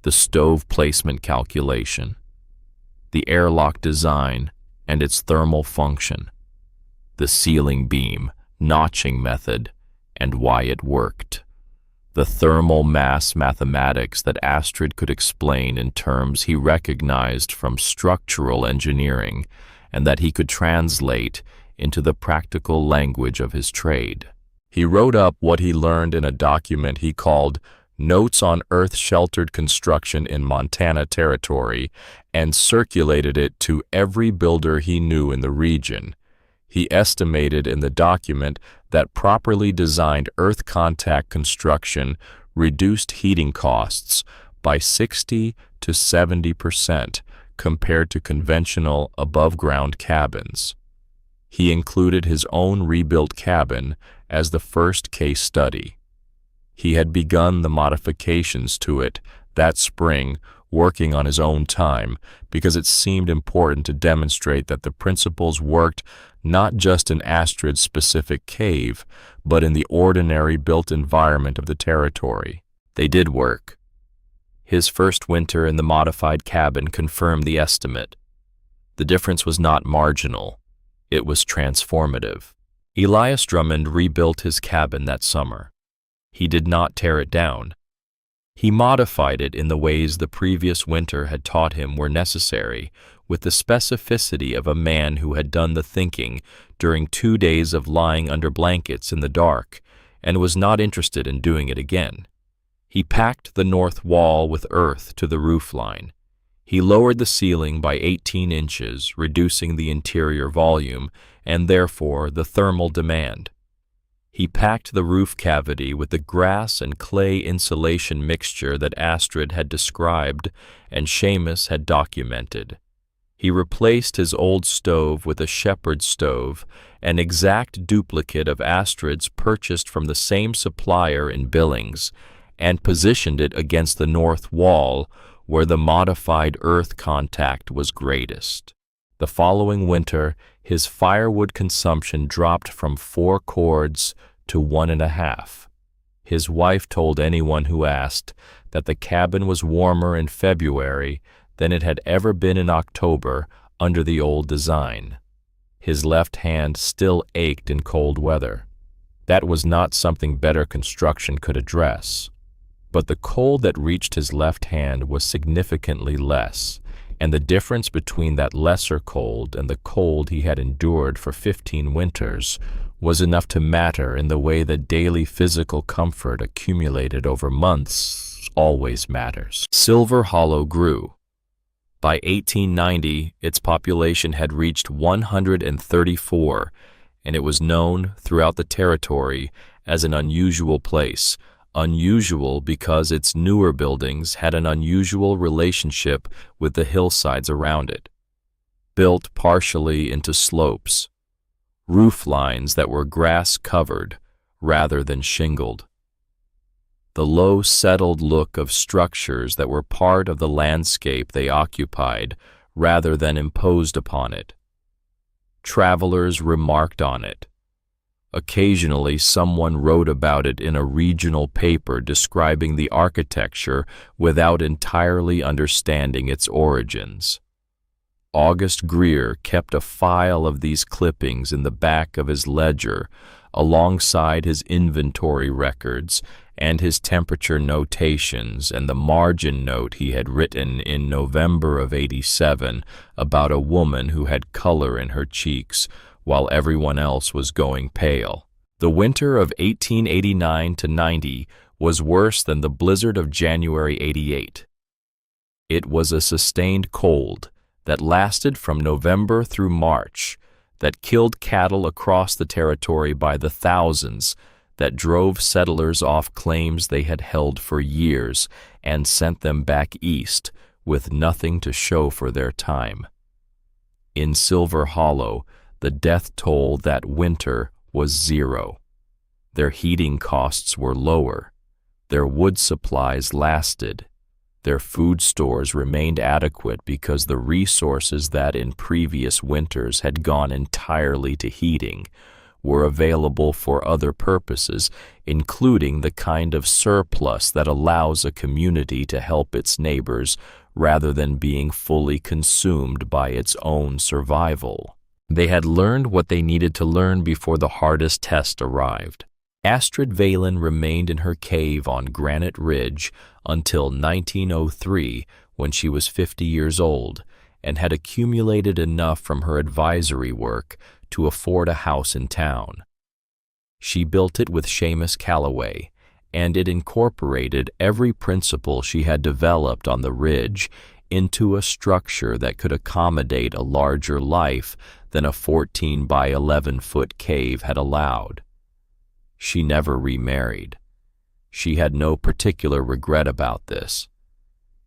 the stove placement calculation, the airlock design and its thermal function, the ceiling beam notching method and why it worked, the thermal mass mathematics that Astrid could explain in terms he recognized from structural engineering and that he could translate into the practical language of his trade. He wrote up what he learned in a document he called Notes on Earth-Sheltered Construction in Montana Territory and circulated it to every builder he knew in the region. He estimated in the document that properly designed earth contact construction reduced heating costs by 60 to 70% compared to conventional above-ground cabins. He included his own rebuilt cabin as the first case study. He had begun the modifications to it that spring, working on his own time, because it seemed important to demonstrate that the principles worked not just in Astrid's specific cave, but in the ordinary built environment of the territory. They did work. His first winter in the modified cabin confirmed the estimate. The difference was not marginal. It was transformative. Elias Drummond rebuilt his cabin that summer. He did not tear it down. He modified it in the ways the previous winter had taught him were necessary, with the specificity of a man who had done the thinking during 2 days of lying under blankets in the dark and was not interested in doing it again. He packed the north wall with earth to the roof line. He lowered the ceiling by 18 inches, reducing the interior volume and therefore the thermal demand. He packed the roof cavity with the grass and clay insulation mixture that Astrid had described and Seamus had documented. He replaced his old stove with a shepherd stove, an exact duplicate of Astrid's purchased from the same supplier in Billings, and positioned it against the north wall where the modified earth contact was greatest. The following winter, his firewood consumption dropped from 4 cords to 1.5. His wife told anyone who asked that the cabin was warmer in February than it had ever been in October under the old design. His left hand still ached in cold weather. That was not something better construction could address. But the cold that reached his left hand was significantly less, and the difference between that lesser cold and the cold he had endured for 15 winters was enough to matter in the way that daily physical comfort accumulated over months always matters. Silver Hollow grew. By 1890, its population had reached 134, and it was known throughout the territory as an unusual place, unusual because its newer buildings had an unusual relationship with the hillsides around it. Built partially into slopes, roof lines that were grass-covered rather than shingled. The low, settled look of structures that were part of the landscape they occupied rather than imposed upon it. Travelers remarked on it. Occasionally, someone wrote about it in a regional paper describing the architecture without entirely understanding its origins. August Greer kept a file of these clippings in the back of his ledger alongside his inventory records and his temperature notations and the margin note he had written in November of '87 about a woman who had color in her cheeks while everyone else was going pale. The winter of 1889 to 90 was worse than the blizzard of January '88. It was a sustained cold that lasted from November through March, that killed cattle across the territory by the thousands, that drove settlers off claims they had held for years and sent them back east with nothing to show for their time. In Silver Hollow, the death toll that winter was 0. Their heating costs were lower. Their wood supplies lasted. Their food stores remained adequate because the resources that in previous winters had gone entirely to heating were available for other purposes, including the kind of surplus that allows a community to help its neighbors rather than being fully consumed by its own survival. They had learned what they needed to learn before the hardest test arrived. Astrid Valen remained in her cave on Granite Ridge until 1903, when she was 50 years old, and had accumulated enough from her advisory work to afford a house in town. She built it with Seamus Calloway, and it incorporated every principle she had developed on the ridge into a structure that could accommodate a larger life than a 14 by 11-foot cave had allowed. She never remarried. She had no particular regret about this.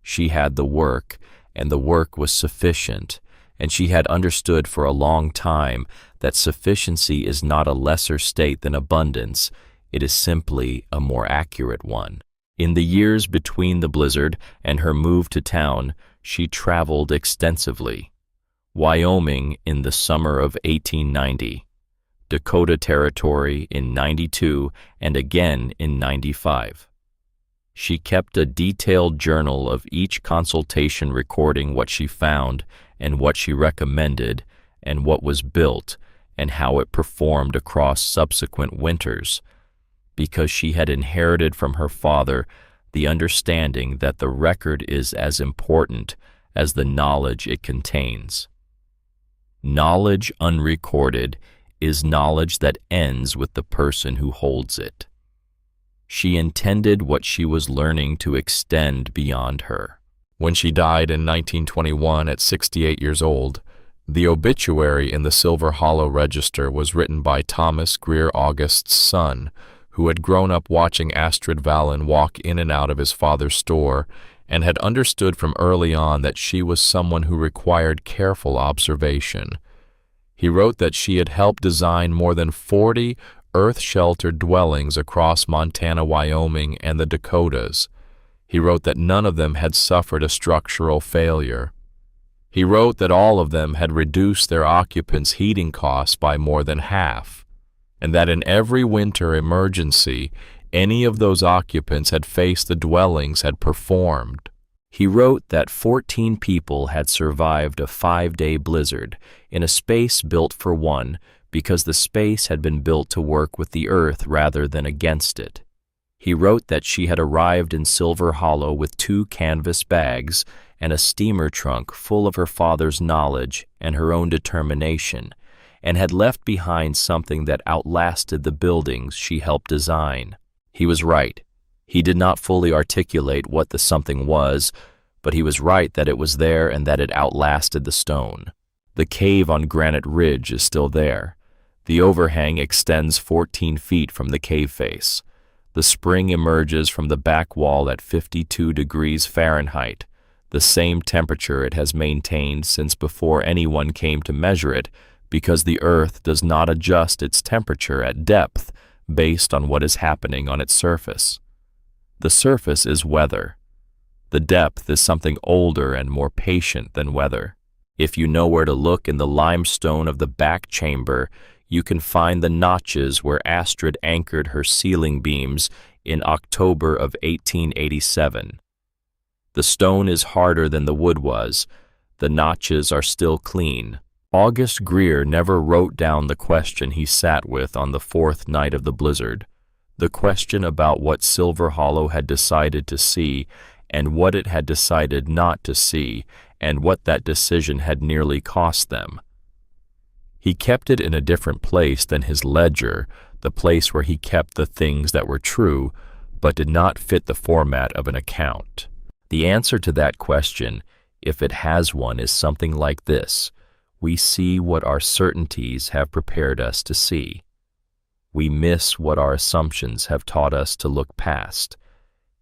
She had the work, and the work was sufficient, and she had understood for a long time that sufficiency is not a lesser state than abundance, it is simply a more accurate one. In the years between the blizzard and her move to town, she traveled extensively. Wyoming in the summer of 1890, Dakota Territory in 92, and again in 95. She kept a detailed journal of each consultation recording what she found and what she recommended and what was built and how it performed across subsequent winters, because she had inherited from her father the understanding that the record is as important as the knowledge it contains. Knowledge unrecorded is knowledge that ends with the person who holds it. She intended what she was learning to extend beyond her. When she died in 1921 at 68 years old, the obituary in the Silver Hollow Register was written by Thomas Greer August's son, who had grown up watching Astrid Valen walk in and out of his father's store and had understood from early on that she was someone who required careful observation. He wrote that she had helped design more than 40 earth-sheltered dwellings across Montana, Wyoming, and the Dakotas. He wrote that none of them had suffered a structural failure. He wrote that all of them had reduced their occupants' heating costs by more than half, and that in every winter emergency, any of those occupants had faced the dwellings had performed. He wrote that 14 people had survived a 5-day blizzard in a space built for one because the space had been built to work with the earth rather than against it. He wrote that she had arrived in Silver Hollow with 2 canvas bags and a steamer trunk full of her father's knowledge and her own determination, and had left behind something that outlasted the buildings she helped design. He was right. He did not fully articulate what the something was, but he was right that it was there and that it outlasted the stone. The cave on Granite Ridge is still there. The overhang extends 14 feet from the cave face. The spring emerges from the back wall at 52 degrees Fahrenheit, the same temperature it has maintained since before anyone came to measure it, because the earth does not adjust its temperature at depth based on what is happening on its surface. The surface is weather. The depth is something older and more patient than weather. If you know where to look in the limestone of the back chamber, you can find the notches where Astrid anchored her ceiling beams in October of 1887. The stone is harder than the wood was. The notches are still clean. August Greer never wrote down the question he sat with on the 4th night of the blizzard, the question about what Silver Hollow had decided to see and what it had decided not to see and what that decision had nearly cost them. He kept it in a different place than his ledger, the place where he kept the things that were true, but did not fit the format of an account. The answer to that question, if it has one, is something like this. We see what our certainties have prepared us to see. We miss what our assumptions have taught us to look past.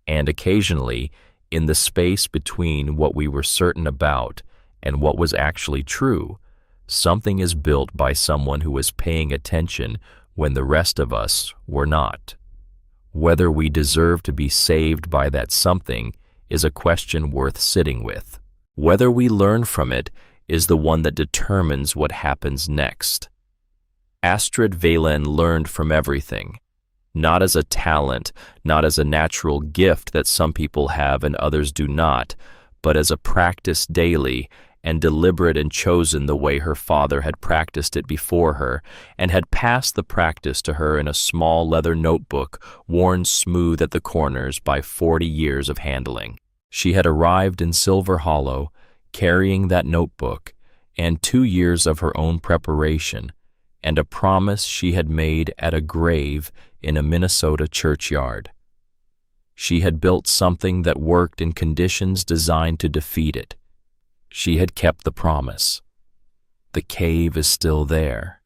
And occasionally, in the space between what we were certain about and what was actually true, something is built by someone who was paying attention when the rest of us were not. Whether we deserve to be saved by that something is a question worth sitting with. Whether we learn from it is the one that determines what happens next. Astrid Valen learned from everything, not as a talent, not as a natural gift that some people have and others do not, but as a practice daily and deliberate and chosen the way her father had practiced it before her and had passed the practice to her in a small leather notebook worn smooth at the corners by 40 years of handling. She had arrived in Silver Hollow carrying that notebook and 2 years of her own preparation and a promise she had made at a grave in a Minnesota churchyard. She had built something that worked in conditions designed to defeat it. She had kept the promise. The cave is still there.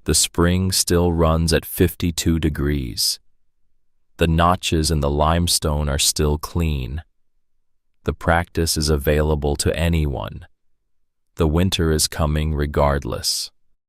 The spring still runs at 52 degrees. The notches in the limestone are still clean. The practice is available to anyone. The winter is coming regardless.